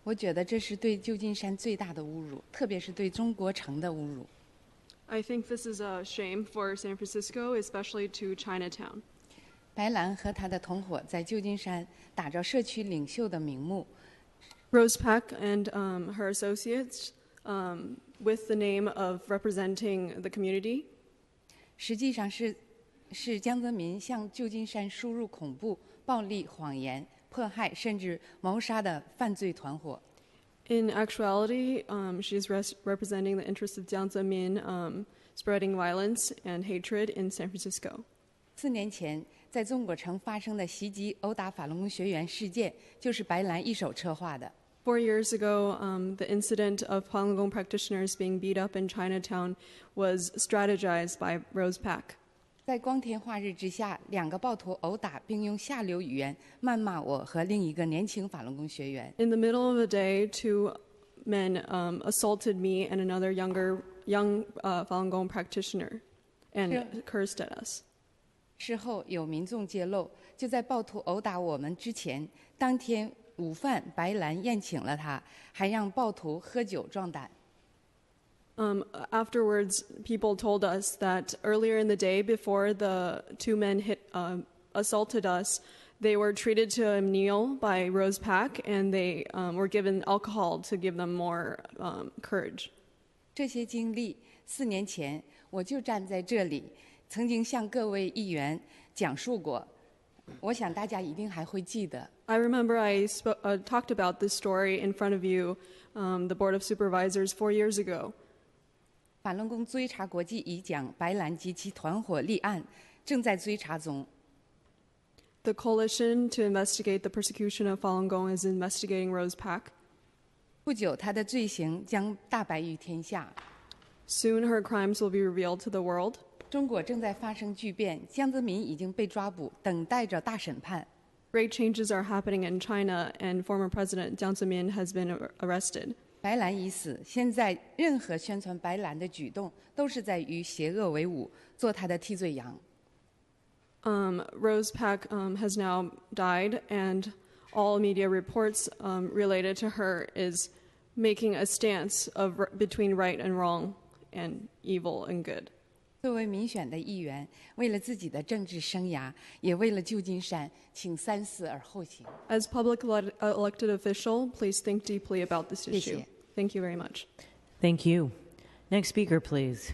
我觉得这是对旧金山最大的侮辱，特别是对中国城的侮辱。 I think this is a shame for San Francisco, especially to Chinatown. 白兰和他的同伙在旧金山打着社区领袖的名目。 Rose Pak and her associates, with the name of representing the community. 实际上是江泽民向旧金山输入恐怖、暴力、谎言、迫害甚至谋杀的犯罪团伙。 In actuality, she's representing the interests of Jiang Zemin, spreading violence and hatred in San Francisco. 4年前，在中国城发生的袭击、殴打法轮功学员事件，就是白兰一手策划的。 4 years ago, the incident of Falun Gong practitioners being beat up in Chinatown was strategized by Rose Pak. 在光天化日之下，2个暴徒殴打并用下流语言谩骂我和另一个年轻法轮功学员。 In the middle of the day, 2 men assaulted me and another young Falun Gong practitioner and cursed at us. 事后有民众揭露，就在暴徒殴打我们之前，当天午饭白兰宴请了他，还让暴徒喝酒壮胆。 Afterwards, people told us that earlier in the day, before the 2 men assaulted us, they were treated to a meal by Rose Pak, and they were given alcohol to give them more courage. 这些经历4年前，我就站在这里，曾经向各位议员讲述过，我想大家一定还会记得。 I remember I talked about this story in front of you, the Board of Supervisors, 4 years ago. 法轮功追查国际已将白兰及其团伙立案，正在追查中。 The coalition to investigate the persecution of Falun Gong is investigating Rose Pak. 不久，他的罪行将大白于天下。 Soon her crimes will be revealed to the world. 中国正在发生巨变，江泽民已经被抓捕，等待着大审判。 Great changes are happening in China, and former President Jiang Zemin has been arrested. 白兰已死，现在任何宣传白兰的举动都是在与邪恶为伍，做他的替罪羊。 Rose Pak has now died, and all media reports related to her is making a stance of between right and wrong, and evil and good. 作为民选的议员，为了自己的政治生涯，也为了旧金山，请三思而后行。 As public elected official, please think deeply about this issue. Thank you very much. Thank you. Next speaker, please.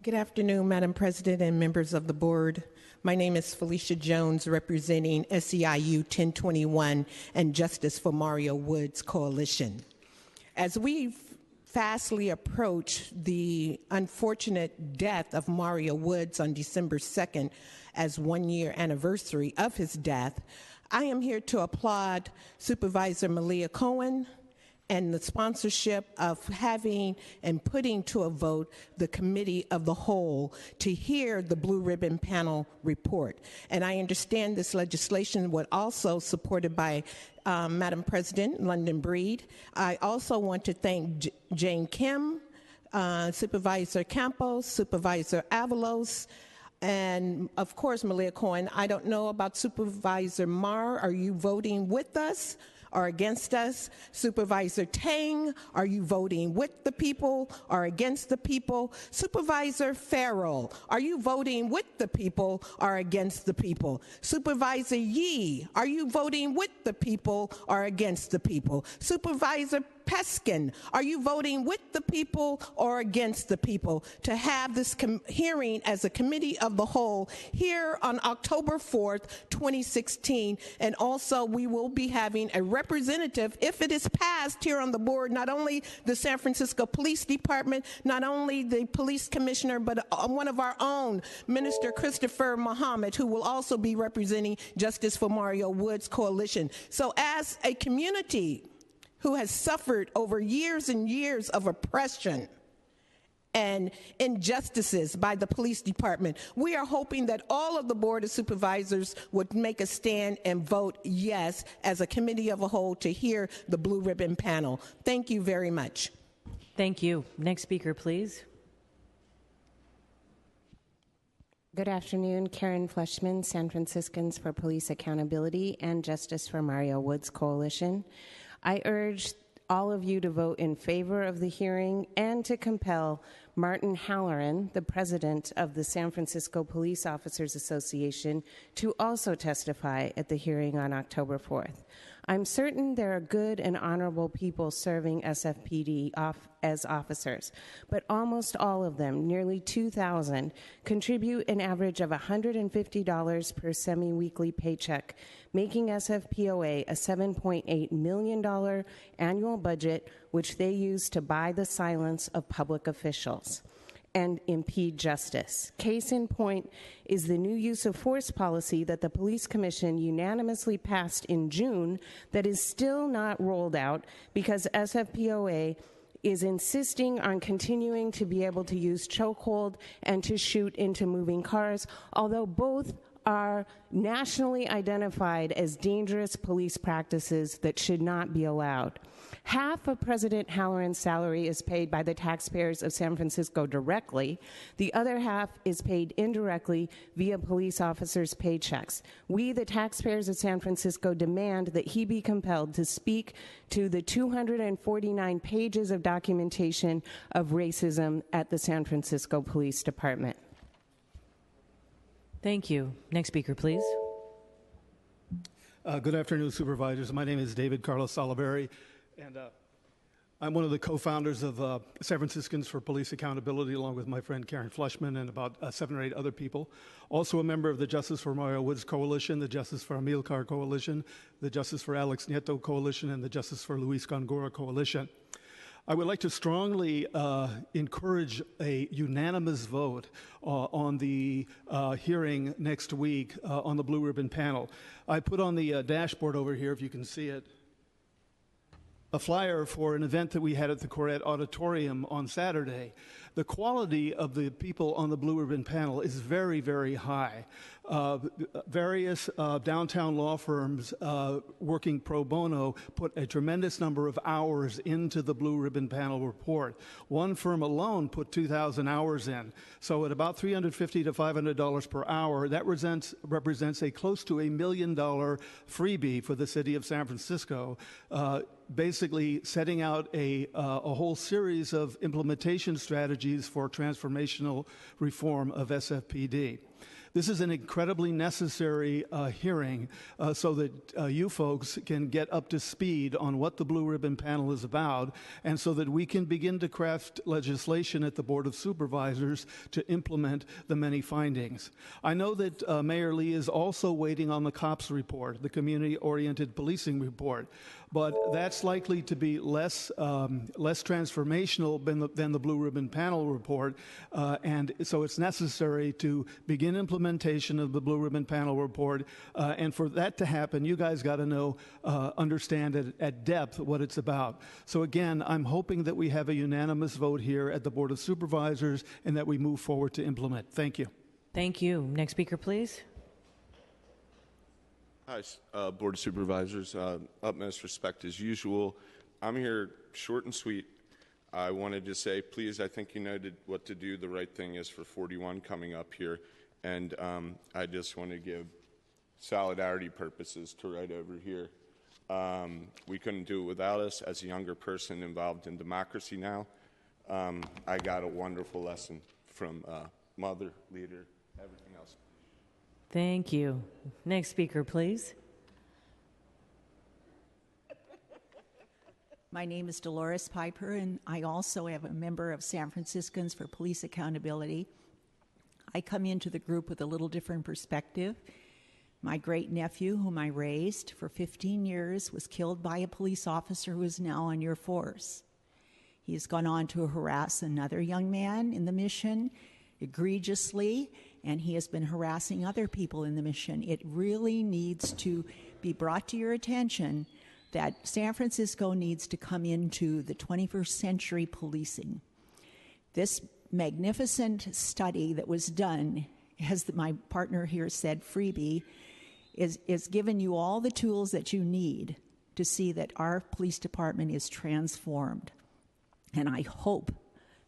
Good afternoon, Madam President and members of the board. My name is Felicia Jones, representing SEIU 1021 and Justice for Mario Woods Coalition. As we fastly approach the unfortunate death of Mario Woods on December 2nd as 1-year anniversary of his death, I am here to applaud Supervisor Malia Cohen and the sponsorship of having and putting to a vote the Committee of the Whole to hear the Blue Ribbon Panel report. And I understand this legislation was also supported by Madam President London Breed. I also want to thank Jane Kim, Supervisor Campos, Supervisor Avalos, and of course, Malia Cohen. I don't know about Supervisor Marr. Are you voting with us or against us? Supervisor Tang, are you voting with the people or against the people? Supervisor Farrell, are you voting with the people or against the people? Supervisor Yee, are you voting with the people or against the people? Supervisor Peskin, are you voting with the people or against the people to have this hearing as a committee of the whole here on October 4th, 2016? And also we will be having a representative, if it is passed here on the board, not only the San Francisco Police Department, not only the police commissioner, but one of our own, Minister Christopher Muhammad, who will also be representing Justice for Mario Woods Coalition. So as a community who has suffered over years and years of oppression and injustices by the police department. We are hoping that all of the Board of Supervisors would make a stand and vote yes as a committee of a whole to hear the Blue Ribbon panel. Thank you very much. Thank you. Next speaker, please. Good afternoon, Karen Fleshman, San Franciscans for Police Accountability and Justice for Mario Woods Coalition. I urge all of you to vote in favor of the hearing and to compel Martin Halloran, the president of the San Francisco Police Officers Association, to also testify at the hearing on October 4th. I'm certain there are good and honorable people serving SFPD as officers, but almost all of them, nearly 2,000, contribute an average of $150 per semi-weekly paycheck, making SFPOA a $7.8 million annual budget, which they use to buy the silence of public officials and impede justice. Case in point is the new use of force policy that the Police Commission unanimously passed in June that is still not rolled out because SFPOA is insisting on continuing to be able to use chokehold and to shoot into moving cars, although both are nationally identified as dangerous police practices that should not be allowed. Half of President Halloran's salary is paid by the taxpayers of San Francisco directly. The other half is paid indirectly via police officers' paychecks. We, the taxpayers of San Francisco, demand that he be compelled to speak to the 249 pages of documentation of racism at the San Francisco Police Department. Thank you. Next speaker, please. Good afternoon, Supervisors. My name is David Carlos Salaberry, and I'm one of the co-founders of San Franciscans for Police Accountability, along with my friend Karen Fleshman and about 7 or 8 other people. Also a member of the Justice for Mario Woods Coalition, the Justice for Amilcar Coalition, the Justice for Alex Nieto Coalition, and the Justice for Luis Gongora Coalition. I would like to strongly encourage a unanimous vote on the hearing next week on the Blue Ribbon panel. I put on the dashboard over here, if you can see it, a flyer for an event that we had at the Corrette Auditorium on Saturday. The quality of the people on the Blue Ribbon panel is very, very high. Various downtown law firms working pro bono put a tremendous number of hours into the Blue Ribbon panel report. One firm alone put 2,000 hours in. So at about $350 to $500 per hour, that represents a close to $1 million freebie for the city of San Francisco, basically setting out a whole series of implementation strategies for transformational reform of SFPD. This is an incredibly necessary hearing so that you folks can get up to speed on what the Blue Ribbon panel is about, and so that we can begin to craft legislation at the Board of Supervisors to implement the many findings. I know that Mayor Lee is also waiting on the COPS report, the Community-Oriented Policing report, but that's likely to be less transformational than the Blue Ribbon panel report, and so it's necessary to begin implementation of the Blue Ribbon panel report, and for that to happen, you guys got to understand at depth what it's about. So again, I'm hoping that we have a unanimous vote here at the Board of Supervisors and that we move forward to implement. Thank you. Thank you. Next speaker, please. Hi, Board of Supervisors. Utmost respect as usual. I'm here short and sweet. I wanted to say, please, I think you know what to do. The right thing is for 41 coming up here. And I just want to give solidarity purposes to right over here. We couldn't do it without us. As a younger person involved in democracy now, I got a wonderful lesson from mother, leader, everything else. Thank you. Next speaker, please. My name is Dolores Piper, and I also am a member of San Franciscans for Police Accountability. I come into the group with a little different perspective. My great-nephew, whom I raised for 15 years, was killed by a police officer who is now on your force. He has gone on to harass another young man in the mission egregiously, and he has been harassing other people in the mission. It really needs to be brought to your attention that San Francisco needs to come into the 21st century policing. This magnificent study that was done, as my partner here said, freebie, is given you all the tools that you need to see that our police department is transformed. And I hope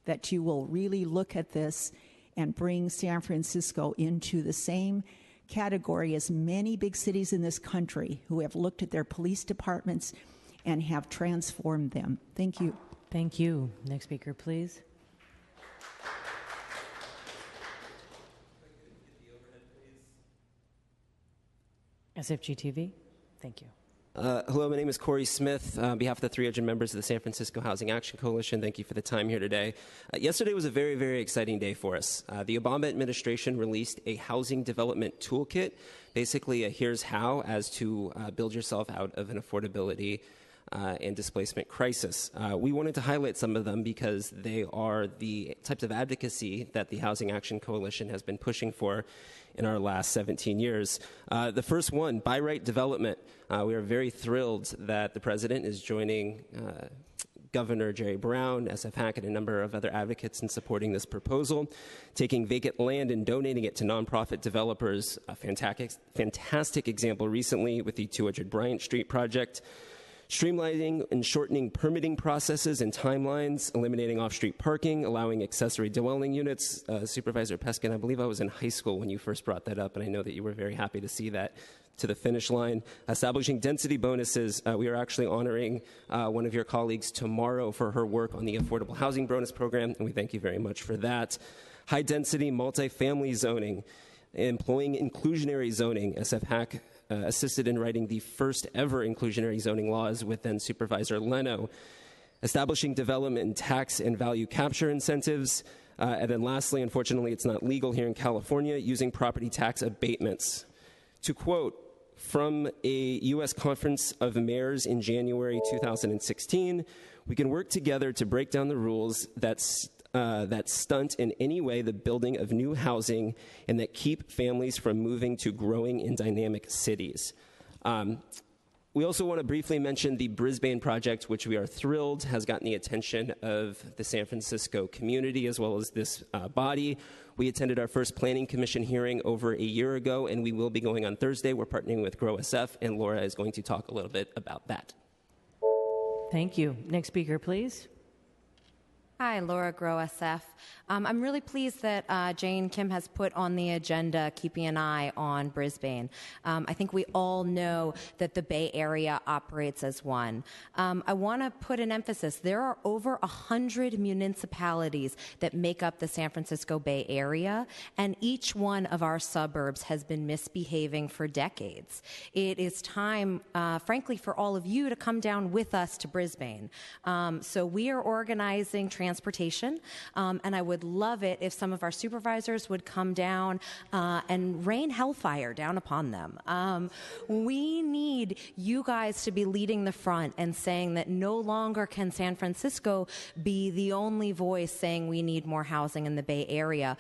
that you will really look at this and bring San Francisco into the same category as many big cities in this country who have looked at their police departments and have transformed them. Thank you. Thank you. Next speaker, please. SFG TV. Thank you. Hello, my name is Corey Smith. On behalf of the 300 members of the San Francisco Housing Action Coalition, thank you for the time here today. Yesterday was a very, very exciting day for us. The Obama administration released a housing development toolkit, basically a here's how as to build yourself out of an affordability and displacement crisis. We wanted to highlight some of them because they are the types of advocacy that the Housing Action Coalition has been pushing for in our last 17 years. The first one, by right development. We are very thrilled that the president is joining Governor Jerry Brown, SF Hackett, and a number of other advocates in supporting this proposal, taking vacant land and donating it to nonprofit developers. A fantastic example recently with the 200 Bryant Street project. Streamlining and shortening permitting processes and timelines, eliminating off-street parking, allowing accessory dwelling units. Supervisor Peskin, I believe I was in high school when you first brought that up, and I know that you were very happy to see that to the finish line. Establishing density bonuses. We are actually honoring one of your colleagues tomorrow for her work on the Affordable Housing Bonus Program, and we thank you very much for that. High-density multifamily zoning. Employing inclusionary zoning. SF Hack assisted in writing the first ever inclusionary zoning laws with then Supervisor Leno. Establishing development and tax and value capture incentives. And then lastly, unfortunately, it's not legal here in California, using property tax abatements. To quote from a U.S. Conference of Mayors in January 2016, we can work together to break down the rules that stunt in any way the building of new housing and that keep families from moving to growing and dynamic cities. We also want to briefly mention the Brisbane project, which we are thrilled has gotten the attention of the San Francisco community as well as this body. We attended our first Planning Commission hearing over a year ago, and we will be going on Thursday. We're partnering with Grow SF, and Laura is going to talk a little bit about that. Thank you. Next speaker, please. Hi, Laura Grow SF. I'm really pleased that Jane Kim has put on the agenda keeping an eye on Brisbane. I think we all know that the Bay Area operates as one. I want to put an emphasis. There are over 100 municipalities that make up the San Francisco Bay Area, and each one of our suburbs has been misbehaving for decades. It is time, frankly, for all of you to come down with us to Brisbane. So we are organizing transportation, and I would love it if some of our supervisors would come down and rain hellfire down upon them. We need you guys to be leading the front and saying that no longer can San Francisco be the only voice saying we need more housing in the Bay Area.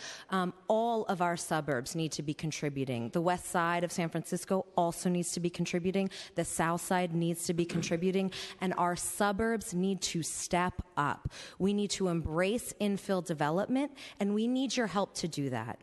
All of our suburbs need to be contributing. The west side of San Francisco also needs to be contributing. The south side needs to be contributing, and our suburbs need to step up. We need to embrace infill development, and we need your help to do that.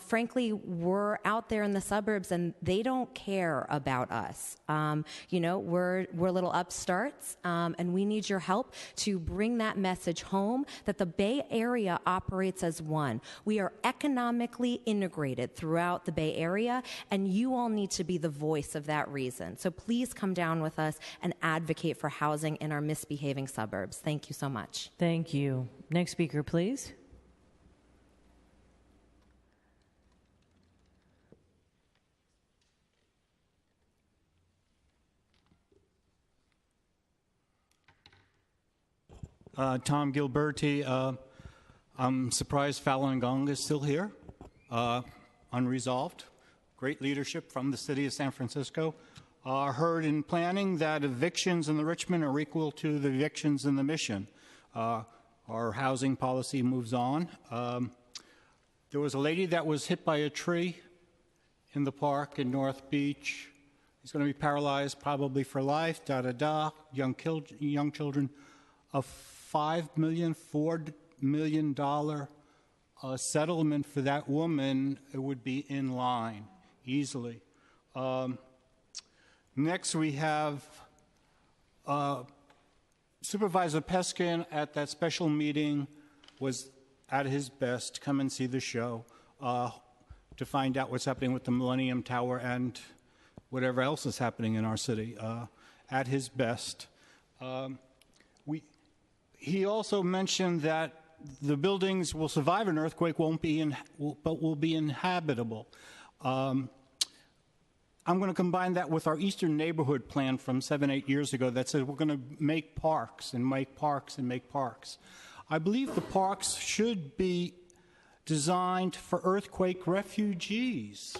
Frankly, we're out there in the suburbs, and they don't care about us. We're little upstarts, and we need your help to bring that message home that the Bay Area operates as one. We are economically integrated throughout the Bay Area, and you all need to be the voice of that reason. So please come down with us and advocate for housing in our misbehaving suburbs. Thank you so much. Thank you. Next speaker, please. Tom Gilberti. I'm surprised Falun Gong is still here, unresolved. Great leadership from the city of San Francisco. Heard in planning that evictions in the Richmond are equal to the evictions in the Mission. Our housing policy moves on. There was a lady that was hit by a tree in the park in North Beach. She's going to be paralyzed probably for life, young children. A $4 million a settlement for that woman, it would be in line easily. Next, we have Supervisor Peskin at that special meeting was at his best. Come and see the show to find out what's happening with the Millennium Tower and whatever else is happening in our city. At his best. He also mentioned that the buildings will survive an earthquake, but will be inhabitable. I'm going to combine that with our Eastern Neighborhood Plan from 7-8 years ago that said we're going to make parks and make parks and make parks. I believe the parks should be designed for earthquake refugees.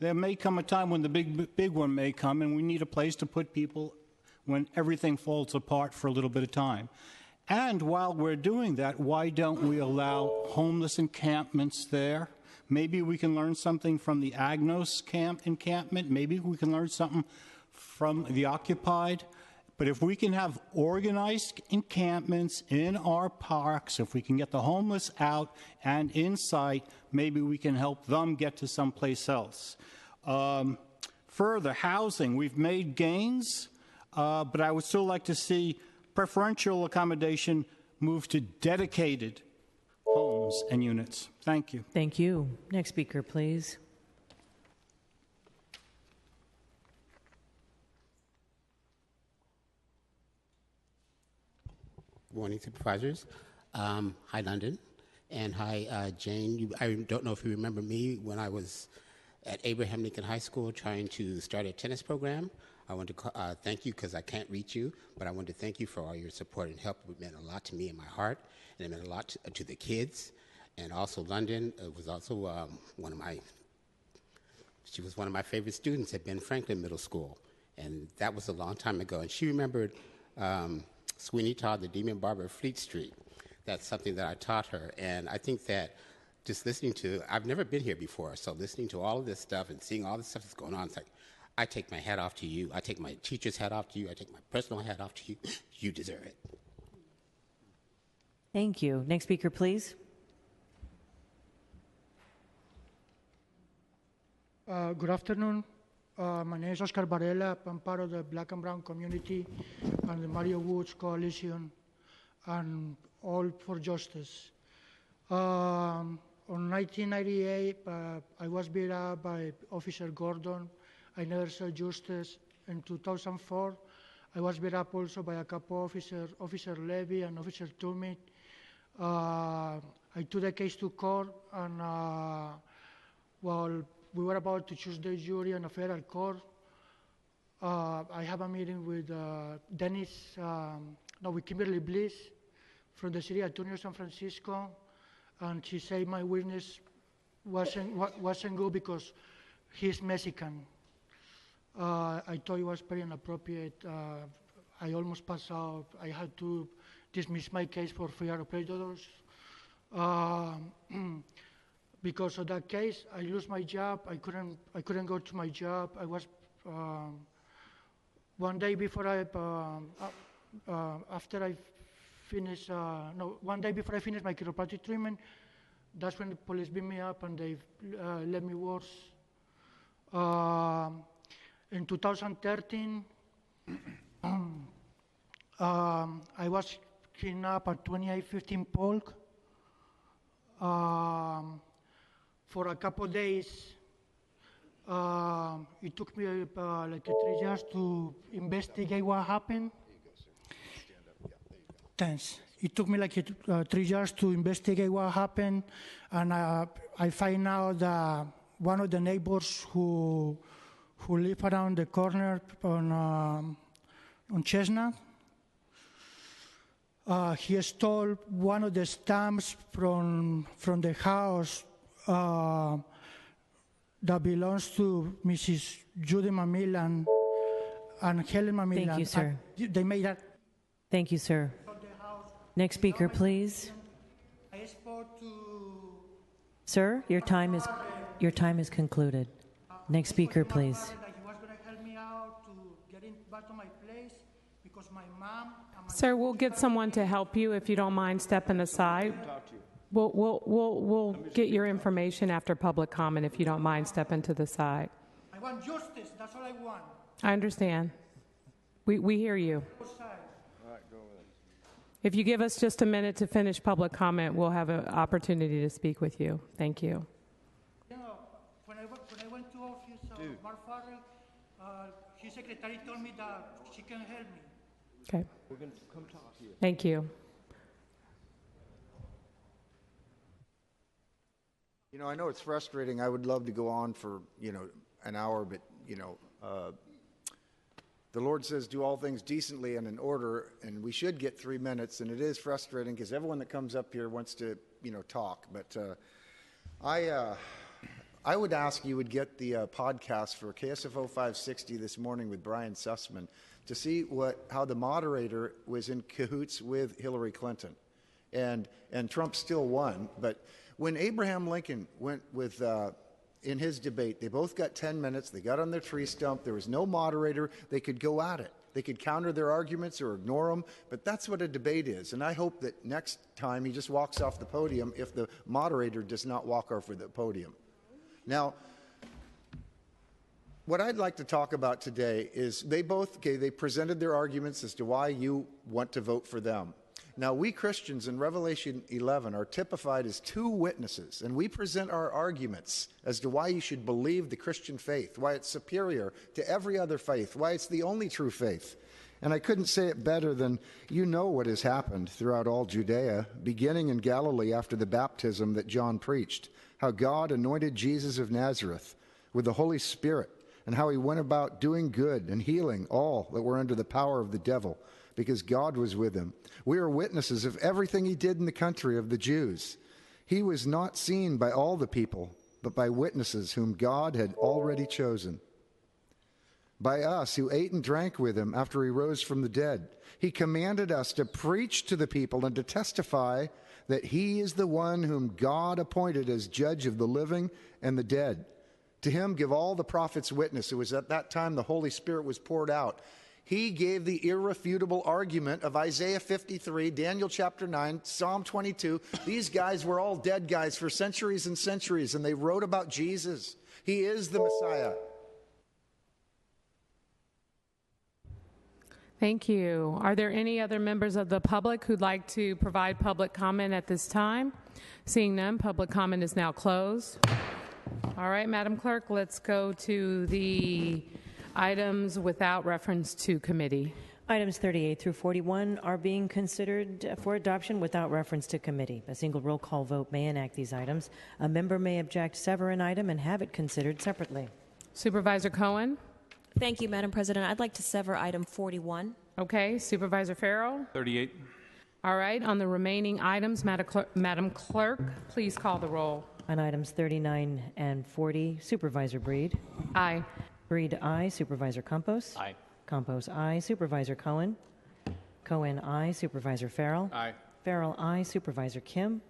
There may come a time when the big one may come, and we need a place to put people when everything falls apart for a little bit of time. And while we're doing that, why don't we allow homeless encampments there? Maybe we can learn something from the Agnos encampment. Maybe we can learn something from the Occupied. But if we can have organized encampments in our parks, if we can get the homeless out and inside, maybe we can help them get to someplace else. Further, housing. We've made gains, but I would still like to see preferential accommodation move to dedicated homes and units. Thank you. Thank you. Next speaker, please. Good morning, Supervisors. Hi, London. And hi, Jane. I don't know if you remember me when I was at Abraham Lincoln High School trying to start a tennis program. I want to thank you because I can't reach you, but I want to thank you for all your support and help. It meant a lot to me in my heart, and it meant a lot to the kids. And also London was also she was one of my favorite students at Ben Franklin Middle School. And that was a long time ago. And she remembered Sweeney Todd, the Demon Barber of Fleet Street. That's something that I taught her. And I think that just listening to, I've never been here before, so listening to all of this stuff and seeing all this stuff that's going on, it's like, I take my hat off to you. I take my teacher's hat off to you. I take my personal hat off to you. You deserve it. Thank you. Next speaker, please. Good afternoon. My name is Oscar Varela. I'm part of the Black and Brown community and the Mario Woods Coalition and All for Justice. On 1998, I was beat up by Officer Gordon. I never saw justice. In 2004, I was beat up also by a couple officers, Officer Levy and Officer Tumit. I took the case to court, and we were about to choose the jury in a federal court. I have a meeting with with Kimberly Bliss from the City Attorney of San Francisco, and she said my witness wasn't good because he's Mexican. I thought it was very inappropriate. I almost passed out. I had to dismiss my case for fear of prejudice. Because of that case, I lost my job. I couldn't go to my job. I was one day before I finished my chiropractic treatment. That's when the police beat me up and they let me worse. In 2013, I was kidnapped at 2815 Polk. For a couple of days, it took me like 3 years to investigate what happened. Thanks. It took me like 3 years to investigate what happened, and I find out that one of the neighbors who live around the corner on Chestnut, he stole one of the stamps from the house that belongs to Mrs. Judy Mamillan and Helen Mamillan. Thank you, sir. They made that. Thank you, sir. Next speaker, please. I spoke to. Sir, your time is concluded. Next speaker, please. He was going to help me out to get back to my place because my mom. Sir, we'll get someone to help you if you don't mind stepping aside. We'll get your information after public comment if you don't mind stepping to the side. I want justice. That's all I want. I understand. We hear you. If you give us just a minute to finish public comment, we'll have an opportunity to speak with you. Thank you. You know, when I went to office, Mark Farrell, his secretary told me that she can help me. Okay. We're going to come talk here. Thank you. You know, I know it's frustrating. I would love to go on for, an hour, but, the Lord says do all things decently and in order, and we should get 3 minutes, and it is frustrating because everyone that comes up here wants to, talk. But I would ask you would get the podcast for KSFO 560 this morning with Brian Sussman to see how the moderator was in cahoots with Hillary Clinton. And Trump still won, but when Abraham Lincoln went with in his debate, they both got 10 minutes. They got on their tree stump. There was no moderator. They could go at it. They could counter their arguments or ignore them, but that's what a debate is. And I hope that next time he just walks off the podium if the moderator does not walk off the podium. Now, what I'd like to talk about today is they presented their arguments as to why you want to vote for them. Now, we Christians in Revelation 11 are typified as two witnesses, and we present our arguments as to why you should believe the Christian faith, why it's superior to every other faith, why it's the only true faith. And I couldn't say it better than what has happened throughout all Judea, beginning in Galilee after the baptism that John preached, how God anointed Jesus of Nazareth with the Holy Spirit, and how he went about doing good and healing all that were under the power of the devil, because God was with him. We are witnesses of everything he did in the country of the Jews. He was not seen by all the people, but by witnesses whom God had already chosen. By us who ate and drank with him after he rose from the dead. He commanded us to preach to the people and to testify that he is the one whom God appointed as judge of the living and the dead. To him give all the prophets witness. It was at that time the Holy Spirit was poured out. He gave the irrefutable argument of Isaiah 53, Daniel chapter 9, Psalm 22. These guys were all dead guys for centuries and centuries, and they wrote about Jesus. He is the Messiah. Thank you. Are there any other members of the public who'd like to provide public comment at this time? Seeing none, public comment is now closed. All right, Madam Clerk, let's go to the items without reference to committee. Items 38 through 41 are being considered for adoption without reference to committee. A single roll call vote may enact these items. A member may object, sever an item, and have it considered separately. Supervisor Cohen? Thank you, Madam President. I'd like to sever item 41. Okay. Supervisor Farrell? 38. All right. On the remaining items, Madam Clerk, please call the roll. On items 39 and 40, Supervisor Breed. Aye. Breed, aye. Supervisor Campos. Aye. Campos, aye. Supervisor Cohen. Cohen, aye. Supervisor Farrell. Aye. Farrell, aye. Supervisor Kim.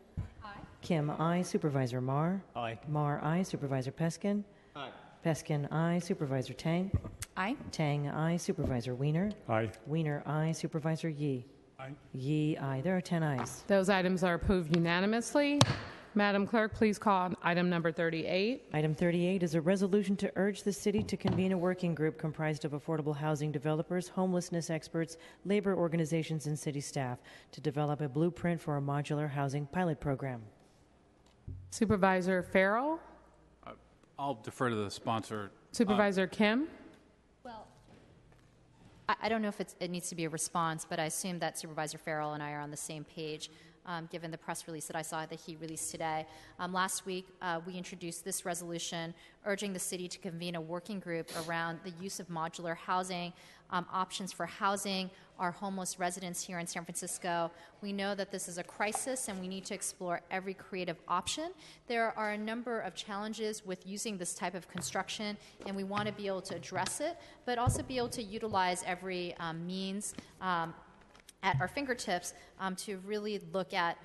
Aye. Kim, aye. Supervisor Marr. Aye. Marr, aye. Supervisor Peskin. Aye. Peskin, aye. Supervisor Tang. Aye. Tang, aye. Supervisor Wiener. Aye. Wiener, aye. Supervisor Yee. Aye. Yee, aye. There are 10 ayes. Those items are approved unanimously. Madam Clerk, please call item number 38. Item 38 is a resolution to urge the city to convene a working group comprised of affordable housing developers, homelessness experts, labor organizations, and city staff to develop a blueprint for a modular housing pilot program. Supervisor Farrell? I'll defer to the sponsor. Supervisor Kim? Well, I don't know if it needs to be a response, but I assume that Supervisor Farrell and I are on the same page. Given the press release that I saw that he released today. Last week, we introduced this resolution urging the city to convene a working group around the use of modular housing, options for housing our homeless residents here in San Francisco. We know that this is a crisis and we need to explore every creative option. There are a number of challenges with using this type of construction, and we want to be able to address it, but also be able to utilize every means at our fingertips to really look at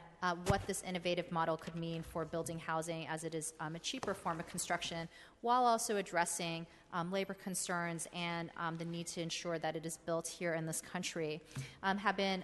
what this innovative model could mean for building housing, as it is a cheaper form of construction, while also addressing labor concerns and the need to ensure that it is built here in this country. Have been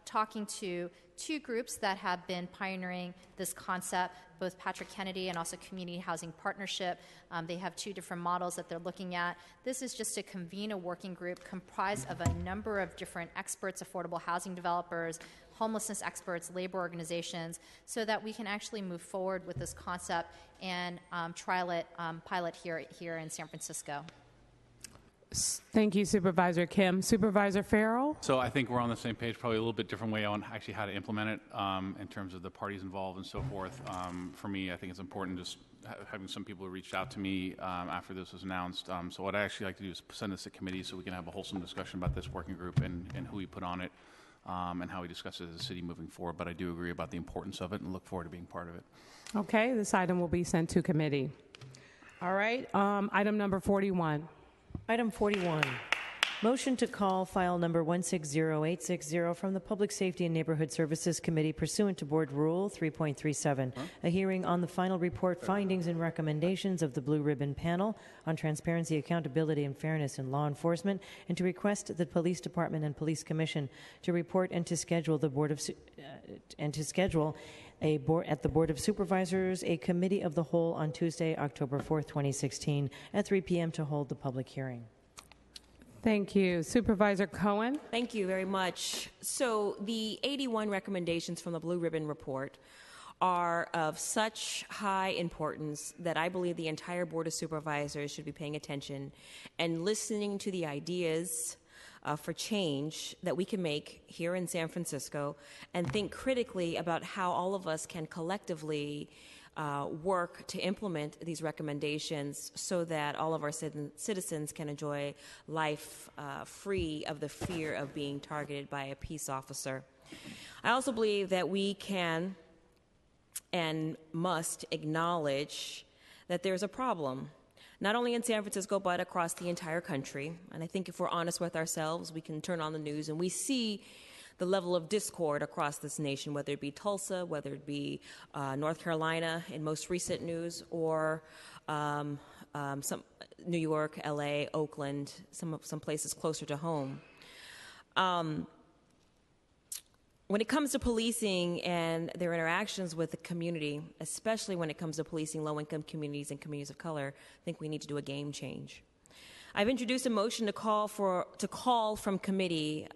talking to two groups that have been pioneering this concept, both Patrick Kennedy and also Community Housing Partnership. They have two different models that they're looking at. This is just to convene a working group comprised of a number of different experts, affordable housing developers, homelessness experts, labor organizations, so that we can actually move forward with this concept and pilot here in San Francisco. Thank you, Supervisor Kim. Supervisor Farrell? So I think we're on the same page, probably a little bit different way on actually how to implement it in terms of the parties involved and so forth. For me, I think it's important just having some people who reached out to me after this was announced. So what I actually like to do is send this to committee so we can have a wholesome discussion about this working group and who we put on it and how we discuss it as a city moving forward. But I do agree about the importance of it and look forward to being part of it. Okay, this item will be sent to committee. All right, item number 41. Item 41, motion to call file number 160860 from the Public Safety and Neighborhood Services Committee pursuant to Board Rule 3.37, a hearing on the final report, findings, and recommendations of the Blue Ribbon Panel on transparency, accountability, and fairness in law enforcement, and to request the Police Department and Police Commission to report and to schedule the at the Board of Supervisors, a committee of the whole on Tuesday, October 4th, 2016, at 3 p.m. to hold the public hearing. Thank you. Supervisor Cohen? Thank you very much. So the 81 recommendations from the Blue Ribbon Report are of such high importance that I believe the entire Board of Supervisors should be paying attention and listening to the ideas for change that we can make here in San Francisco and think critically about how all of us can collectively work to implement these recommendations so that all of our citizens can enjoy life free of the fear of being targeted by a peace officer. I also believe that we can and must acknowledge that there's a problem, not only in San Francisco, but across the entire country. And I think if we're honest with ourselves, we can turn on the news and we see the level of discord across this nation, whether it be Tulsa, whether it be North Carolina in most recent news, or some New York, LA, Oakland, some places closer to home. When it comes to policing and their interactions with the community, especially when it comes to policing low-income communities and communities of color, I think we need to do a game change. I've introduced a motion to call from committee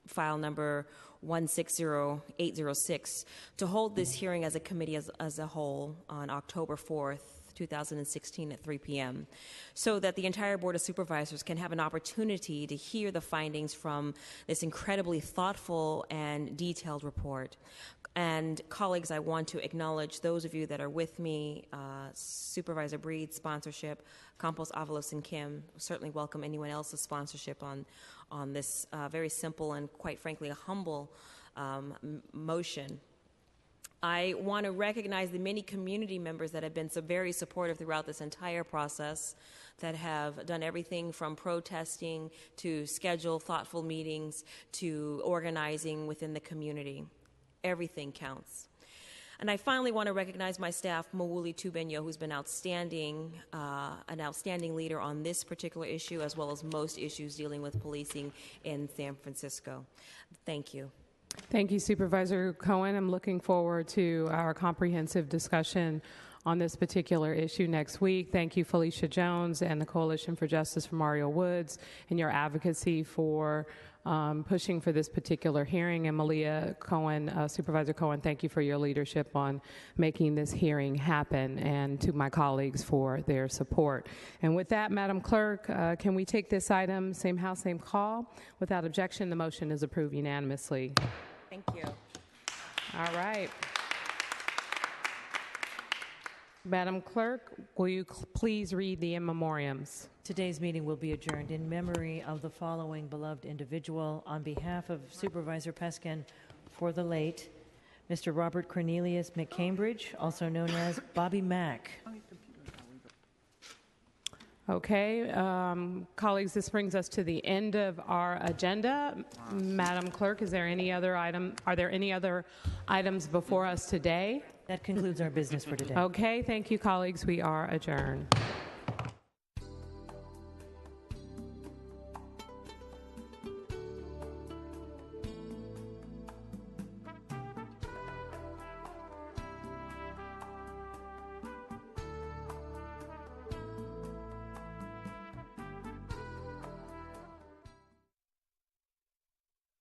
file number 160806 to hold this hearing as a committee as a whole on October 4th, 2016 at 3 p.m. so that the entire Board of Supervisors can have an opportunity to hear the findings from this incredibly thoughtful and detailed report. And colleagues, I want to acknowledge those of you that are with me, Supervisor Breed, sponsorship, Campos, Avalos, and Kim. Certainly welcome anyone else's sponsorship on this very simple and, quite frankly, a humble motion. I want to recognize the many community members that have been so very supportive throughout this entire process, that have done everything from protesting to schedule thoughtful meetings to organizing within the community. Everything counts. And I finally want to recognize my staff, Mawuli Tubenyo, who's been an outstanding leader on this particular issue, as well as most issues dealing with policing in San Francisco. Thank you. Thank you, Supervisor Cohen. I'm looking forward to our comprehensive discussion on this particular issue next week. Thank you, Felicia Jones and the Coalition for Justice for Mario Woods, and your advocacy for pushing for this particular hearing. And Malia Cohen, Supervisor Cohen, thank you for your leadership on making this hearing happen, and to my colleagues for their support. And with that, Madam Clerk, can we take this item, same house, same call? Without objection, the motion is approved unanimously. Thank you. All right. Madam Clerk, will you please read the in memoriams? Today's meeting will be adjourned in memory of the following beloved individual. On behalf of Supervisor Peskin, for the late Mr. Robert Cornelius McCambridge, also known as Bobby Mack. Okay, colleagues, this brings us to the end of our agenda. Madam Clerk, is there any other item? Are there any other items before us today? That concludes our business for today. Okay, thank you, colleagues. We are adjourned.